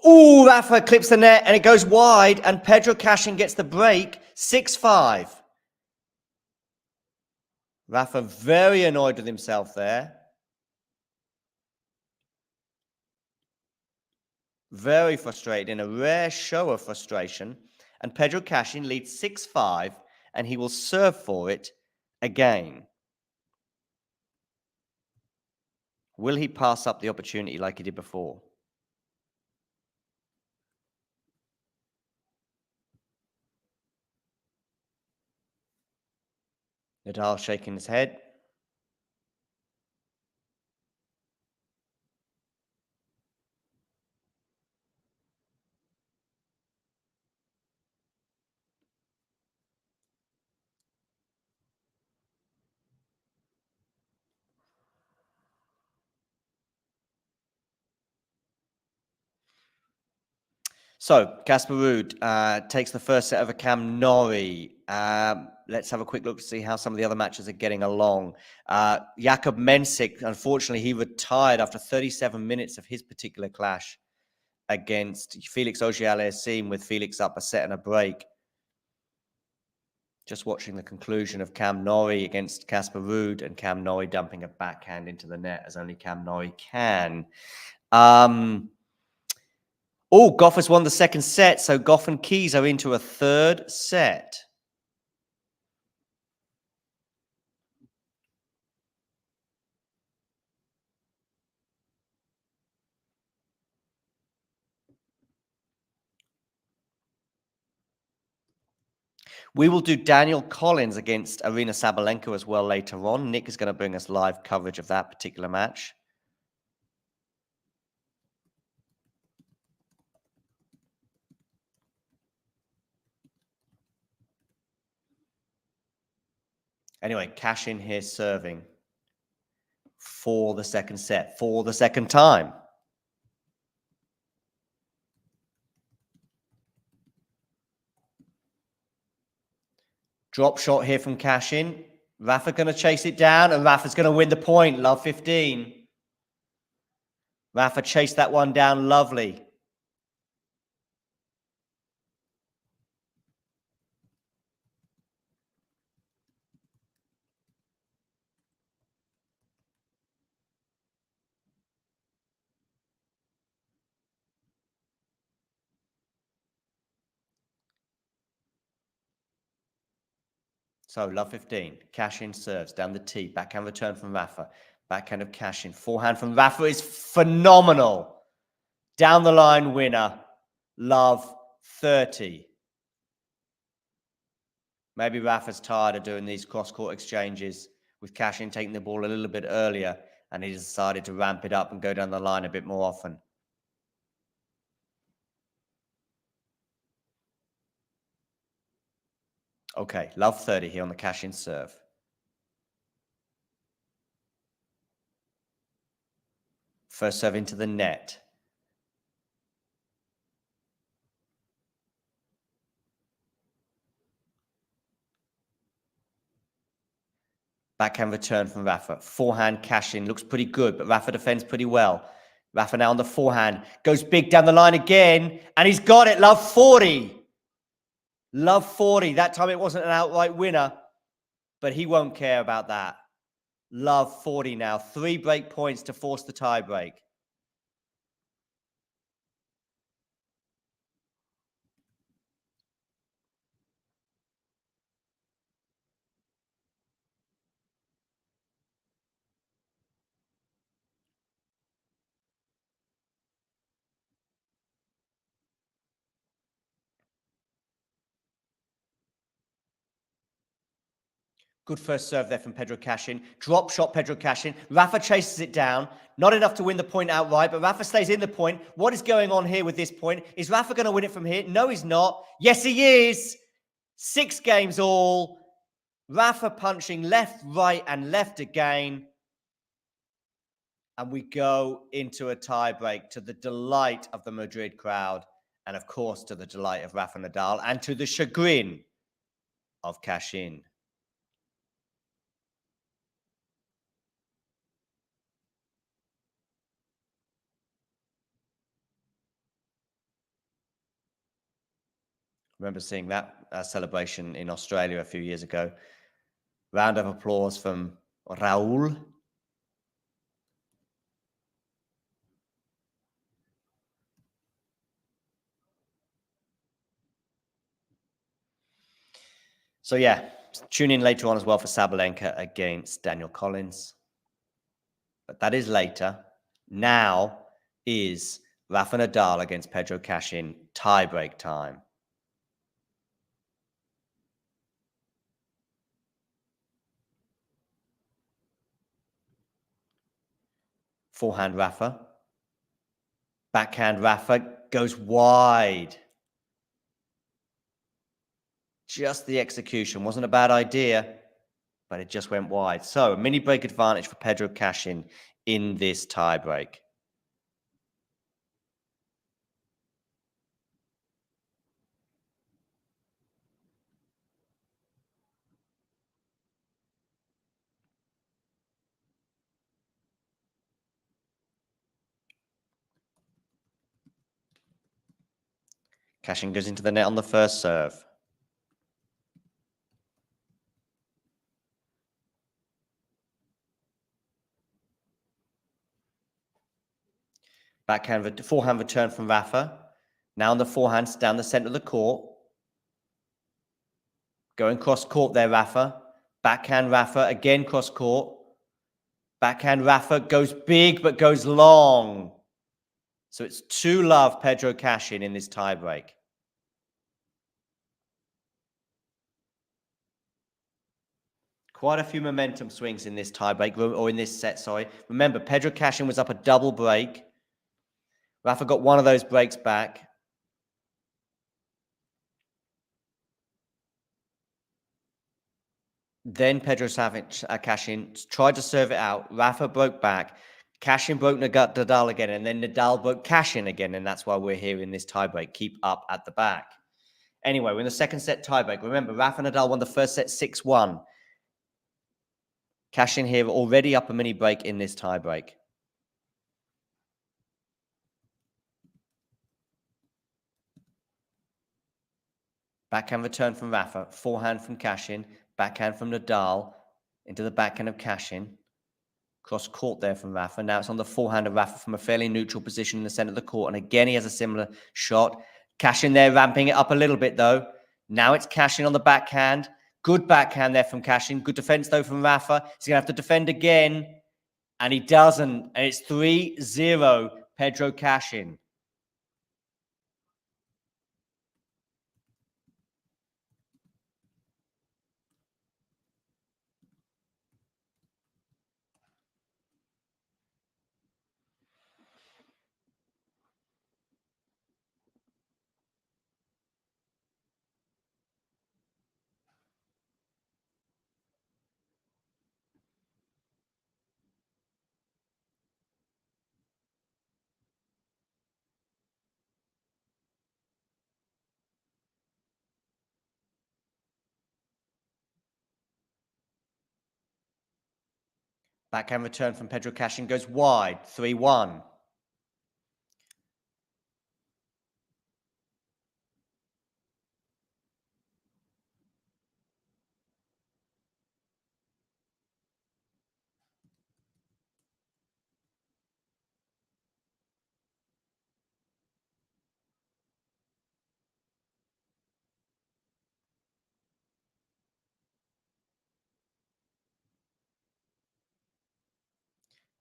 Oh, Rafa clips the net and it goes wide, and Pedro Cachin gets the break. 6-5. Rafa very annoyed with himself there. Very frustrated in a rare show of frustration. And Pedro Cachin leads 6-5, and he will serve for it again. Will he pass up the opportunity like he did before? Nadal shaking his head. So, Casper Ruud takes the first set over Cam Norrie. Let's have a quick look to see how some of the other matches are getting along. Jakub Mensik, unfortunately, he retired after 37 minutes of his particular clash against Felix Auger-Aliassime, with Felix up a set and a break. Just watching the conclusion of Cam Norrie against Casper Ruud, and Cam Norrie dumping a backhand into the net as only Cam Norrie can. Goff has won the second set, so Goff and Keys are into a third set. We will do Daniel Collins against Arina Sabalenka as well later on. Nick is going to bring us live coverage of that particular match. Anyway, Cachin here serving for the second set, for the second time. Drop shot here from Cachin. Rafa going to chase it down, and Rafa's going to win the point. Love 15. Rafa chased that one down lovely. So, love 15. Cachin serves down the tee. Backhand return from Rafa. Backhand of Cachin. Forehand from Rafa is phenomenal. Down the line winner. Love 30. Maybe Rafa's tired of doing these cross-court exchanges with Cachin taking the ball a little bit earlier, and he decided to ramp it up and go down the line a bit more often. Okay, love 30 here on the Cachin serve. First serve into the net. Backhand return from Rafa. Forehand Cachin looks pretty good, but Rafa defends pretty well. Rafa now on the forehand. Goes big down the line again, and he's got it. Love 40. Love 40. That time it wasn't an outright winner, but he won't care about that. Love 40 now. 3 break points to force the tie break. Good first serve there from Pedro Cachin. Drop shot, Pedro Cachin. Rafa chases it down. Not enough to win the point outright, but Rafa stays in the point. What is going on here with this point? Is Rafa going to win it from here? No, he's not. Yes, he is. 6 games all. Rafa punching left, right, and left again. And we go into a tie break to the delight of the Madrid crowd. And of course, to the delight of Rafa Nadal and to the chagrin of Cachin. Remember seeing that celebration in Australia a few years ago. Round of applause from Raul. So yeah, tune in later on as well for Sabalenka against Daniel Collins. But that is later. Now is Rafa Nadal against Pedro Cachin tiebreak time. Forehand Rafa. Backhand Rafa goes wide. Just the execution. Wasn't a bad idea, but it just went wide. So a mini break advantage for Pedro Cachin in this tiebreak. Cachin goes into the net on the first serve. Forehand return from Rafa. Now on the forehands down the center of the court. Going cross court there, Rafa. Backhand Rafa, again cross court. Backhand Rafa goes big but goes long. So it's 2-love Pedro Cachin in this tiebreak. Quite a few momentum swings in this tiebreak, or in this set, sorry. Remember, Pedro Cachin was up a double break. Rafa got one of those breaks back. Then Pedro Cachin tried to serve it out. Rafa broke back. Cachin broke Nadal again, and then Nadal broke Cachin again, and that's why we're here in this tiebreak. Keep up at the back. Anyway, we're in the second set tiebreak. Remember, Rafa Nadal won the first set 6-1. Cachin here already up a mini break in this tiebreak. Backhand return from Rafa. Forehand from Cachin. Backhand from Nadal into the backhand of Cachin. Cross court there from Rafa. Now it's on the forehand of Rafa from a fairly neutral position in the center of the court. And again, he has a similar shot. Cachin there ramping it up a little bit, though. Now it's Cachin on the backhand. Good backhand there from Cachin. Good defense, though, from Rafa. He's going to have to defend again. And he doesn't. And it's 3-0 Pedro Cachin. Backhand return from Pedro Cachin goes wide, 3-1.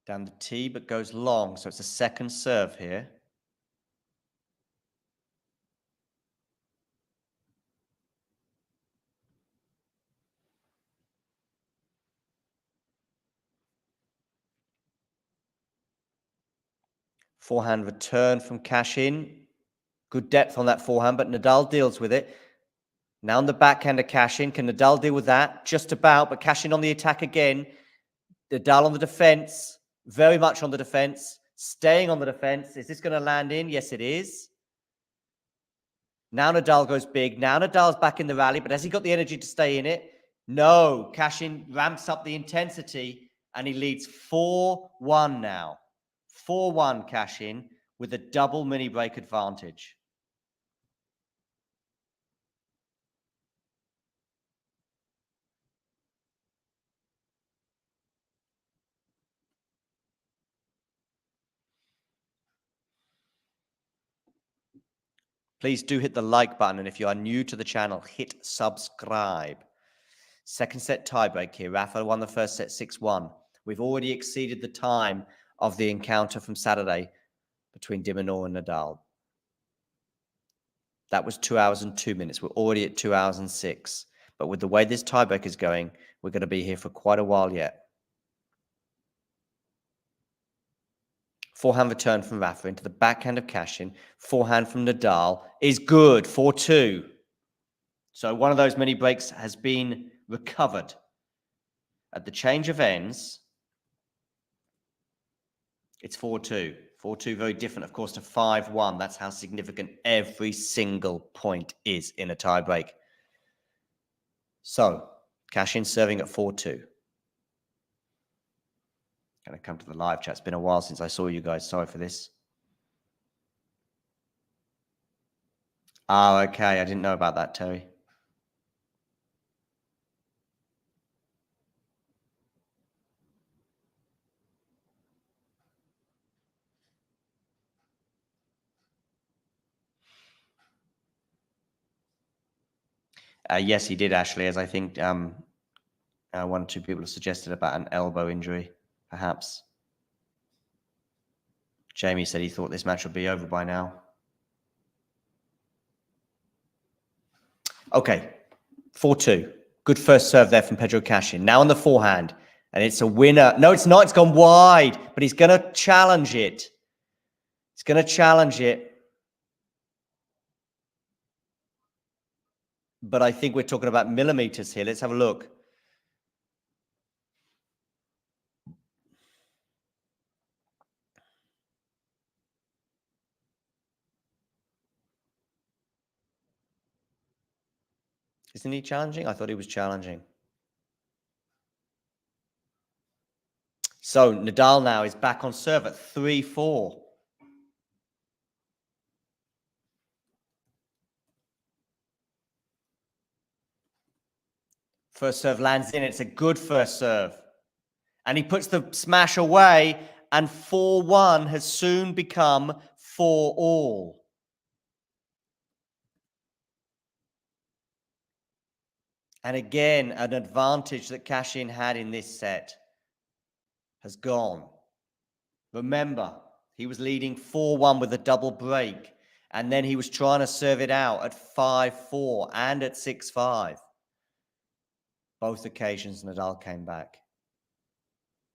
Down the tee, but goes long. So it's a second serve here. Forehand return from Cachin. Good depth on that forehand, but Nadal deals with it. Now on the backhand of Cachin. Can Nadal deal with that? Just about, but Cachin on the attack again. Nadal on the defense. Very much on the defense. Staying on the defense. Is this going to land in? Yes, it is. Now Nadal goes big. Now Nadal's back in the rally, but has he got the energy to stay in it? No. Cachin ramps up the intensity, and he leads 4-1 now. 4-1 Cachin with a double mini break advantage. Please do hit the like button, and if you are new to the channel, hit subscribe. Second set tiebreak here. Rafa won the first set 6-1. We've already exceeded the time of the encounter from Saturday between Minaur and Nadal. That was 2 hours and 2 minutes. We're already at 2 hours and 6. But with the way this tiebreak is going, we're going to be here for quite a while yet. Forehand return from Rafa into the backhand of Cachin. Forehand from Nadal is good, 4-2. So one of those mini breaks has been recovered. At the change of ends, it's 4-2. 4-2, very different, of course, to 5-1. That's how significant every single point is in a tiebreak. So, Cachin serving at 4-2. Going to come to the live chat. It's been a while since I saw you guys. Sorry for this. Oh, okay. I didn't know about that, Terry. Yes, he did, Ashley, as I think one or two people have suggested about an elbow injury, perhaps. Jamie said he thought this match would be over by now. Okay, 4-2. Good first serve there from Pedro Cachin. Now on the forehand, and it's a winner. No, it's not. It's gone wide, but he's going to challenge it. He's going to challenge it. But I think we're talking about millimeters here. Let's have a look. Isn't he challenging? I thought he was challenging. So Nadal now is back on serve at 3-4. First serve lands in. It's a good first serve. And he puts the smash away, and 4-1 has soon become 4-all. And again, an advantage that Cachin had in this set has gone. Remember, he was leading 4-1 with a double break, and then he was trying to serve it out at 5-4 and at 6-5. Both occasions, Nadal came back.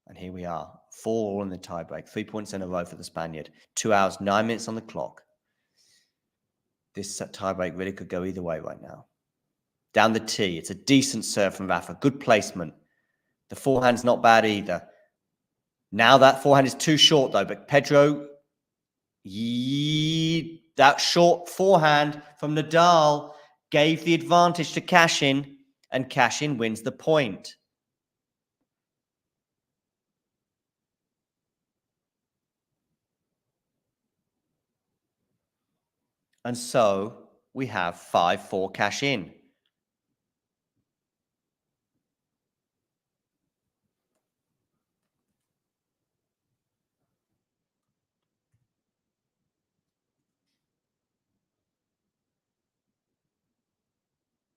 And here we are, 4-all in the tiebreak, 3 points in a row for the Spaniard. 2 hours, 9 minutes on the clock. This tiebreak really could go either way right now. Down the tee, it's a decent serve from Rafa. Good placement. The forehand's not bad either. Now that forehand is too short though, but Pedro, that short forehand from Nadal gave the advantage to Cachin, and Cachin wins the point. And so we have 5-4 Cachin.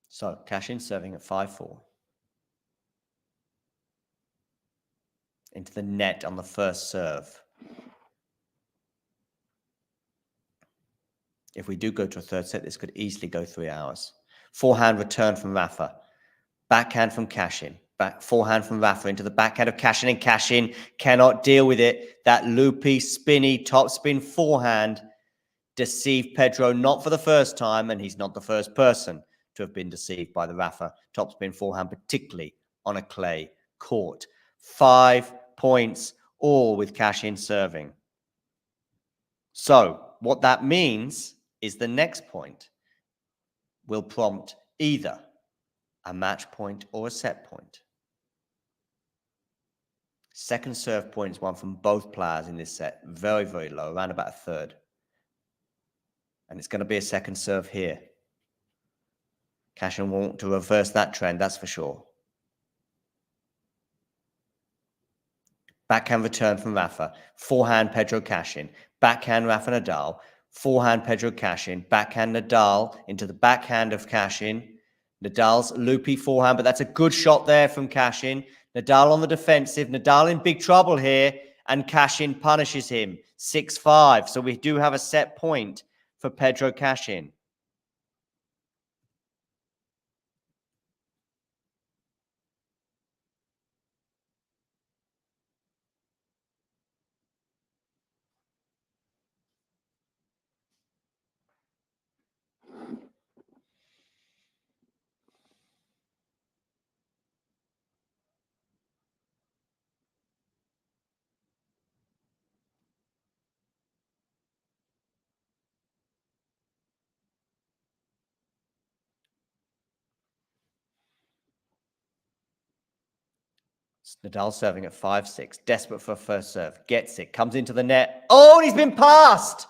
So Cachin serving at 5-4. into the net on the first serve. If we do go to a third set, this could easily go 3 hours. Forehand return from Rafa. Backhand from Cachin. Forehand from Rafa into the backhand of Cachin, and Cachin cannot deal with it. That loopy, spinny, topspin forehand deceived Pedro, not for the first time, and he's not the first person to have been deceived by the Rafa topspin forehand, particularly on a clay court. 5 points, all with Cachin serving. So what that means is the next point will prompt either a match point or a set point. Second serve points won from both players in this set. Very, very low, around about a third. And it's going to be a second serve here. Cachin want to reverse that trend, that's for sure. Backhand return from Rafa. Forehand Pedro Cachin. Backhand Rafa Nadal. Forehand Pedro Cachin. Backhand Nadal into the backhand of Cachin. Nadal's loopy forehand, but that's a good shot there from Cachin. Nadal on the defensive. Nadal in big trouble here, and Cachin punishes him. 6-5. So we do have a set point for Pedro Cachin. Nadal serving at 5-6, desperate for a first serve, gets it, comes into the net. Oh, and he's been passed!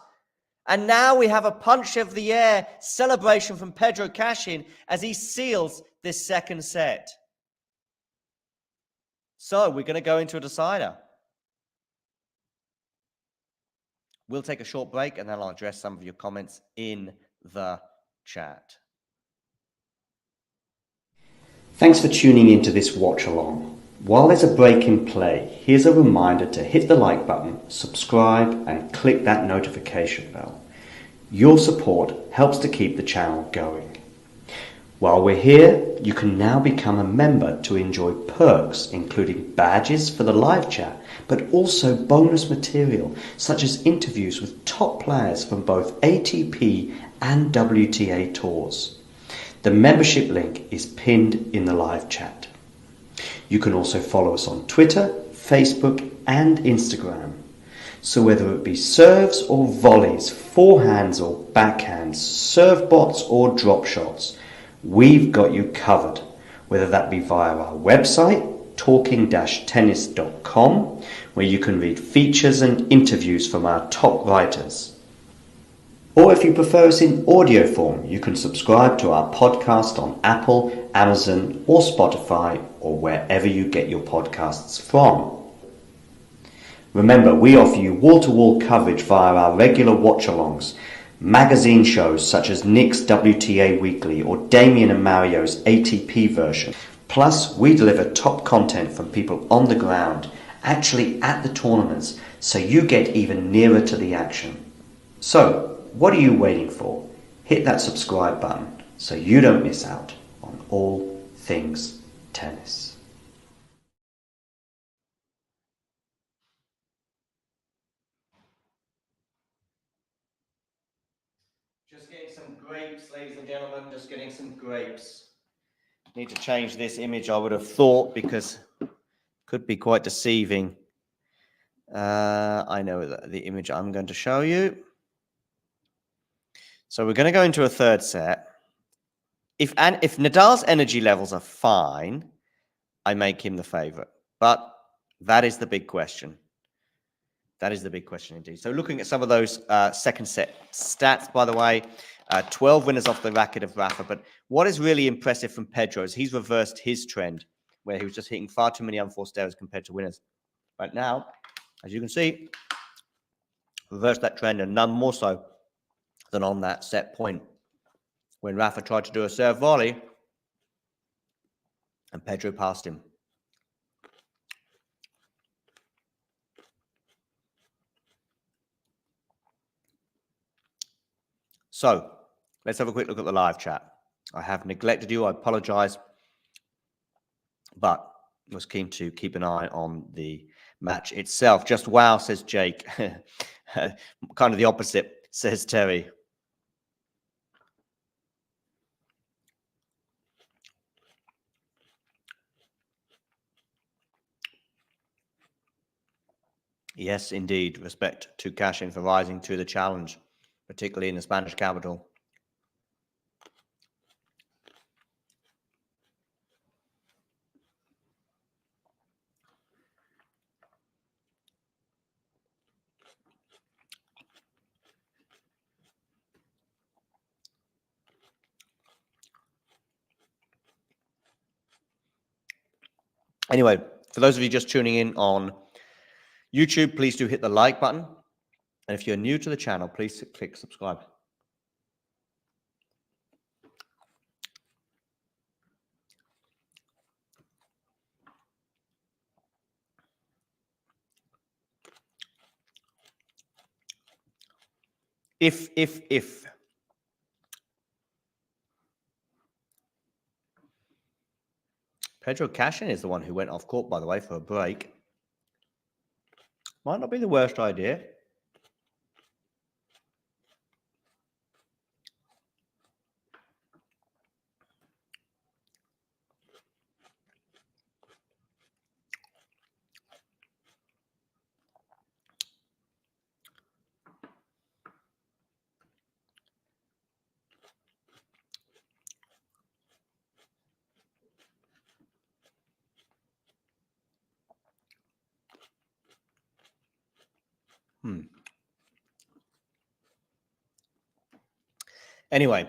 And now we have a punch of the air celebration from Pedro Cachin as he seals this second set. So we're going to go into a decider. We'll take a short break and then I'll address some of your comments in the chat. Thanks for tuning into this watch along. While there's a break in play, here's a reminder to hit the like button, subscribe and click that notification bell. Your support helps to keep the channel going. While we're here, you can now become a member to enjoy perks including badges for the live chat, but also bonus material such as interviews with top players from both ATP and WTA tours. The membership link is pinned in the live chat. You can also follow us on Twitter, Facebook and Instagram. So whether it be serves or volleys, forehands or backhands, serve bots or drop shots, we've got you covered. Whether that be via our website, talking-tennis.com, where you can read features and interviews from our top writers. Or if you prefer us in audio form, you can subscribe to our podcast on Apple, Amazon or Spotify or wherever you get your podcasts from. Remember, we offer you wall-to-wall coverage via our regular watch-alongs, magazine shows such as Nick's WTA Weekly or Damien and Mario's ATP version. Plus, we deliver top content from people on the ground, actually at the tournaments, so you get even nearer to the action. So, what are you waiting for? Hit that subscribe button so you don't miss out on all things tennis. Just getting some grapes, ladies and gentlemen, just getting some grapes. Need to change this image, I would have thought, because it could be quite deceiving. I know the image I'm going to show you. So we're going to go into a third set. If Nadal's energy levels are fine, I make him the favorite. But that is the big question. That is the big question indeed. So looking at some of those second set stats, by the way, 12 winners off the racket of Rafa. But what is really impressive from Pedro is he's reversed his trend, where he was just hitting far too many unforced errors compared to winners. Right now, as you can see, reversed that trend, and none more so than on that set point when Rafa tried to do a serve volley and Pedro passed him. So let's have a quick look at the live chat. I have neglected you. I apologize, but was keen to keep an eye on the match itself. Just wow, says Jake. Kind of the opposite, says Terry. Yes, indeed. Respect to Cachin for rising to the challenge, particularly in the Spanish capital. Anyway, for those of you just tuning in on YouTube, please do hit the like button. And if you're new to the channel, please click subscribe. If Pedro Cachin is the one who went off court, by the way, for a break. Might not be the worst idea. Anyway,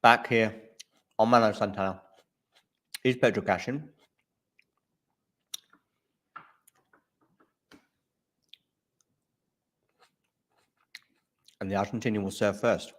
back here on Mano Santana is Pedro Cachin. And the Argentinian will serve first.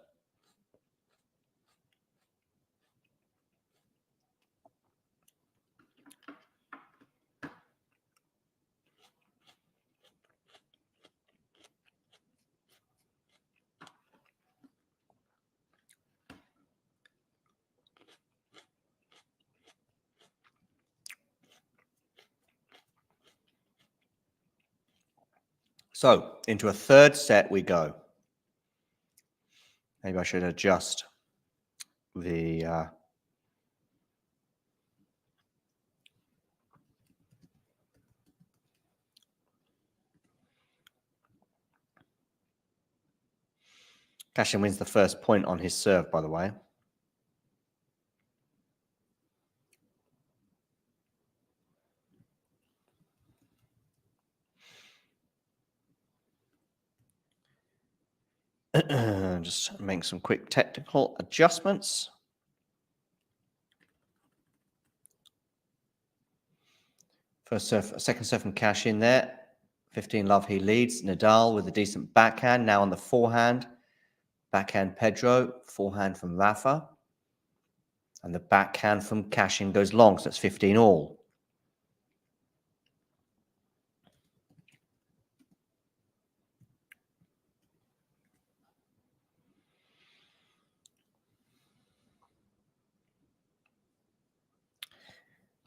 So, into a third set we go. Maybe I should adjust the... Cachin wins the first point on his serve, by the way. Just make some quick technical adjustments. First serve, second serve from Cachin there. 15-love, he leads. Nadal with a decent backhand, now on the forehand. Backhand Pedro, forehand from Rafa. And the backhand from Cachin goes long, so that's 15 all.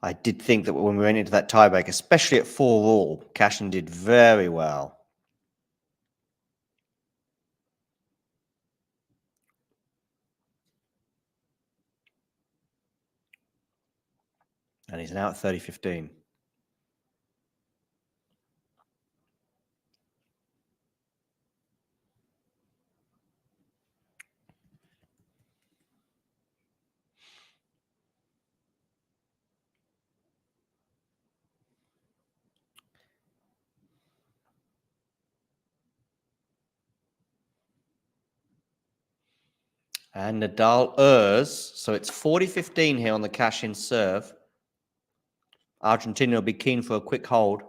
I did think that when we went into that tiebreak, especially at 4 all, Cachin did very well. And he's now at 30-15. And Nadal errs, so it's 40-15 here on the Cachin serve. Argentina will be keen for a quick hold.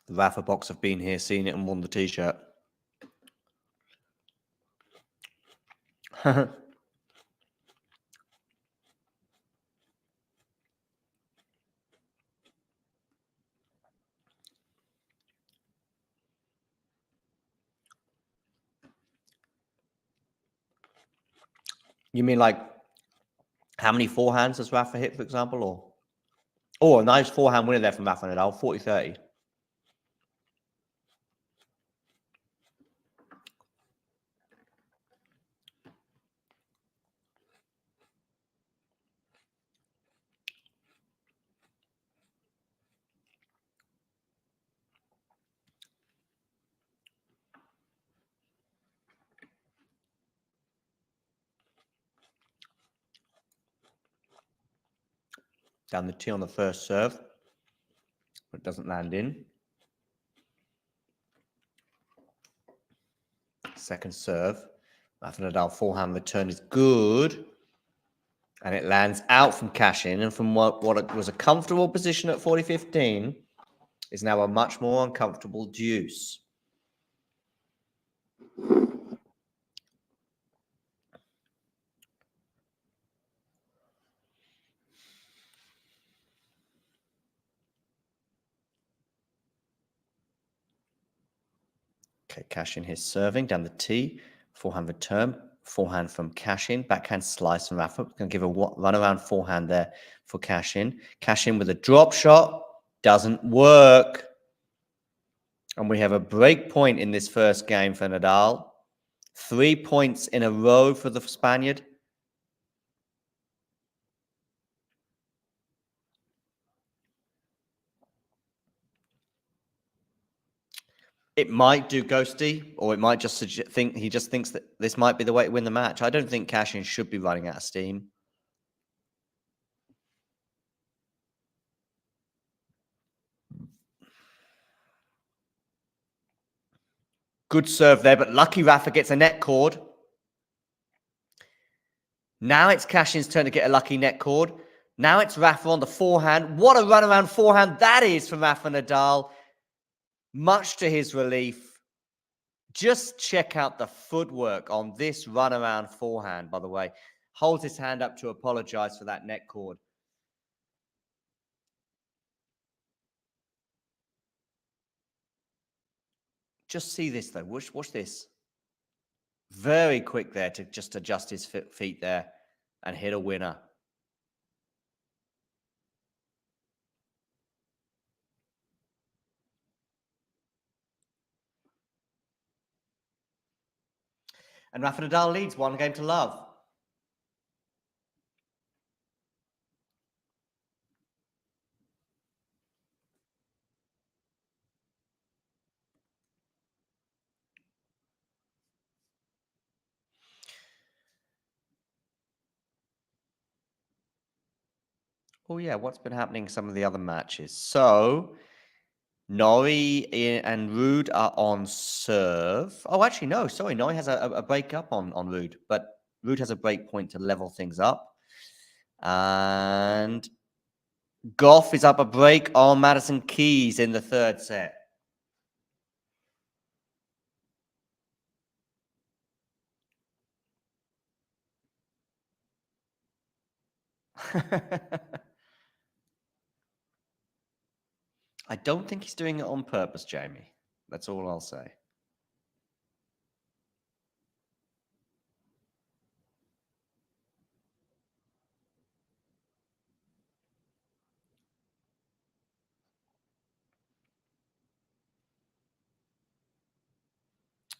The Rafa box have been here, seen it, and won the T-shirt. You mean like how many forehands has Rafa hit, for example? Or oh, a nice forehand winner there from Rafa Nadal, 40-30. Down the tee on the first serve, but it doesn't land in. Second serve, Rafa Nadal forehand return is good. And it lands out from Cachin. And from what was a comfortable position at 40-15, is now a much more uncomfortable deuce. Okay, Cachin here serving down the tee. Forehand return. Forehand from Cachin. Backhand slice from Rafa. Going to give a run around forehand there for Cachin. Cachin with a drop shot. Doesn't work. And we have a break point in this first game for Nadal. 3 points in a row for the Spaniard. It might do ghosty, or it might just think he just thinks that this might be the way to win the match. I don't think Cachin should be running out of steam. Good serve there, but lucky Rafa gets a net cord. Now it's Cachin's turn to get a lucky net cord. Now it's Rafa on the forehand. What a run around forehand that is from Rafa Nadal. Much to his relief. Just check out the footwork on this run around forehand, by the way. Holds his hand up to apologize for that net cord. Just see this, though. Watch this. Very quick there to just adjust his feet there and hit a winner. And Rafa Nadal leads 1-0. Oh, yeah, what's been happening in some of the other matches? So, Norrie and Ruud are on serve. Oh, actually, no, sorry. Norrie has a break up on Ruud, but Ruud has a break point to level things up. And Goff is up a break on Madison Keys in the third set. I don't think he's doing it on purpose, Jamie. That's all I'll say.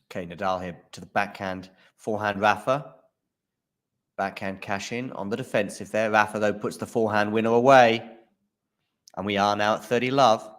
Okay, Nadal here to the backhand, forehand Rafa. Backhand Cachin on the defensive there. Rafa, though, puts the forehand winner away. And we are now at 30-love.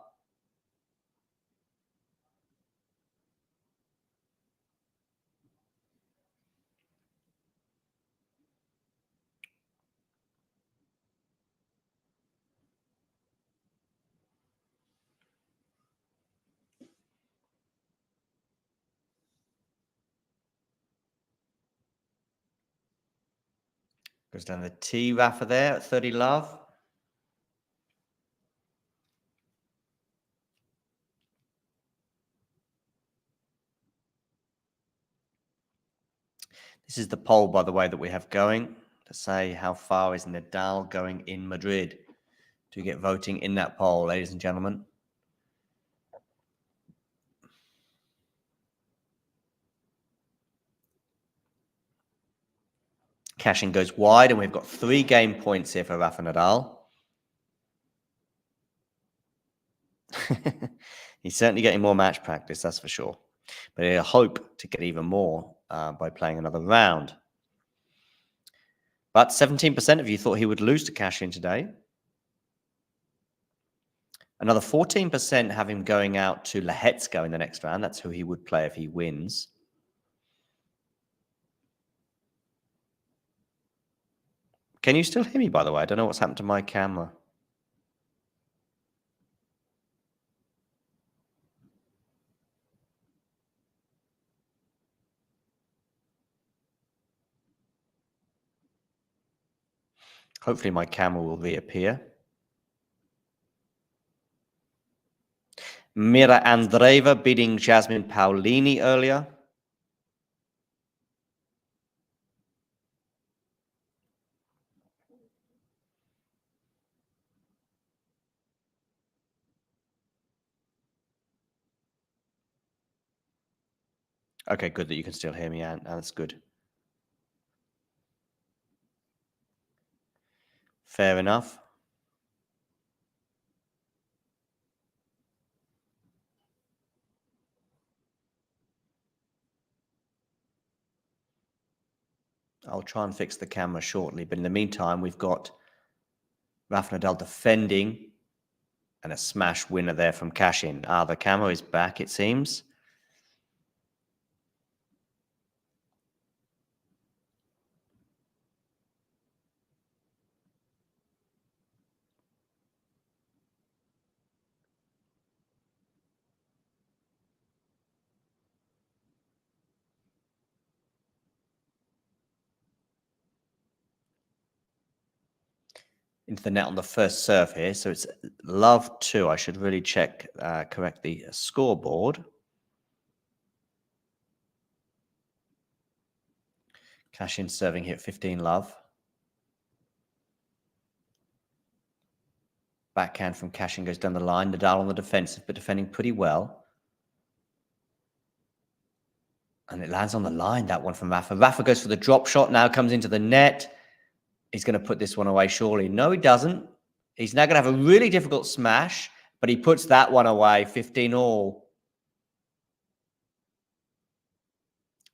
Goes down the tee, Rafa there at 30-love. This is the poll, by the way, that we have going to say how far is Nadal going in Madrid. Do you get voting in that poll, ladies and gentlemen? Cachin goes wide, and we've got 3 game points here for Rafa Nadal. He's certainly getting more match practice, that's for sure. But I hope to get even more by playing another round. But 17% of you thought he would lose to Cachin today. Another 14% have him going out to Lehetsko in the next round. That's who he would play if he wins. Can you still hear me, by the way? I don't know what's happened to my camera. Hopefully my camera will reappear. Mira Andreeva beating Jasmine Paolini earlier. Okay, good that you can still hear me, Anne. That's good. Fair enough. I'll try and fix the camera shortly, but in the meantime, we've got Rafa Nadal defending and a smash winner there from Cachin. The camera is back, it seems. Into the net on the first serve here. So it's love 2. I should really check, correct the scoreboard. Cachin serving here at 15 love. Backhand from Cachin goes down the line. Nadal on the defensive, but defending pretty well. And it lands on the line, that one from Rafa. Rafa goes for the drop shot, now comes into the net. He's going to put this one away, surely. No, he doesn't. He's now going to have a really difficult smash, but he puts that one away, 15 all.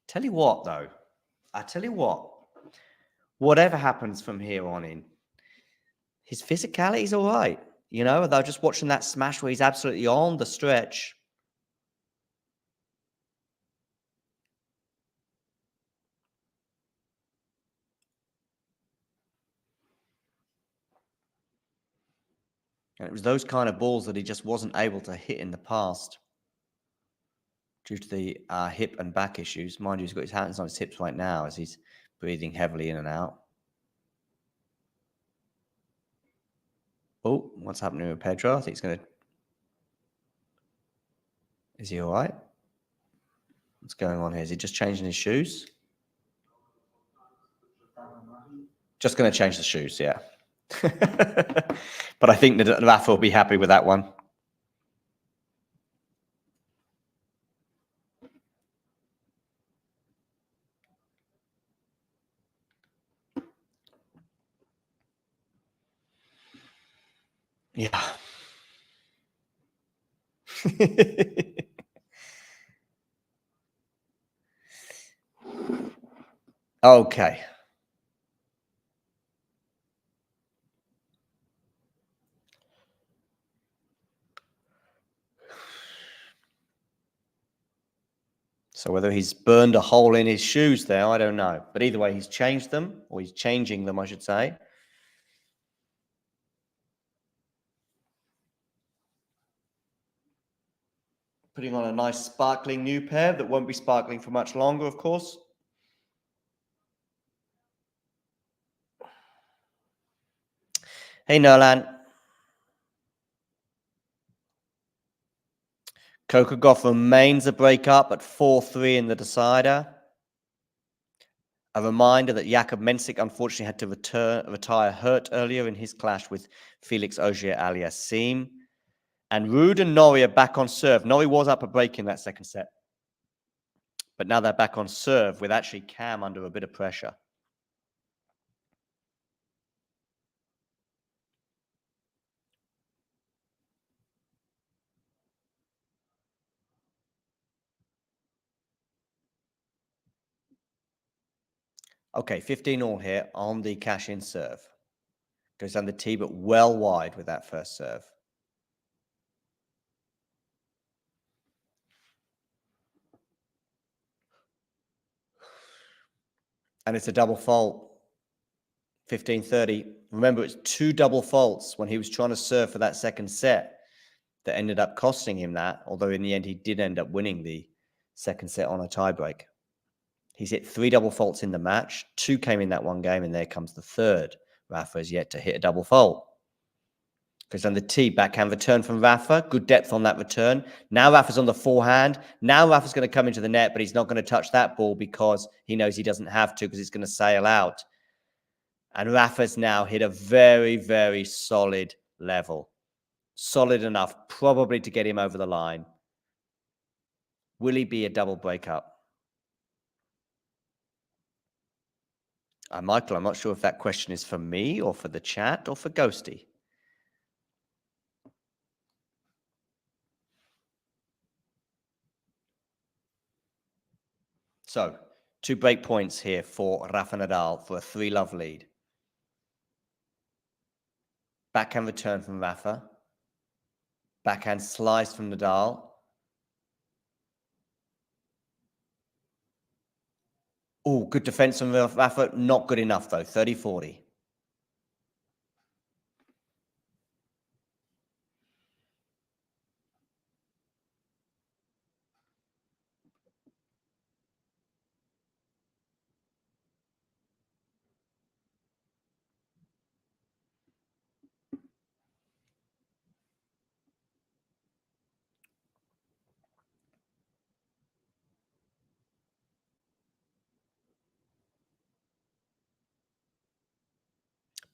Tell you what, though. I tell you what. Whatever happens from here on in, his physicality is all right. You know, though, just watching that smash where he's absolutely on the stretch. And it was those kind of balls that he just wasn't able to hit in the past due to the hip and back issues. Mind you, he's got his hands on his hips right now as he's breathing heavily in and out. Oh, what's happening with Pedro? I think he's going to... Is he all right? What's going on here? Is he just changing his shoes? Just going to change the shoes, yeah. But I think that Rafa will be happy with that one. Yeah. Okay. So whether he's burned a hole in his shoes there, I don't know. But either way, he's changed them, or he's changing them, I should say. Putting on a nice sparkling new pair that won't be sparkling for much longer, of course. Hey, Nolan. Coco Gauff remains a breakup at 4-3 in the decider. A reminder that Jakub Mensik unfortunately had to retire hurt earlier in his clash with Felix Auger-Aliassime. And Ruud and Norrie are back on serve. Norrie was up a break in that second set. But now they're back on serve with actually Cam under a bit of pressure. Okay, 15 all here on the Cachin serve. Goes down the tee, but well wide with that first serve. And it's a double fault. 15-30. Remember, it's 2 double faults when he was trying to serve for that second set that ended up costing him that, although in the end he did end up winning the second set on a tiebreak. He's hit 3 double faults in the match. 2 came in that one game, and there comes the third. Rafa has yet to hit a double fault. Goes on the tee, backhand return from Rafa. Good depth on that return. Now Rafa's on the forehand. Now Rafa's going to come into the net, but he's not going to touch that ball because he knows he doesn't have to because it's going to sail out. And Rafa's now hit a very, very solid level. Solid enough, probably to get him over the line. Will he be a double breakup? Michael, I'm not sure if that question is for me or for the chat or for Ghosty. So, 2 break points here for Rafa Nadal for a 3-love lead. Backhand return from Rafa. Backhand slice from Nadal. Oh, good defense from Rafa. Not good enough, though. 30-40.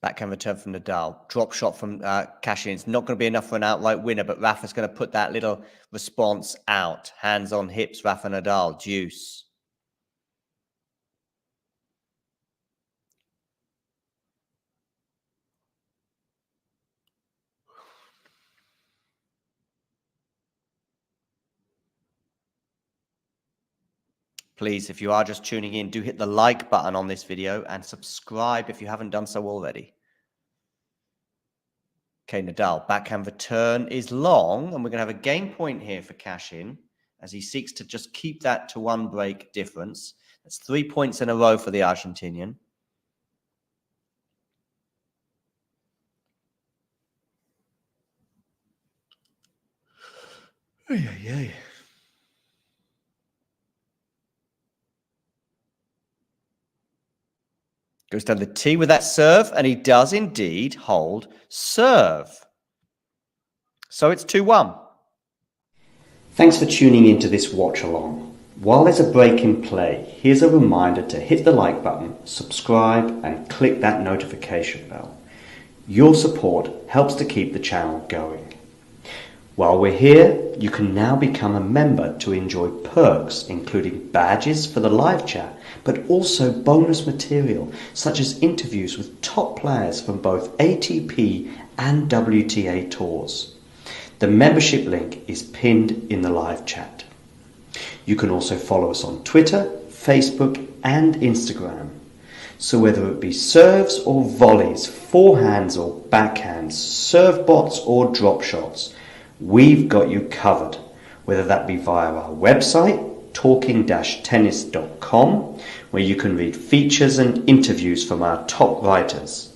Backhand return from Nadal. Drop shot from Cachin. It's not going to be enough for an outright winner, but Rafa's going to put that little response out. Hands on hips, Rafa Nadal. Deuce. Please, if you are just tuning in, do hit the like button on this video and subscribe if you haven't done so already. Okay, Nadal, backhand return is long, and we're going to have a game point here for Cachin as he seeks to just keep that to 1 break difference. That's 3 points in a row for the Argentinian. Goes down the tee with that serve, and he does indeed hold serve. So it's 2-1. Thanks for tuning into this watch along. While there's a break in play, here's a reminder to hit the like button, subscribe, and click that notification bell. Your support helps to keep the channel going. While we're here, you can now become a member to enjoy perks including badges for the live chat, but also bonus material such as interviews with top players from both ATP and WTA tours. The membership link is pinned in the live chat. You can also follow us on Twitter, Facebook and Instagram. So whether it be serves or volleys, forehands or backhands, serve bots or drop shots, we've got you covered, whether that be via our website, talking-tennis.com, where you can read features and interviews from our top writers.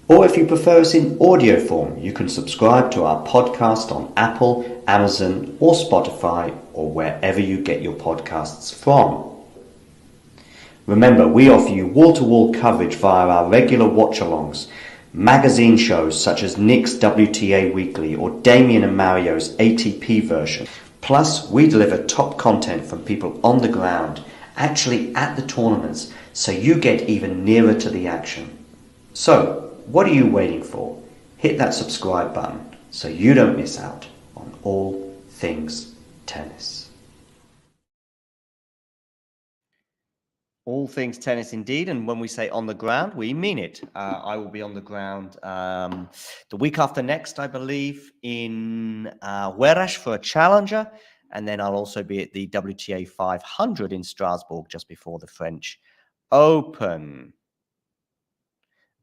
Or if you prefer us in audio form, you can subscribe to our podcast on Apple, Amazon or Spotify or wherever you get your podcasts from. Remember, we offer you wall-to-wall coverage via our regular watch-alongs, magazine shows such as Nick's WTA Weekly or Damien and Mario's ATP version. Plus, we deliver top content from people on the ground, actually at the tournaments, so you get even nearer to the action. So, what are you waiting for? Hit that subscribe button so you don't miss out on all things tennis. All things tennis indeed, and when we say on the ground, we mean it. I will be on the ground the week after next, I believe, in Huerash for a challenger, and then I'll also be at the WTA 500 in Strasbourg just before the French Open.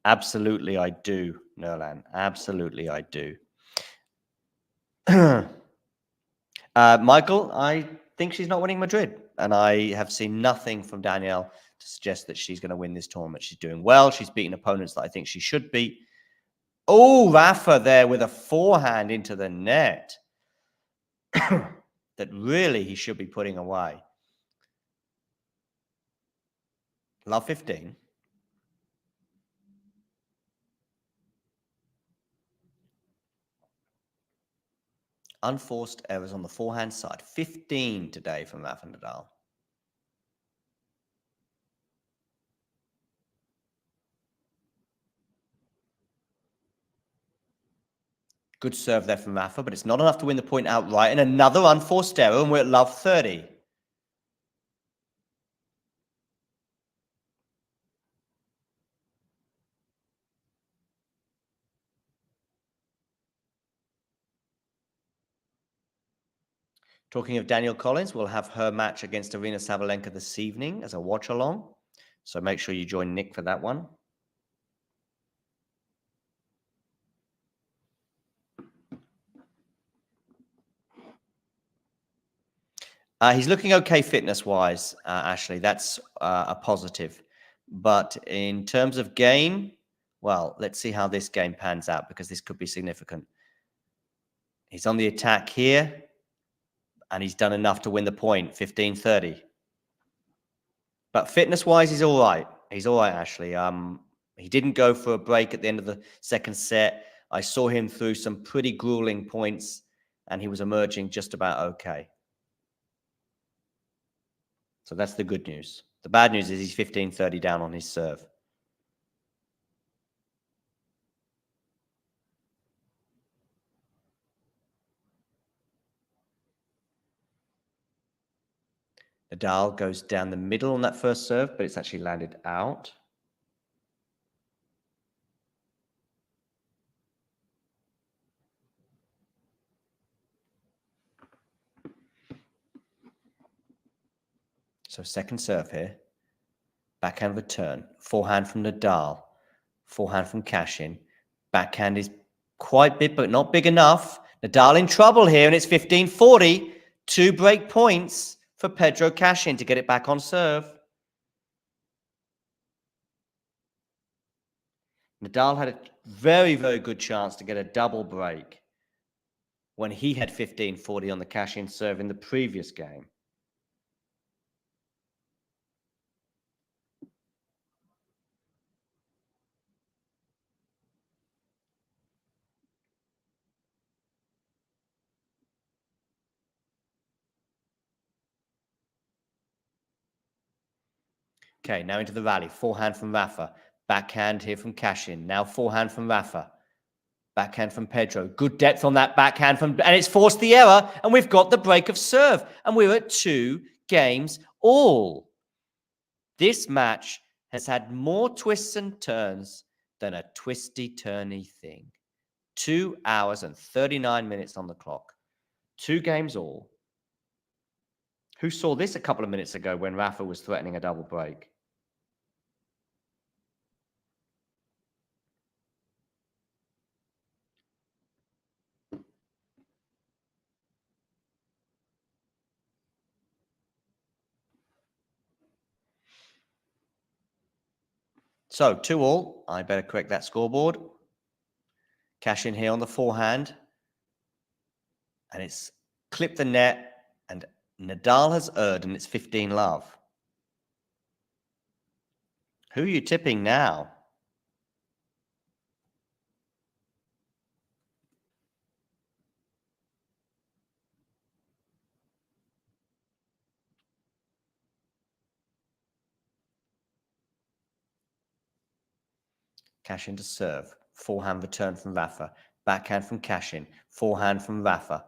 Absolutely, I do, Nerlan. Absolutely, I do. Michael, I think she's not winning Madrid. And I have seen nothing from Danielle to suggest that she's going to win this tournament. She's doing well. She's beating opponents that I think she should beat. Oh, Rafa there with a forehand into the net that really he should be putting away. Love 15. Unforced errors on the forehand side. 15 today from Rafa Nadal. Good serve there from Rafa, but it's not enough to win the point outright. And another unforced error, and we're at love 30. Talking of Danielle Collins, we'll have her match against Arina Sabalenka this evening as a watch-along. So make sure you join Nick for that one. He's looking okay fitness-wise, Ashley. That's a positive. But in terms of game, well, let's see how this game pans out because this could be significant. He's on the attack here, and he's done enough to win the point, 15-30. But fitness-wise, he's all right. He's all right, Ashley. He didn't go for a break at the end of the second set. I saw him through some pretty grueling points, and he was emerging just about okay. So that's the good news. The bad news is he's 15-30 down on his serve. Nadal goes down the middle on that first serve, but it's actually landed out. So second serve here. Backhand return. Forehand from Nadal. Forehand from Cachin. Backhand is quite big, but not big enough. Nadal in trouble here, and it's 15-40. 2 break points for Pedro Cachin to get it back on serve. Nadal had a very, very good chance to get a double break when he had 15-40 on the Cachin serve in the previous game. Okay, now into the rally. Forehand from Rafa. Backhand here from Cachin. Now forehand from Rafa. Backhand from Pedro. Good depth on that backhand from, and it's forced the error, and we've got the break of serve, and we're at 2 games all. This match has had more twists and turns than a twisty-turny thing. 2 hours and 39 minutes on the clock. 2 games all. Who saw this a couple of minutes ago when Rafa was threatening a double break? So 2 all. I better correct that scoreboard. Cachin here on the forehand. And it's clipped the net. And Nadal has erred, and it's 15 love. Who are you tipping now? Cachin to serve. Forehand return from Rafa. Backhand from Cachin. Forehand from Rafa.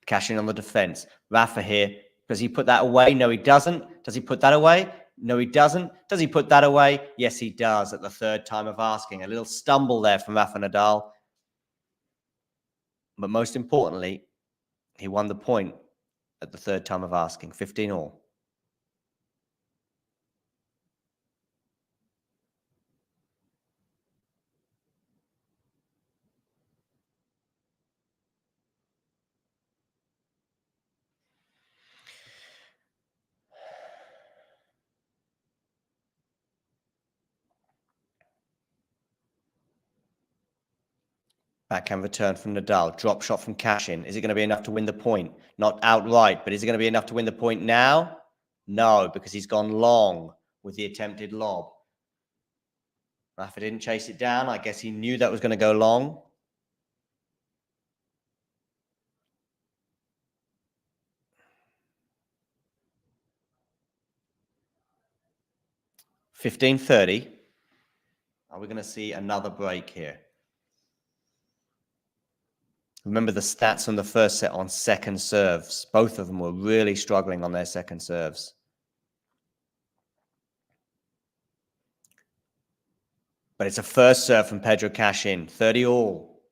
Cachin on the defense. Rafa here. Does he put that away? No, he doesn't. Does he put that away? No, he doesn't. Does he put that away? Yes, he does at the 3rd time of asking. A little stumble there from Rafa Nadal. But most importantly, he won the point at the 3rd time of asking. 15 all. Backhand return from Nadal. Drop shot from Cachin. Is it going to be enough to win the point? Not outright, but is it going to be enough to win the point now? No, because he's gone long with the attempted lob. Rafa didn't chase it down. I guess he knew that was going to go long. $15-30. Are we going to see another break here? Remember the stats from the first set on second serves. Both of them were really struggling on their second serves. But it's a first serve from Pedro Cachin. 30 all.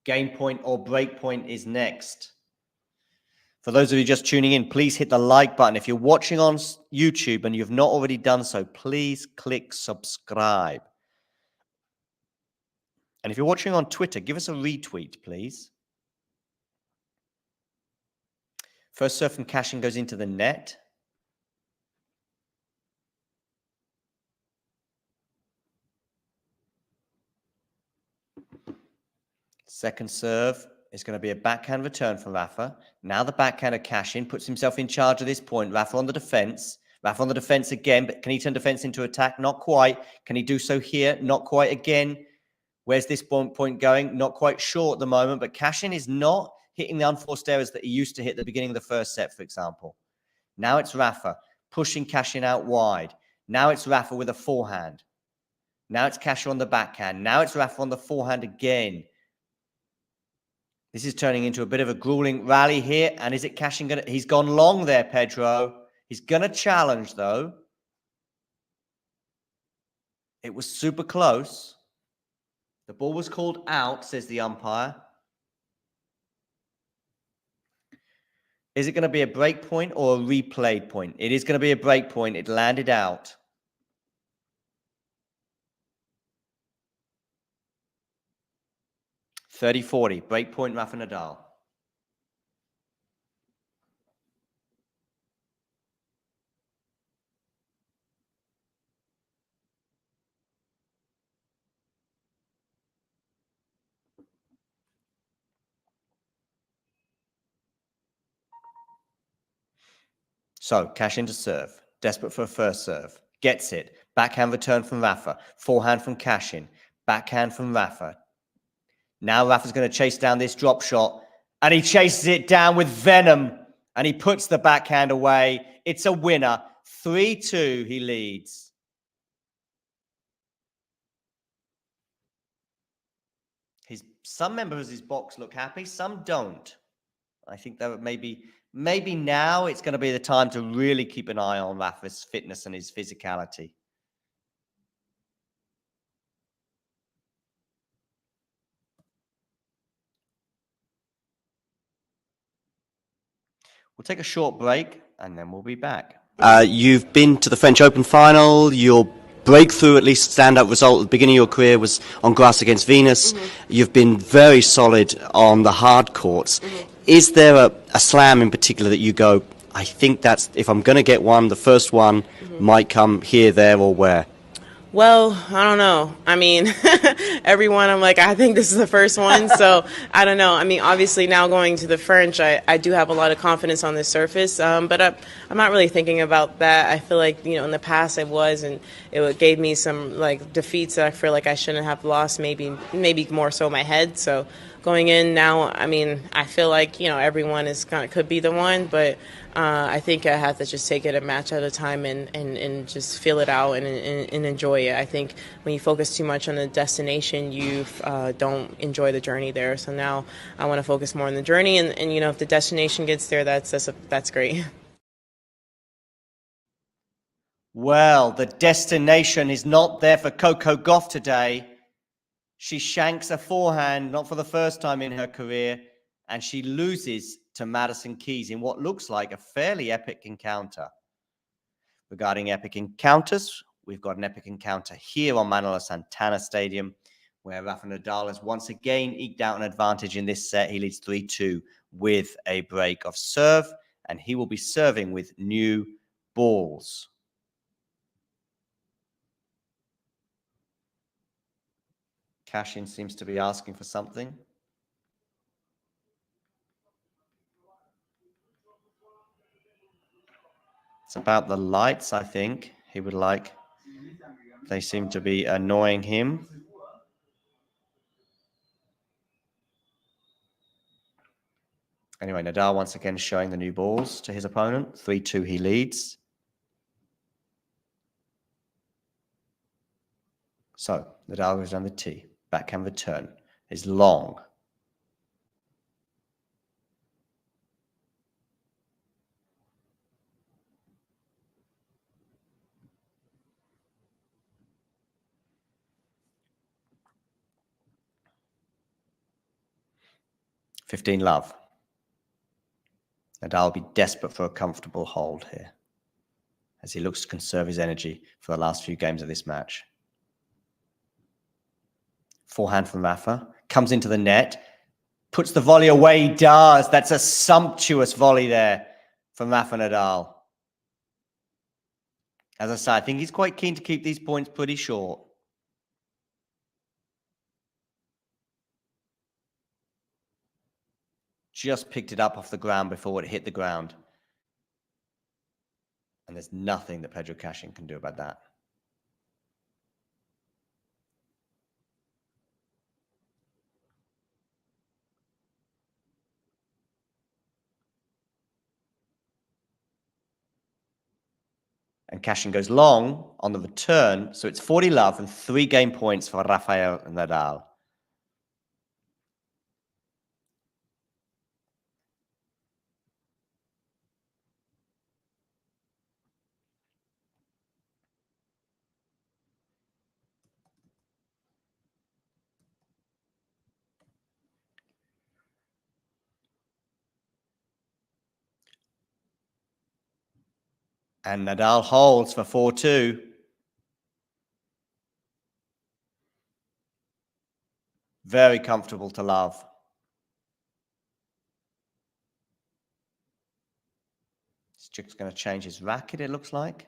Game point or break point is next. For those of you just tuning in, please hit the like button. If you're watching on YouTube and you've not already done so, please click subscribe. And if you're watching on Twitter, give us a retweet, please. First serve from Cachin goes into the net. Second serve is going to be a backhand return from Rafa. Now the backhander Cachin puts himself in charge of this point. Rafa on the defense. Rafa on the defense again, but can he turn defense into attack? Not quite. Can he do so here? Not quite again. Where's this point going? Not quite sure at the moment, but Cachin is not hitting the unforced errors that he used to hit at the beginning of the first set, for example. Now it's Rafa pushing Cachin out wide. Now it's Rafa with a forehand. Now it's Cachin on the backhand. Now it's Rafa on the forehand again. This is turning into a bit of a grueling rally here. And is it Cachin going to... He's gone long there, Pedro. He's going to challenge, though. It was super close. The ball was called out, says the umpire. Is it going to be a break point or a replayed point? It is going to be a break point. It landed out. $30-40. Break point, Rafa Nadal. So, Cachin to serve. Desperate for a first serve. Gets it. Backhand return from Rafa. Forehand from Cachin. Backhand from Rafa. Now Rafa's going to chase down this drop shot. And he chases it down with venom. And he puts the backhand away. It's a winner. 3-2 he leads. Some members of his box look happy. Some don't. I think that maybe now it's going to be the time to really keep an eye on Rafa's fitness and his physicality. We'll take a short break and then we'll be back. You've been to the French Open final. Your breakthrough, at least standout result at the beginning of your career, was on grass against Venus. Mm-hmm. You've been very solid on the hard courts. Mm-hmm. Is there a slam in particular that you go, I think that's, if I'm going to get one, the first one might come here, there, or where? Well, I don't know. I mean, everyone, I'm like, I think this is the first one. So I don't know. I mean, obviously now going to the French, I do have a lot of confidence on this surface. But I'm not really thinking about that. I feel like, in the past I was, and it gave me some like defeats that I feel like I shouldn't have lost, maybe more so my head. So going in now, I mean, I feel like, everyone could be the one, but I think I have to just take it a match at a time and just feel it out and enjoy it. I think when you focus too much on the destination, you don't enjoy the journey there. So now I want to focus more on the journey, and if the destination gets there, that's great. Well, the destination is not there for Coco Gauff today. She shanks a forehand, not for the first time in her career, and she loses to Madison Keys in what looks like a fairly epic encounter. Regarding epic encounters, we've got an epic encounter here on Manolo Santana Stadium, where Rafa Nadal has once again eked out an advantage in this set. He leads 3-2 with a break of serve, and he will be serving with new balls. Cachin seems to be asking for something. It's about the lights, I think. He would like. They seem to be annoying him. Anyway, Nadal once again showing the new balls to his opponent. 3-2 he leads. So, Nadal goes down the tee. Backhand return is long. $15 Nadal will be desperate for a comfortable hold here as he looks to conserve his energy for the last few games of this match. Forehand from Rafa. Comes into the net. Puts the volley away. He does. That's a sumptuous volley there from Rafa Nadal. As I say, I think he's quite keen to keep these points pretty short. Just picked it up off the ground before it hit the ground. And there's nothing that Pedro Cachin can do about that. And Cachin goes long on the return. So it's 40-love and 3 game points for Rafael Nadal. And Nadal holds for 4-2. Very comfortable to love. This chick's going to change his racket, it looks like.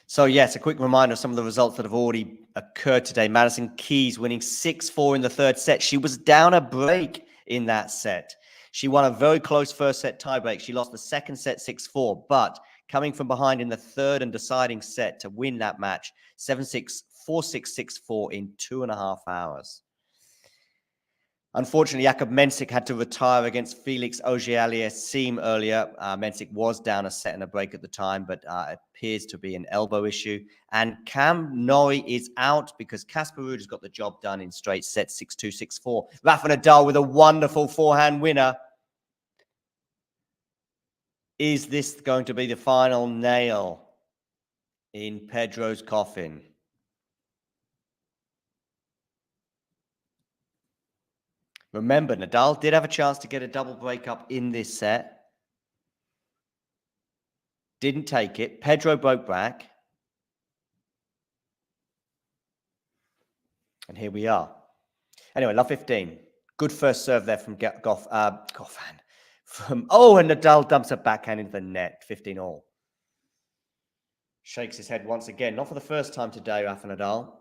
So, yes, a quick reminder of some of the results that have already occurred today. Madison Keys winning 6-4 in the third set. She was down a break in that set. She won a very close first set tiebreak. She lost the second set 6-4, but coming from behind in the third and deciding set to win that match, 7-6, 4-6, 6-4 in 2.5 hours. Unfortunately, Jakub Mensik had to retire against Felix Auger-Aliassime earlier. Mensik was down a set and a break at the time, but it appears to be an elbow issue. And Cam Norrie is out because Casper Ruud has got the job done in straight sets 6-2, 6-4. Rafa Nadal with a wonderful forehand winner. Is this going to be the final nail in Pedro's coffin? Remember, Nadal did have a chance to get a double breakup in this set. Didn't take it. Pedro broke back. And here we are. Anyway, love 15. Good first serve there from Goffin. And Nadal dumps a backhand into the net. 15-all. Shakes his head once again. Not for the first time today, Rafa Nadal.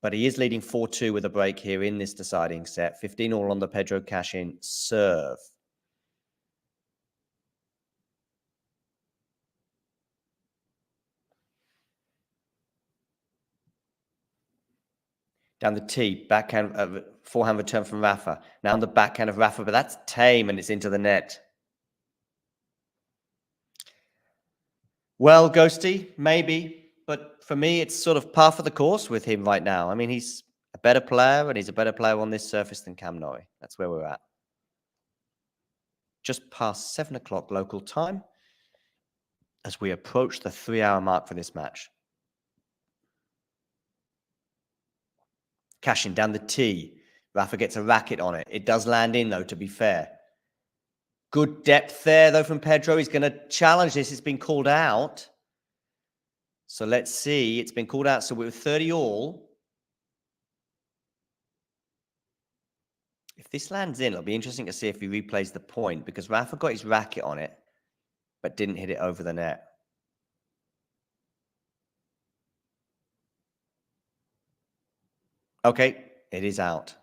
But he is leading 4-2 with a break here in this deciding set. 15-all on the Pedro Cachin serve. Down the tee, backhand, forehand return from Rafa. Now on the backhand of Rafa, but that's tame and it's into the net. Well, Ghosty, maybe. But for me, it's sort of par for the course with him right now. I mean, he's a better player, and he's a better player on this surface than Cam Norrie. That's where we're at. Just past 7 o'clock local time as we approach the 3-hour mark for this match. Cachin down the tee. Rafa gets a racket on it. It does land in, though, to be fair. Good depth there, though, from Pedro. He's going to challenge this. It's been called out. So let's see. It's been called out. So we're 30-all. If this lands in, it'll be interesting to see if he replays the point because Rafa got his racket on it, but didn't hit it over the net. Okay, it is out.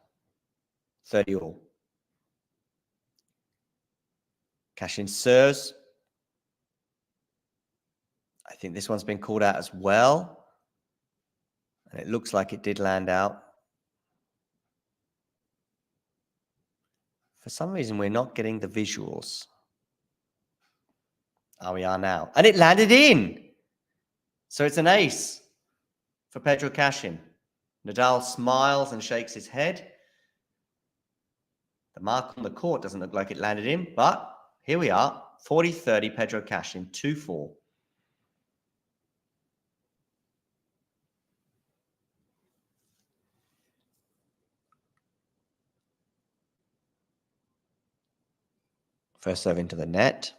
30 all. Cachin serves. I think this one's been called out as well. And it looks like it did land out. For some reason, we're not getting the visuals. Oh, we are now. And it landed in. So it's an ace for Pedro Cachin. Nadal smiles and shakes his head. The mark on the court doesn't look like it landed in, but here we are. 40-30, Pedro Cachin, 2-4. First serve into the net.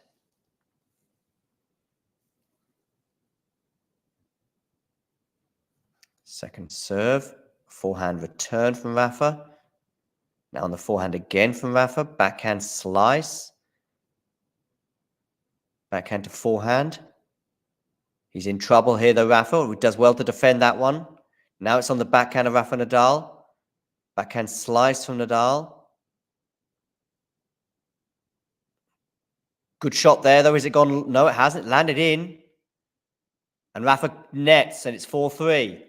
Second serve. Forehand return from Rafa. Now on the forehand again from Rafa. Backhand slice. Backhand to forehand. He's in trouble here though, Rafa. He does well to defend that one. Now it's on the backhand of Rafa Nadal. Backhand slice from Nadal. Good shot there though. Is it gone? No, it hasn't. Landed in. And Rafa nets and it's 4-3.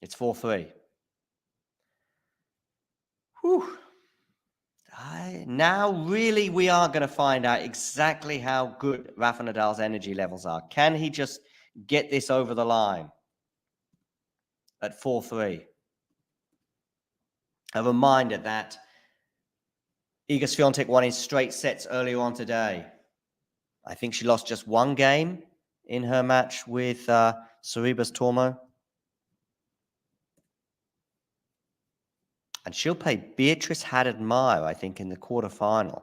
It's 4-3. Whew. Now really we are going to find out exactly how good Rafa Nadal's energy levels are. Can he just get this over the line at 4-3? A reminder that Iga Swiatek won in straight sets earlier on today. I think she lost just one game in her match with Sorribes Tormo. And she'll play Beatrice Haddad-Maia, I think, in the quarterfinal.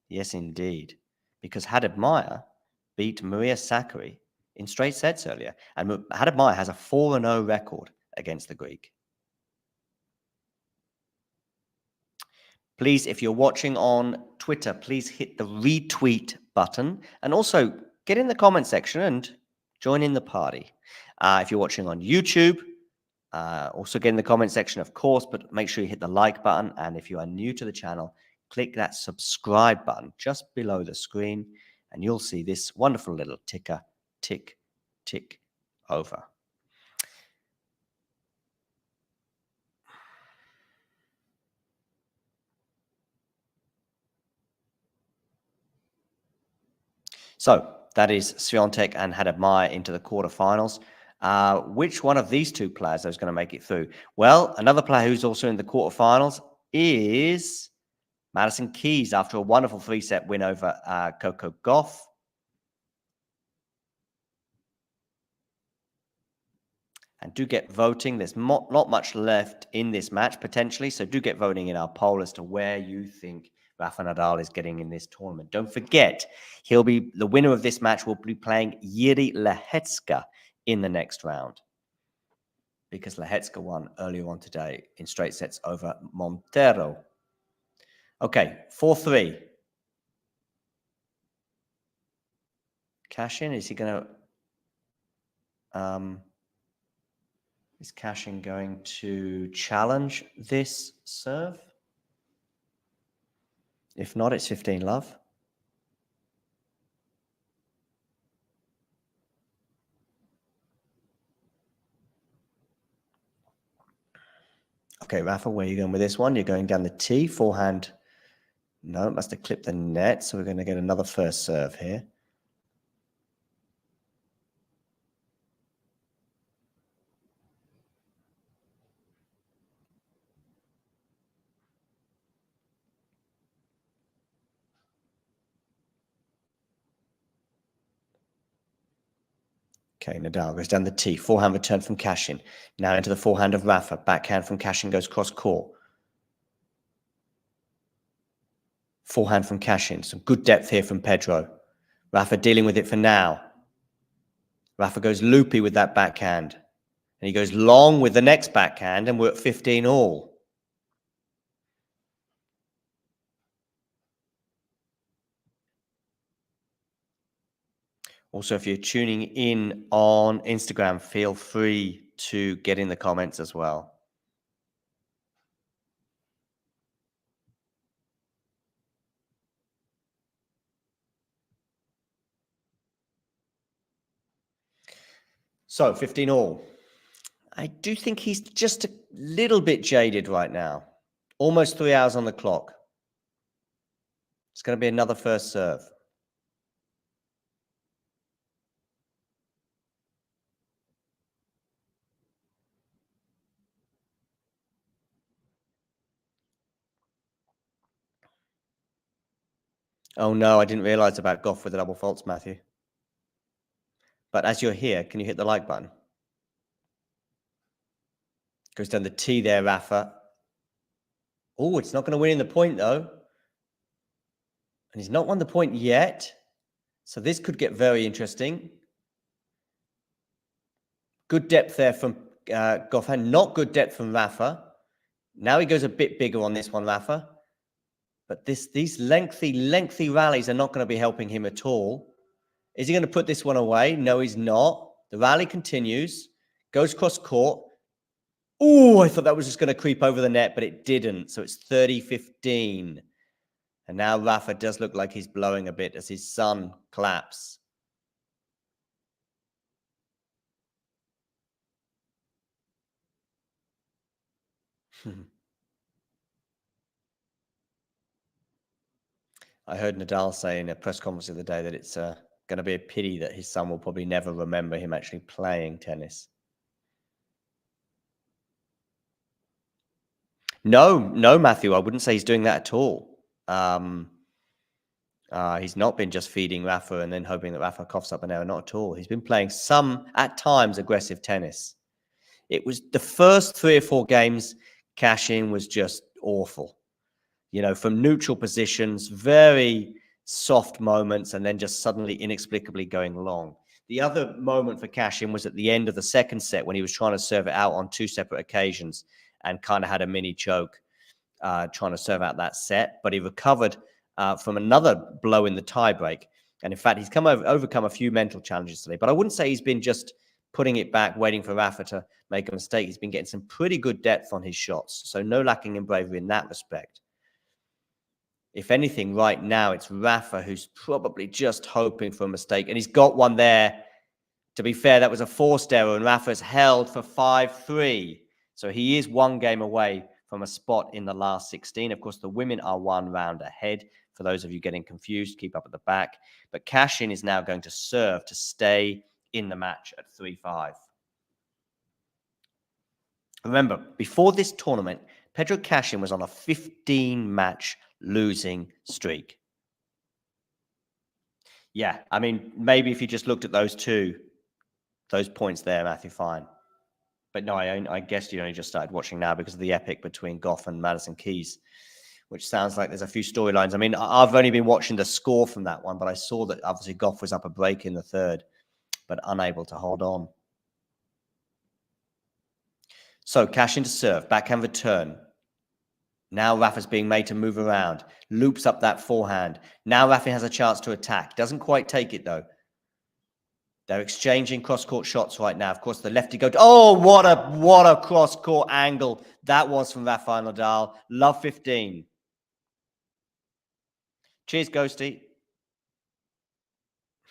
Yes, indeed. Because Haddad-Maia beat Maria Sakkari in straight sets earlier. And Haddad-Maia has a 4-0 record against the Greek. Please, if you're watching on Twitter, please hit the retweet button. And also get in the comment section and join in the party. If you're watching on YouTube, also get in the comment section, of course, but make sure you hit the like button. And if you are new to the channel, click that subscribe button just below the screen, and you'll see this wonderful little ticker, tick, tick over. So that is Swiatek and Haddad-Maia into the quarterfinals. Which one of these two players is going to make it through? Well, another player who's also in the quarterfinals is Madison Keys after a wonderful 3-set win over Coco Gauff. And do get voting. There's not much left in this match potentially, so do get voting in our poll as to where you think Rafa Nadal is getting in this tournament. Don't forget, the winner of this match will be playing Jiří Lehecka in the next round, because Lehecka won earlier on today in straight sets over Montero. Okay, 4-3. Cachin, is he going to... is Cachin going to challenge this serve? If not, it's 15-love. Okay, Rafa, where are you going with this one? You're going down the tee, forehand. No, it must have clipped the net, so we're going to get another first serve here. Okay, Nadal goes down the tee. Forehand return from Cachin. Now into the forehand of Rafa. Backhand from Cachin goes cross court. Forehand from Cachin. Some good depth here from Pedro. Rafa dealing with it for now. Rafa goes loopy with that backhand. And he goes long with the next backhand, and we're at 15 all. Also, if you're tuning in on Instagram, feel free to get in the comments as well. So 15 all. I do think he's just a little bit jaded right now. Almost 3 hours on the clock. It's going to be another first serve. Oh no, I didn't realize about Goff with the double faults, Matthew. But as you're here, can you hit the like button? Goes down the T there, Rafa. Oh, it's not going to win in the point, though. And he's not won the point yet. So this could get very interesting. Good depth there from Goffin. Not good depth from Rafa. Now he goes a bit bigger on this one, Rafa. But these lengthy rallies are not going to be helping him at all. Is he going to put this one away? No, he's not. The rally continues. Goes cross court. Oh, I thought that was just going to creep over the net, but it didn't. So it's 30-15. And now Rafa does look like he's blowing a bit as his son claps. I heard Nadal say in a press conference the other day that it's going to be a pity that his son will probably never remember him actually playing tennis. No, Matthew, I wouldn't say he's doing that at all. He's not been just feeding Rafa and then hoping that Rafa coughs up an error. Not at all. He's been playing some, at times, aggressive tennis. It was the first 3 or 4 games, Cachin was just awful. You know, from neutral positions, very soft moments, and then just suddenly inexplicably going long. The other moment for Cachin was at the end of the second set when he was trying to serve it out on 2 separate occasions and kind of had a mini choke trying to serve out that set. But he recovered from another blow in the tiebreak. And in fact, he's overcome a few mental challenges today. But I wouldn't say he's been just putting it back, waiting for Rafa to make a mistake. He's been getting some pretty good depth on his shots. So no lacking in bravery in that respect. If anything, right now, it's Rafa who's probably just hoping for a mistake. And he's got one there. To be fair, that was a forced error, and Rafa's held for 5-3. So he is 1 game away from a spot in the last 16. Of course, the women are 1 round ahead. For those of you getting confused, keep up at the back. But Cachin is now going to serve to stay in the match at 3-5. Remember, before this tournament, Pedro Cachin was on a 15-match losing streak. Yeah, I mean, maybe if you just looked at those points there, Matthew, fine. But no, I guess you only just started watching now because of the epic between Goff and Madison Keys, which sounds like there's a few storylines. I mean, I've only been watching the score from that one, but I saw that obviously Goff was up a break in the third, but unable to hold on. So Cachin to serve, backhand return. Now Rafa's being made to move around, loops up that forehand. Now Rafa has a chance to attack. Doesn't quite take it though. They're exchanging cross-court shots right now. Of course, the lefty go. Oh, what a cross-court angle that was from Rafael Nadal. Love 15. Cheers, Ghosty.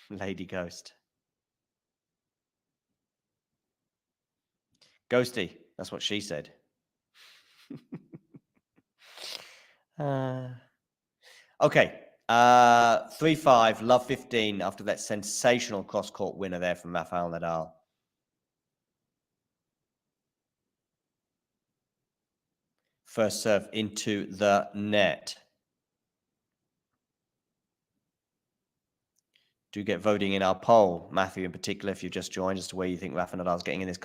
Lady Ghost. Ghosty. That's what she said. Okay. 3-5, love 15 after that sensational cross-court winner there from Rafael Nadal. First serve into the net. Do get voting in our poll, Matthew in particular, if you've just joined, as to where you think Rafa Nadal's getting in this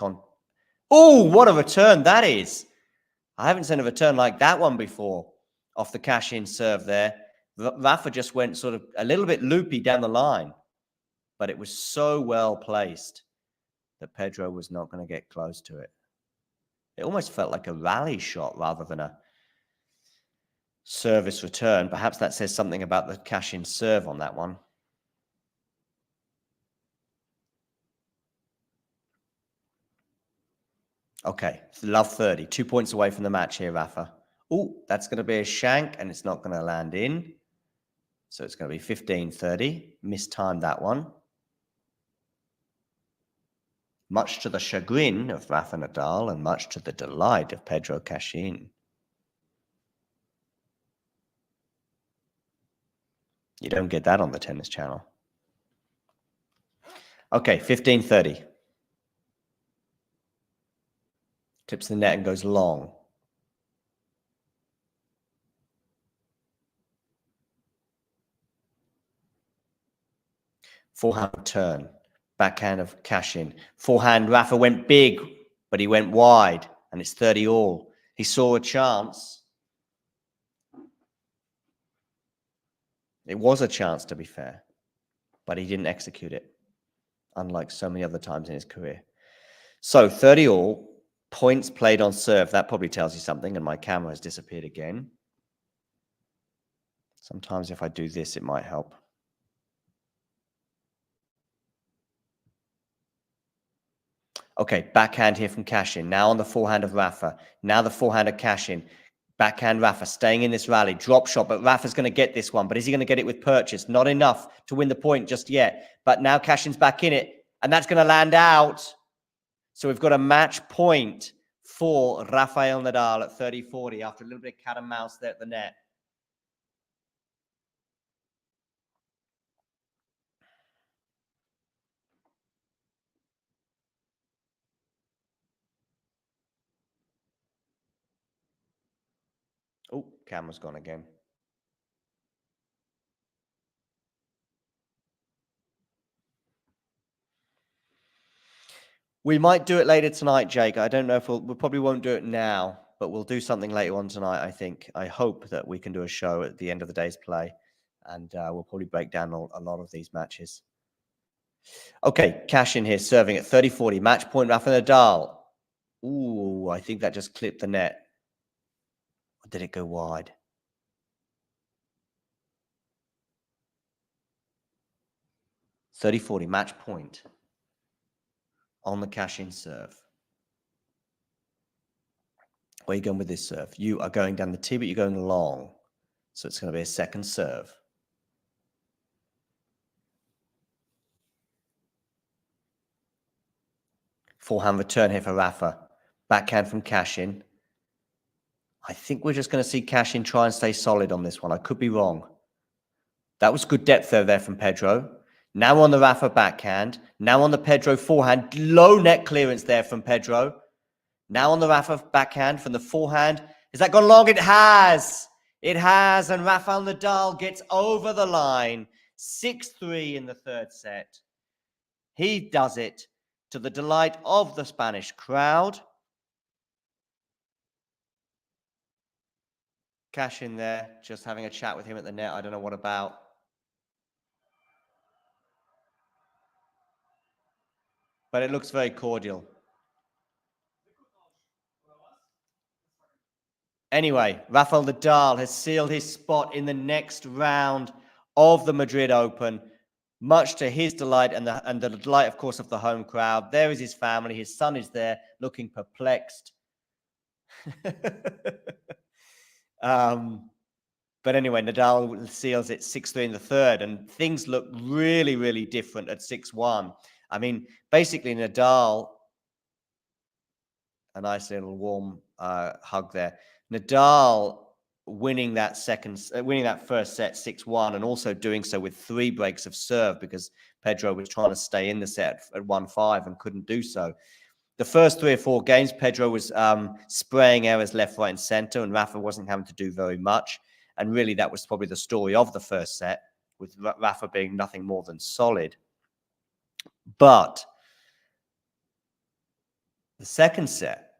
Oh, what a return that is. I haven't seen a return like that one before off the Cachin serve there. Rafa just went sort of a little bit loopy down the line, but it was so well placed that Pedro was not going to get close to it. It almost felt like a rally shot rather than a service return. Perhaps that says something about the Cachin serve on that one. Okay, love 30. 2 points away from the match here, Rafa. Oh, that's going to be a shank, and it's not going to land in. So it's going to be 15-30. Mistimed that one. Much to the chagrin of Rafa Nadal and much to the delight of Pedro Cachin. You don't get that on the tennis channel. Okay, 15-30. Tips the net and goes long. Forehand turn. Backhand of Cachin. Forehand, Rafa went big, but he went wide, and it's 30 all. He saw a chance. It was a chance, to be fair, but he didn't execute it, unlike so many other times in his career. So 30 all, points played on serve. That probably tells you something, and my camera has disappeared again. Sometimes if I do this, it might help. Okay, backhand here from Cachin. Now on the forehand of Rafa. Now the forehand of Cachin. Backhand Rafa staying in this rally. Drop shot, but Rafa's going to get this one. But is he going to get it with purchase? Not enough to win the point just yet. But now Cachin's back in it, and that's going to land out. So we've got a match point for Rafael Nadal at 30-40 after a little bit of cat and mouse there at the net. Oh, camera's gone again. We might do it later tonight, Jake. I don't know if we probably won't do it now, but we'll do something later on tonight, I think. I hope that we can do a show at the end of the day's play, and we'll probably break down a lot of these matches. Okay, Cachin here serving at 30-40. Match point, Rafa Nadal. Ooh, I think that just clipped the net. Or did it go wide? (30-40) match point on the Cachin serve. Where are you going with this serve? You are going down the tee, but you're going long. So it's going to be a second serve. Forehand return here for Rafa. Backhand from Cachin. I think we're just going to see Cachin try and stay solid on this one. I could be wrong. That was good depth there from Pedro. Now on the Rafa backhand. Now on the Pedro forehand. Low net clearance there from Pedro. Now on the Rafa backhand from the forehand. Has that gone long? It has. It has. And Rafael Nadal gets over the line. 6-3 in the third set. He does it to the delight of the Spanish crowd. Cachin there, just having a chat with him at the net. I don't know what about. But it looks very cordial. Anyway, Rafael Nadal has sealed his spot in the next round of the Madrid Open, much to his delight and the delight, of course, of the home crowd. There is his family. His son is there looking perplexed. But anyway, Nadal seals it 6-3 in the third, and things look really, really different at 6-1. I mean, basically, Nadal, a nice little warm hug there. Nadal winning that first set 6-1, and also doing so with 3 breaks of serve because Pedro was trying to stay in the set at 1-5 and couldn't do so. The first 3 or 4 games, Pedro was spraying errors left, right, and center, and Rafa wasn't having to do very much. And really, that was probably the story of the first set, with Rafa being nothing more than solid. But the second set,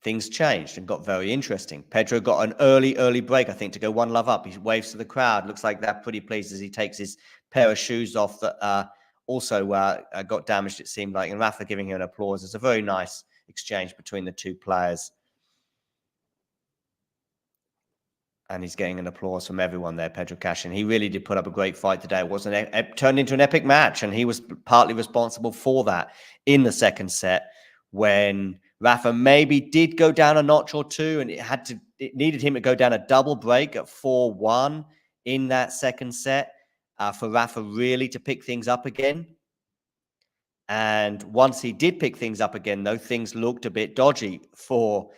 things changed and got very interesting. Pedro got an early break, I think, to go 1-love up. He waves to the crowd. Looks like they're pretty pleased as he takes his pair of shoes off that also got damaged, it seemed like. And Rafa giving him an applause. It's a very nice exchange between the two players. And he's getting an applause from everyone there, Pedro Cachin. He really did put up a great fight today. It turned into an epic match, and he was partly responsible for that in the second set when Rafa maybe did go down a notch or two, and it needed him to go down a double break at 4-1 in that second set for Rafa really to pick things up again. And once he did pick things up again, though, things looked a bit dodgy for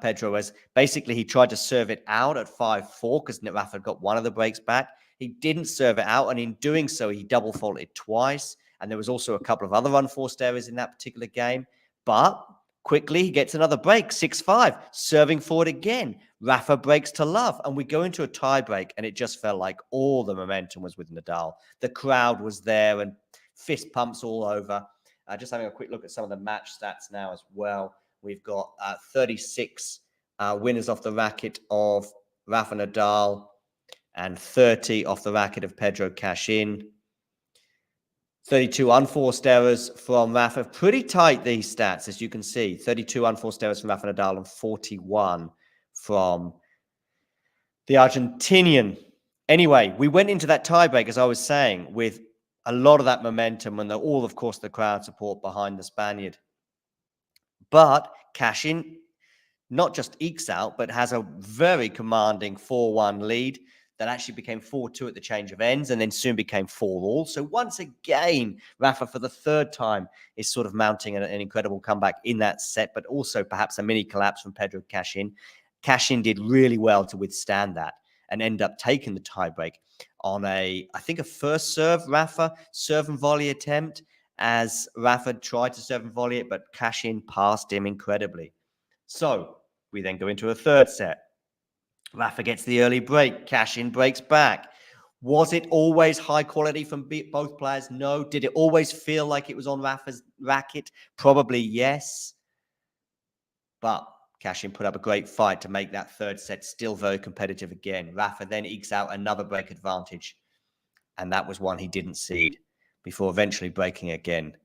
Pedro, as basically he tried to serve it out at 5-4 because Rafa got one of the breaks back. He didn't serve it out, and in doing so, he double faulted twice. And there was also a couple of other unforced errors in that particular game. But quickly, he gets another break, 6-5, serving forward again. Rafa breaks to love, and we go into a tie break, and it just felt like all the momentum was with Nadal. The crowd was there, and fist pumps all over. Just having a quick look at some of the match stats now as well. We've got 36 winners off the racket of Rafa Nadal and 30 off the racket of Pedro Cachin. 32 unforced errors from Rafa. Pretty tight, these stats, as you can see. 32 unforced errors from Rafa Nadal and 41 from the Argentinian. Anyway, we went into that tiebreak, as I was saying, with a lot of that momentum and all, of course, the crowd support behind the Spaniard. But Cachin not just ekes out, but has a very commanding 4-1 lead that actually became 4-2 at the change of ends and then soon became 4-all. So once again, Rafa, for the third time, is sort of mounting an incredible comeback in that set, but also perhaps a mini collapse from Pedro Cachin. Cachin did really well to withstand that and end up taking the tiebreak on I think a first serve Rafa serve and volley attempt, as Rafa tried to serve and volley it, but Cachin passed him incredibly. So we then go into a third set. Rafa gets the early break. Cachin breaks back. Was it always high quality from both players? No. Did it always feel like it was on Rafa's racket? Probably yes. But Cachin put up a great fight to make that third set still very competitive again. Rafa then ekes out another break advantage. And that was one he didn't cede before eventually breaking again.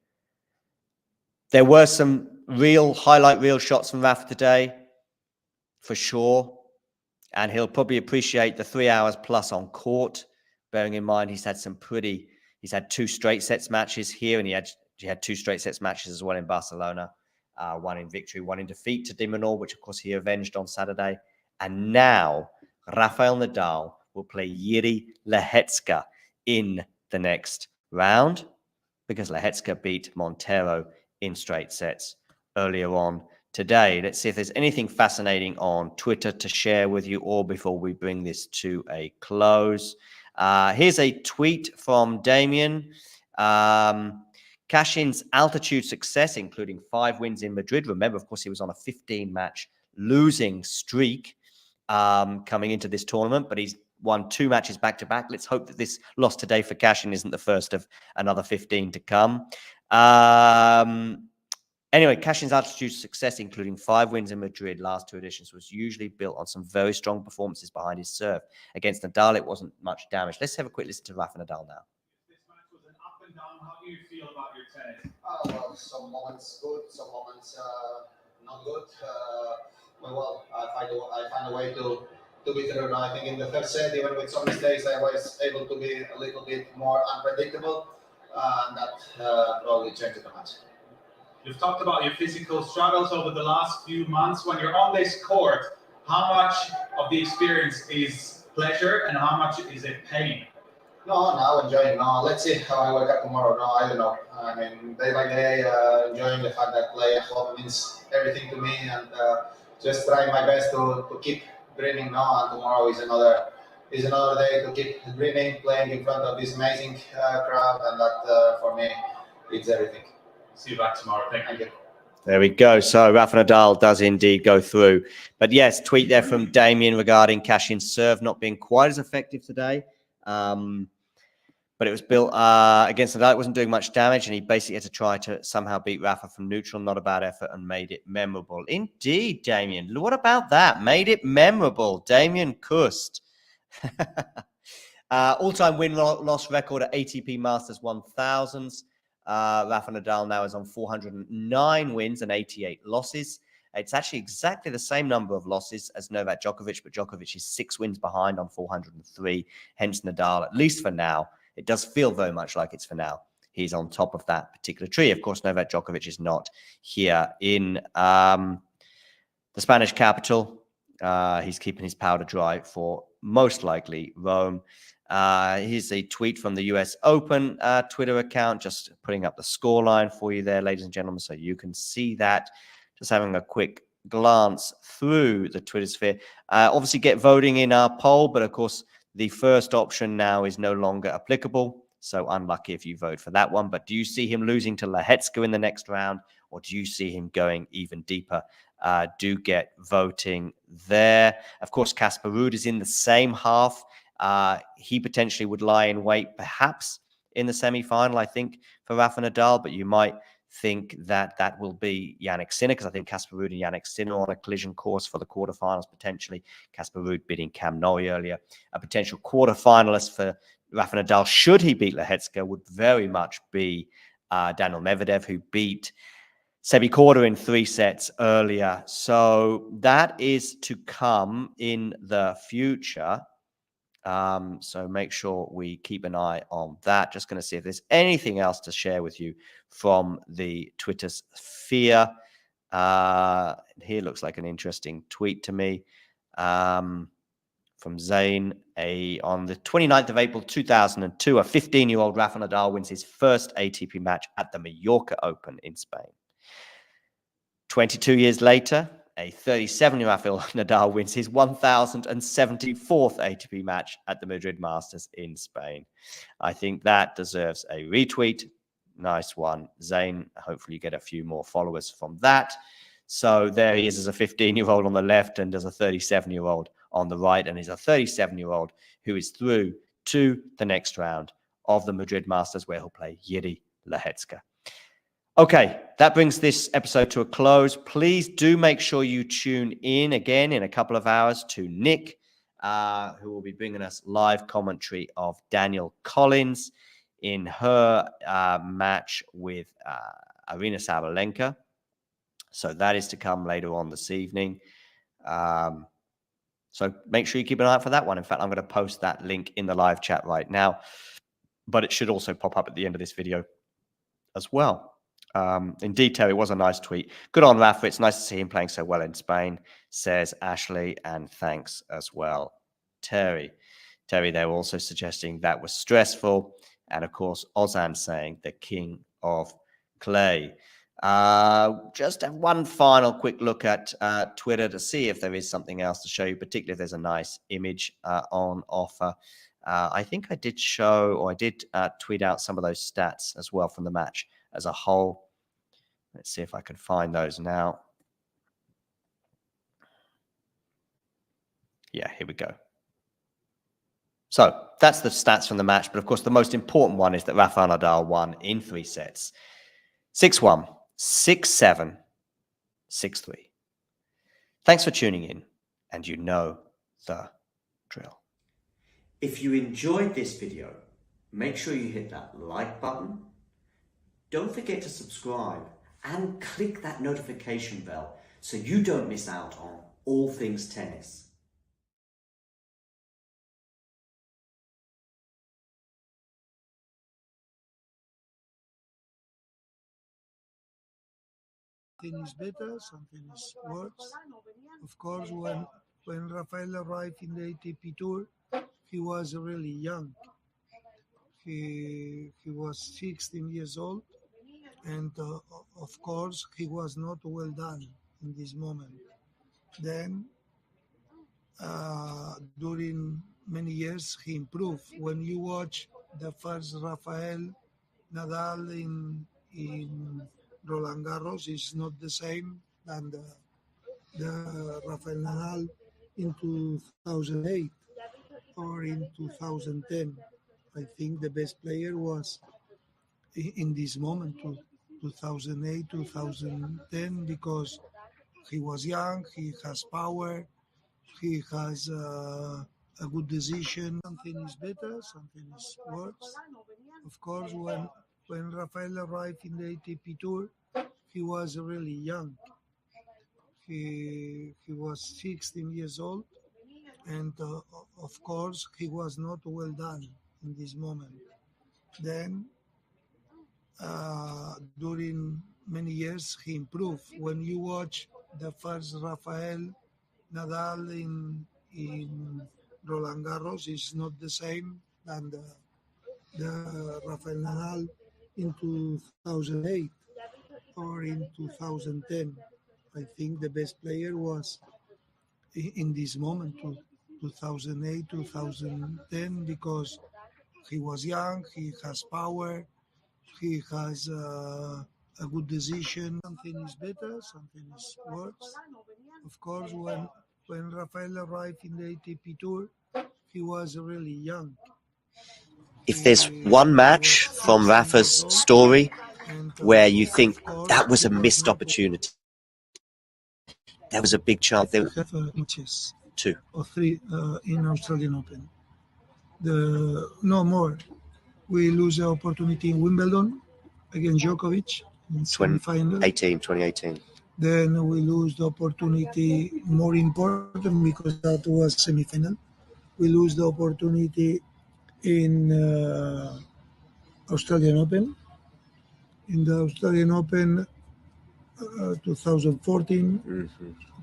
There were some real shots from Rafa today, for sure. And he'll probably appreciate the 3 hours plus on court, bearing in mind he's had two straight sets matches here, and he had two straight sets matches as well in Barcelona. One in victory, one in defeat to Minaur, which of course he avenged on Saturday. And now Rafael Nadal will play Jiří Lehecka in the next round because Lehecka beat Montero in straight sets earlier on today. Let's see if there's anything fascinating on Twitter to share with you all before we bring this to a close. Here's a tweet from Damien. Cachin's altitude success, including 5 wins in Madrid. Remember, of course, he was on a 15-match losing streak coming into this tournament, but he's won 2 matches back-to-back. Let's hope that this loss today for Cachin isn't the first of another 15 to come. Anyway, Cachin's altitude success, including 5 wins in Madrid, last 2 editions, was usually built on some very strong performances behind his serve. Against Nadal, it wasn't much damage. Let's have a quick listen to Rafa Nadal now. This match was an up and down. How do you feel about your tennis? Well, some moments good, some moments not good. I find a way to be through. I think in the third set, even with some mistakes, I was able to be a little bit more unpredictable, and that probably changed the match. You've talked about your physical struggles over the last few months. When you're on this court, how much of the experience is pleasure and how much is it pain? No, now enjoying. No, let's see how I wake up tomorrow. No, I don't know. I mean, day by day, enjoying the fact that play at home means everything to me, and just trying my best to keep dreaming. No, and tomorrow is another day to keep dreaming, playing in front of this amazing crowd, and that for me, it's everything. See you back tomorrow. Thank you. There we go. So Rafa Nadal does indeed go through. But yes, tweet there from Damien regarding Cachin's serve not being quite as effective today. But it was built against Nadal. It wasn't doing much damage, and he basically had to try to somehow beat Rafa from neutral. Not a bad effort, and made it memorable. Indeed, Damien. What about that? Made it memorable. Damien Kust. All-time win-loss record at ATP Masters 1000s. Rafa Nadal now is on 409 wins and 88 losses. It's actually exactly the same number of losses as Novak Djokovic, but Djokovic is 6 wins behind on 403. Hence Nadal, at least for now, it does feel very much like it's for now. he's on top of that particular tree. Of course, Novak Djokovic is not here in the Spanish capital. He's keeping his powder dry for most likely Rome. Here's a tweet from the US Open Twitter account, just putting up the scoreline for you there, ladies and gentlemen, so you can see that. Just having a quick glance through the Twitter sphere. Obviously, get voting in our poll, but of course, the first option now is no longer applicable. So unlucky if you vote for that one. But do you see him losing to Lehecka in the next round, or do you see him going even deeper? Do get voting there. Of course, Casper Ruud is in the same half. He potentially would lie in wait, perhaps in the semi-final, I think, for Rafa Nadal. But you might think that that will be Jannik Sinner, because I think Casper Ruud and Jannik Sinner on a collision course for the quarterfinals, potentially. Casper Ruud beating Cam Norrie earlier. A potential quarterfinalist for Rafa Nadal, should he beat Lehecka, would very much be Daniel Medvedev, who beat Sebi Korda in 3 sets earlier. So that is to come in the future. So make sure we keep an eye on that. Just going to see if there's anything else to share with you from the Twitter sphere. Here looks like an interesting tweet to me from Zain. On the 29th of April 2002, a 15-year-old Rafa Nadal wins his first ATP match at the Mallorca Open in Spain. 22 years later, a 37-year-old Rafael Nadal wins his 1,074th ATP match at the Madrid Masters in Spain. I think that deserves a retweet. Nice one, Zain. Hopefully you get a few more followers from that. So there he is as a 15-year-old on the left and as a 37-year-old on the right. And he's a 37-year-old who is through to the next round of the Madrid Masters, where he'll play Jiří Lehecka. Okay, that brings this episode to a close. Please do make sure you tune in again in a couple of hours to Nick, who will be bringing us live commentary of Danielle Collins in her match with Aryna Sabalenka. So that is to come later on this evening. So make sure you keep an eye out for that one. In fact, I'm going to post that link in the live chat right now, but it should also pop up at the end of this video as well. Indeed, Terry, was a nice tweet. Good on Rafa. It's nice to see him playing so well in Spain, says Ashley, and thanks as well, Terry. Terry, they were also suggesting that was stressful. And of course, Ozan saying the king of clay. Just have one final quick look at Twitter to see if there is something else to show you, particularly if there's a nice image on offer. I think I did show, or I did tweet out some of those stats as well from the match as a whole. Let's see if I can find those now. Yeah, here we go. So that's the stats from the match. But of course, the most important one is that Rafael Nadal won in 3 sets. 6-1, 6-7, 6-3. Thanks for tuning in, and you know the drill. If you enjoyed this video, make sure you hit that like button. Don't forget to subscribe and click that notification bell so you don't miss out on all things tennis. Something is better, something is worse. Of course, when Rafael arrived in the ATP Tour, he was really young. He was 16 years old, and of course, he was not well done in this moment. Then, during many years, he improved. When you watch the first Rafael Nadal in Roland Garros, is not the same than the Rafael Nadal in 2008 or in 2010. I think the best player was in this moment, 2008, 2010, because he was young, he has power, he has a good decision. Something is better, something is worse. Of course, when Rafael arrived in the ATP Tour, he was really young. He was 16 years old, and of course, he was not well done in this moment. Then, during many years, he improved. When you watch the first Rafael Nadal in Roland Garros, is not the same than the Rafael Nadal in 2008 or in 2010. I think the best player was in this moment, 2008, 2010, because he was young, he has power, he has a good decision. Something is better, something is worse. Of course, when Rafael arrived in the ATP Tour, he was really young. If there's one match from Rafa's story where you think that was a missed opportunity, there was a big chance. There have matches, 2 or 3 in Australian Open. No more. We lose the opportunity in Wimbledon against Djokovic in semi-final. 2018. Then we lose the opportunity, more important because that was semi-final. We lose the opportunity in Australian Open. In the Australian Open 2014,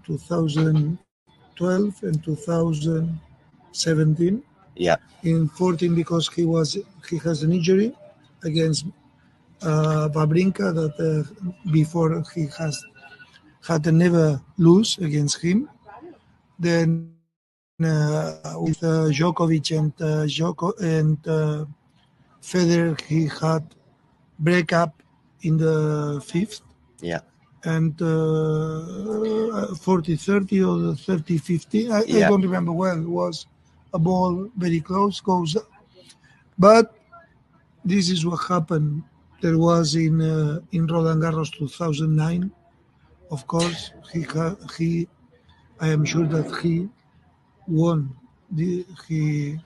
2012 and 2017. Yeah. In 14 because he has an injury against Wawrinka that before he had never lose against him. Then with Djokovic and Federer, he had breakup in the 5th. Yeah. And 40-30 or 30-50. I don't remember well. It was a ball very close, goes up. But this is what happened. There was in Roland Garros 2009. Of course, I am sure that he won. He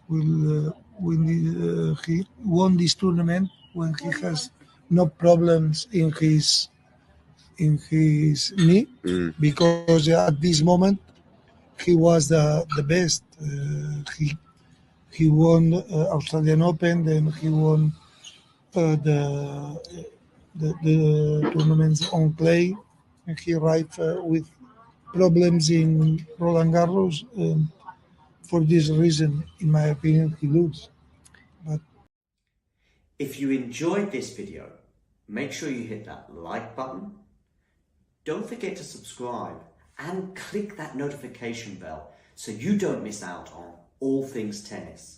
will win. He won this tournament when he has no problems in his knee, because at this moment he was the best. He won Australian Open, then he won the tournaments on clay, and he arrived with problems in Roland Garros. For this reason, in my opinion, he loses. But if you enjoyed this video, make sure you hit that like button. Don't forget to subscribe and click that notification bell so you don't miss out on all things tennis.